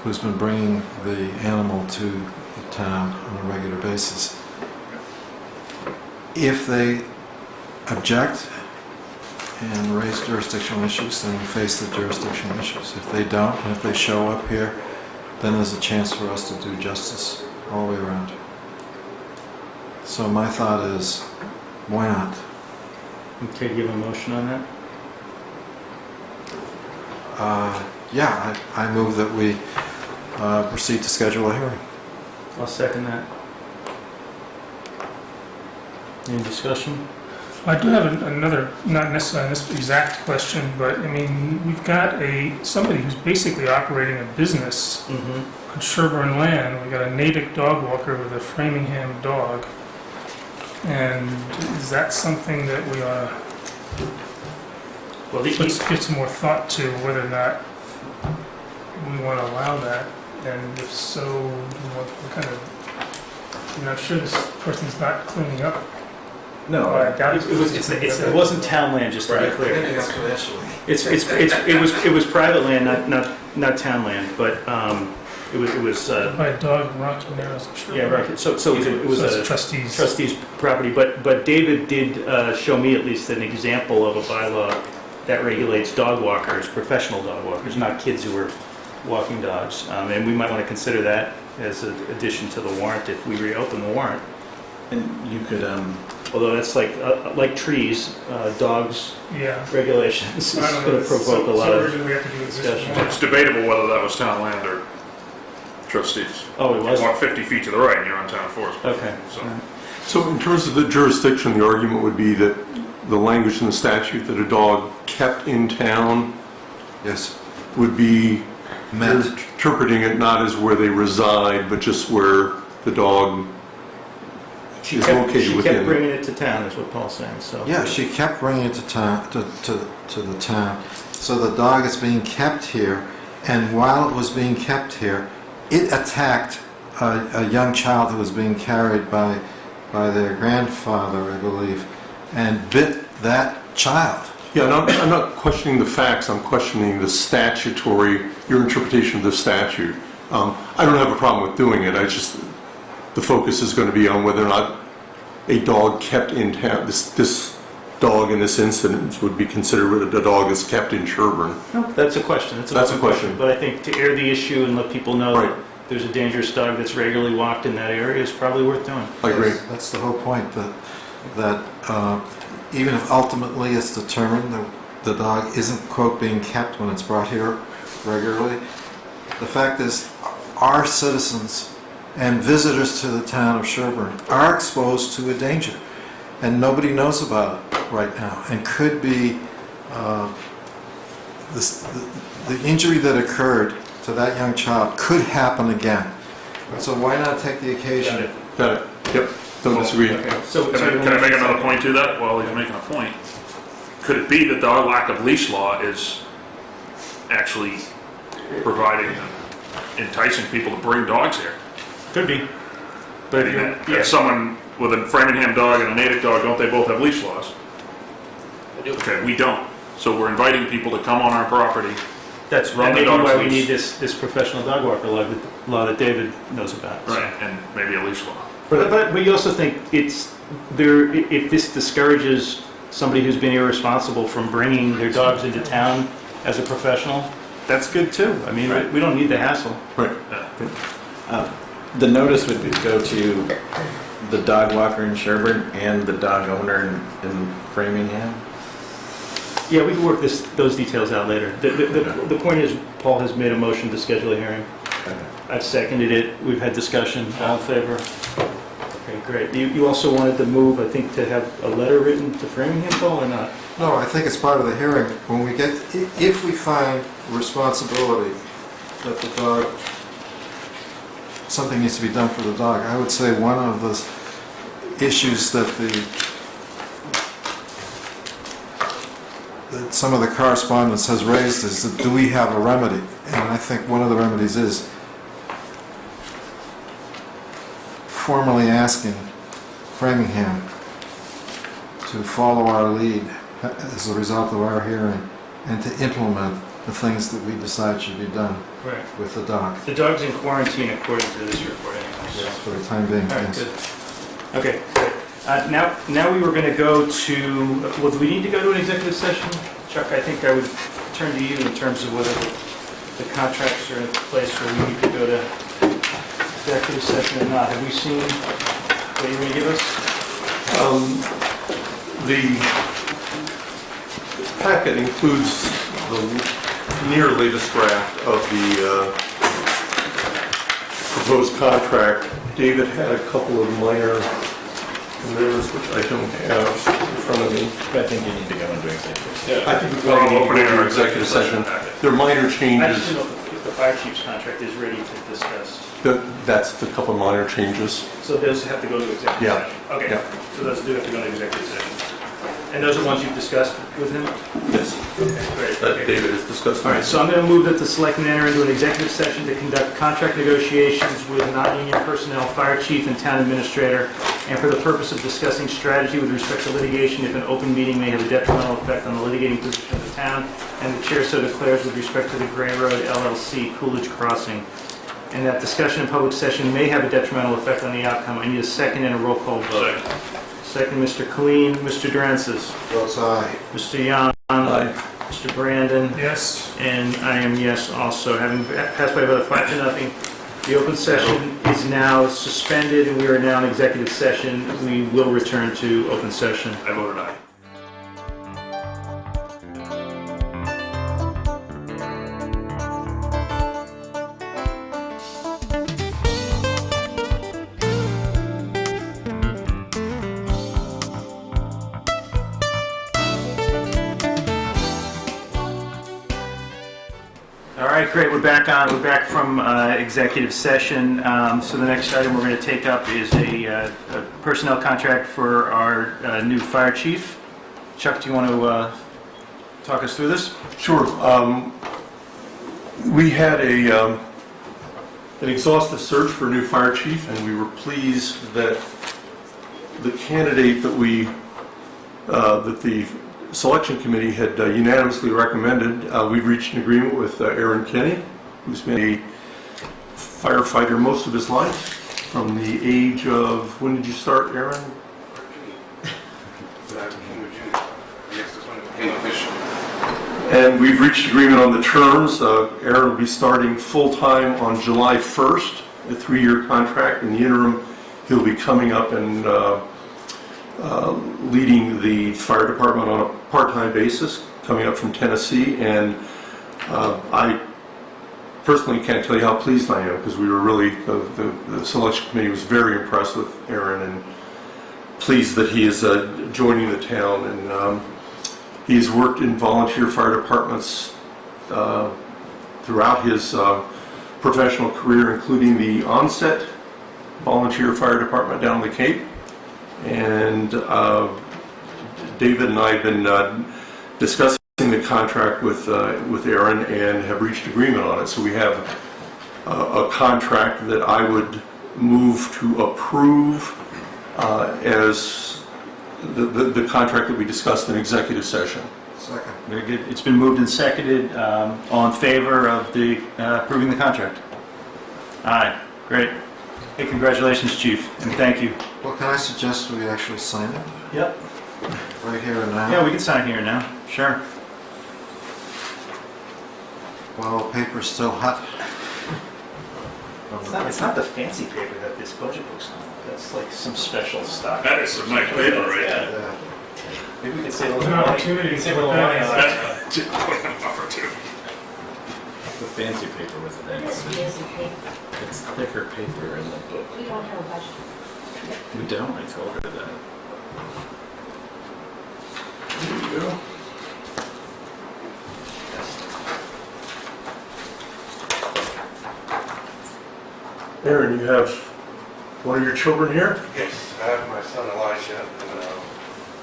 who's been bringing the animal to the town on a regular basis. If they object and raise jurisdictional issues, then we face the jurisdictional issues. If they don't, and if they show up here, then there's a chance for us to do justice all the way around. So my thought is, why not? Okay, do you have a motion on that? Yeah, I move that we proceed to schedule a hearing. I'll second that. Any discussion? I do have another, not necessarily this exact question, but I mean, we've got somebody who's basically operating a business on Sherborn land. We've got a native dog walker with a Framingham dog. And is that something that we ought to let's get some more thought to whether or not we want to allow that? And if so, what kind of, I'm not sure this person's not cleaning up No, it wasn't town land, just to be clear. It was private land, not town land, but it was. By a dog Rocky Narrows. Yeah, right. So it was a trustee's property, but David did show me at least an example of a bylaw that regulates dog walkers, professional dog walkers, not kids who are walking dogs. And we might want to consider that as an addition to the warrant if we reopen the warrant. And you could, although that's like trees, dogs regulations is I don't know, going to provoke a lot of we have to do this discussion. warrant. It's debatable whether that was town land or trustees. Oh, it was? You walk 50 feet to the right and you're on town forest. Okay. So in terms of the jurisdiction, the argument would be that the language in the statute that a dog kept in town would be interpreting it not as where they reside, but just where the dog is located She within. kept bringing it to town, is what Paul's saying, so. Yeah, she kept bringing it to town, to the town. So the dog is being kept here, and while it was being kept here, it attacked a young child who was being carried by their grandfather, I believe, and bit that child. Yeah, and I'm not questioning the facts, I'm questioning the your interpretation of the statute. I don't have a problem with doing it, the focus is going to be on whether or not a dog kept in town, this dog in this incident would be considered a dog is kept in Sherborn. No, that's a question. That's a question. But I think to air the issue and let people know that there's a dangerous dog that's regularly walked in that area is probably worth doing. I agree. That's the whole point, that even if ultimately it's determined that the dog isn't, quote, being kept when it's brought here regularly, the fact is our citizens and visitors to the town of Sherborn are exposed to a danger, and nobody knows about it right now, and could be the injury that occurred to that young child could happen again. So why not take the occasion? Got it. Yep. Don't disagree. So Can I make another point to that while he's making a point? Could it be that the lack of leash law is actually providing, enticing people to bring dogs here? Could be. But if someone with a Framingham dog and a native dog, don't they both have leash laws? Okay, we don't. So we're inviting people to come on our property. That's run the maybe dogs why we loose. need this professional dog walker law that David knows about. So. Right, and maybe a leash law. But you also think if this discourages somebody who's been irresponsible from bringing their dogs into town as a professional, that's good too. I mean, we don't need the hassle. Right. the notice would go to the dog walker in Sherborn and the dog owner in Framingham. Yeah, we can work those details out later. The point is, Paul has made a motion to schedule a hearing. I've seconded it. We've had discussion. All in favor? Okay, great. You also wanted to move, I think, to have a letter written to Framingham, Paul, or not? No, I think it's part of the hearing. When we get, if we find responsibility that the dog, something needs to be done for the dog, I would say one of the issues that some of the correspondence has raised is that do we have a remedy? And I think one of the remedies is formally asking Framingham to follow our lead as a result of our hearing and to implement the things that we decide should be done with the dog. The dog's in quarantine according to this report anyway. Yes, for the time being, All right, yes. good. Okay, great. Now we were going to go to, well, do we need to go to an executive session? Chuck, I think I would turn to you in terms of whether the contracts are in a place where we need to go to executive session or not. Have we seen what you're going to give us? The packet includes the near latest draft of the proposed contract. David had a couple of minor amendments, which I don't have in front of me. I think you need to go into executive. Yeah. I think we're opening our executive session. There are minor I just changes. don't know if the fire chief's contract is ready to discuss. That's the couple minor changes. So those have to go to executive Yeah. session? Okay, Yeah. so those do have to go to executive session. And those are ones you've discussed with him? Yes. Okay, great. That Okay. David has discussed. All right, so I'm going to move that the selectmen enter into an executive session to conduct contract negotiations with non-union personnel, fire chief, and town administrator, and for the purpose of discussing strategy with respect to litigation if an open meeting may have a detrimental effect on the litigating position of the town, and the chair so declares with respect to the Gray Road LLC Coolidge Crossing, and that discussion in public session may have a detrimental effect on the outcome. I need a second and a roll call vote. Second, Mr. Colleen. Mr. Durances. Votes aye. Mr. Young. Aye. Mr. Brandon. Yes. And I am yes also. Having passed by a vote of 5-0, the open session is now suspended and we are now in executive session. We will return to open session. I voted aye. All right, great. We're back on. We're back from executive session. So the next item we're going to take up is a personnel contract for our new fire chief. Chuck, do you want to talk us through this? Sure. We had an exhaustive search for a new fire chief, and we were pleased that the candidate that the selection committee had unanimously recommended. We've reached an agreement with Aaron Kenny, who's been a firefighter most of his life, from the age of, when did you start, Aaron? And we've reached agreement on the terms. Aaron will be starting full-time on July 1st, a 3-year contract. In the interim, he'll be coming up and leading the fire department on a part-time basis, coming up from Tennessee, and I personally can't tell you how pleased I am, because we were really, the selection committee was very impressed with Aaron and pleased that he is joining the town, and he's worked in volunteer fire departments throughout his professional career, including the Onset Volunteer Fire Department down the Cape. And David and I have been discussing the contract with Aaron and have reached agreement on it. So we have a contract that I would move to approve as the contract that we discussed in executive session. Second. Very good. It's been moved and seconded. All in favor of the approving the contract? Aye. Great. Hey, congratulations, Chief, and thank you. Well, can I suggest we actually sign it Yep. right here and now? Yeah, we can sign here now. Sure. While paper's still hot. It's not the fancy paper that this budget book's on. That's like some special stuff. That is some nice paper right there. Yeah. Maybe we could save a It's little an money. opportunity to Save a put little that money in. on it. Buffer too. The fancy paper with it. It's thicker paper in the book. We don't have a budget. We don't, I told her that. There you go. Aaron, you have one of your children here? Yes, I have my son Elijah, and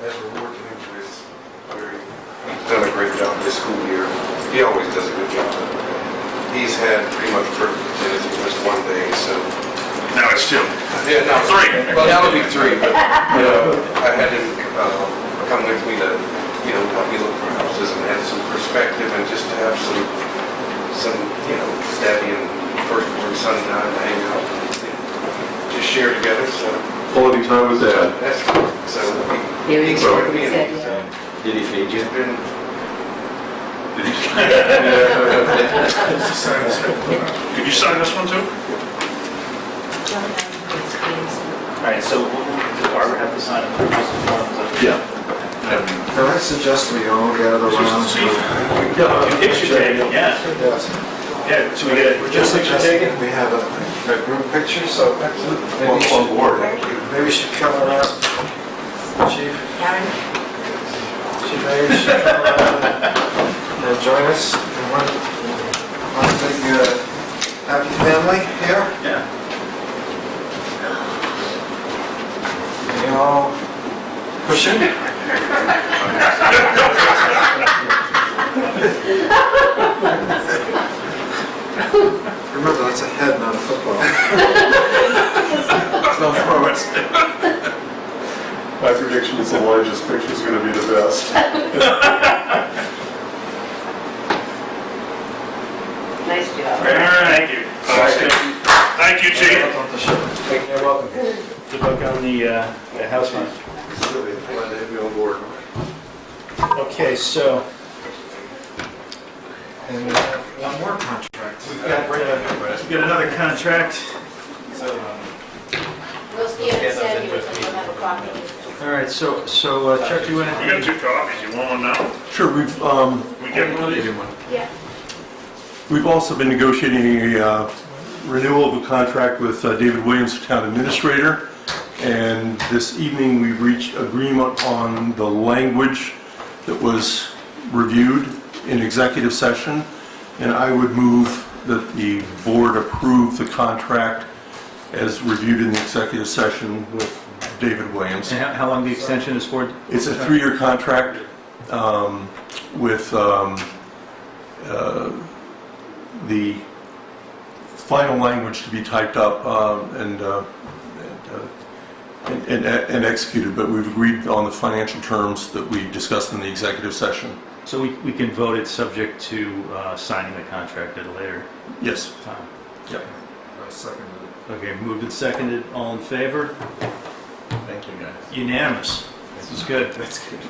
as we're working into his, he's done a great job this school year. He always does a good job. He's had pretty much perfect attendance for just one day, so. Now it's 2. Yeah, now, 3. Well, now it'll be 3, but, I had him come with me to, help me look for houses and have some perspective and just to have some, Debbie and first born son and I hang out and just share together, so. Quality time with Dad. That's good. So he joined me and Did he feed you? he's been. Could you sign this one too? All right, so does Barbara have to sign it? Yeah. Can I suggest we all gather around? Picture taking, yeah. Yes. Yeah, so we get a Just picture taken? we have a group picture, so maybe On board. maybe you should come around, Chief. Karen? Chief, maybe you should come around and join us. And one big happy family here. Yeah. You all pushing? Remember, that's a head, not a football. No forwards. My prediction is Elijah's picture is going to be the best. Nice job. All right. Thank you, Chief. You're welcome. Good luck on the house hunt. Glad to have you on board. Okay, so And we have one more contract. we've got another contract. We'll scan and send you, so you'll have a copy. All right, so Chuck, you want We got 2 copies. You want one now? Sure, We get one of these? Yeah. we've also been negotiating a renewal of a contract with David Williams, Town Administrator. And this evening, we reached agreement on the language that was reviewed in executive session. And I would move that the board approve the contract as reviewed in the executive session with David Williams. And how long the extension is for? It's a 3-year contract with the final language to be typed up and executed, but we've agreed on the financial terms that we discussed in the executive session. So we can vote it subject to signing the contract at a later Yes. time. Yep. I seconded it. Okay, moved and seconded, all in favor? Thank you, guys. Unanimous. This is good. That's good.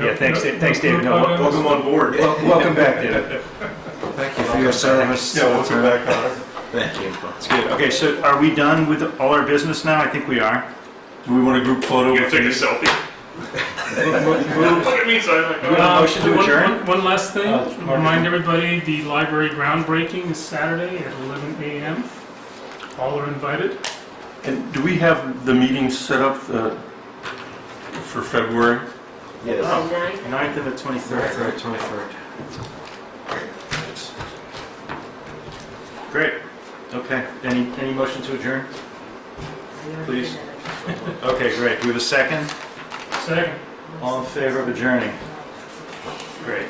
Yeah, thanks, thanks, David. No, comments? Welcome on board. welcome back, David. Thank you for your service. Yeah, welcome back, Connor. Thank you. It's good. Okay, so are we done with all our business now? I think we are. Do we want a group photo? You gonna take a selfie? Look at me, so I'm like, Motion to adjourn? One last thing, remind everybody, the library groundbreaking is Saturday at 11 a.m. All are invited. And do we have the meeting set up for February? The 9th? 9th and the 23rd. 23rd. Great. Okay, any motion to adjourn? Please. Okay, great. Do we have a second? Second. All in favor of adjourning? Great.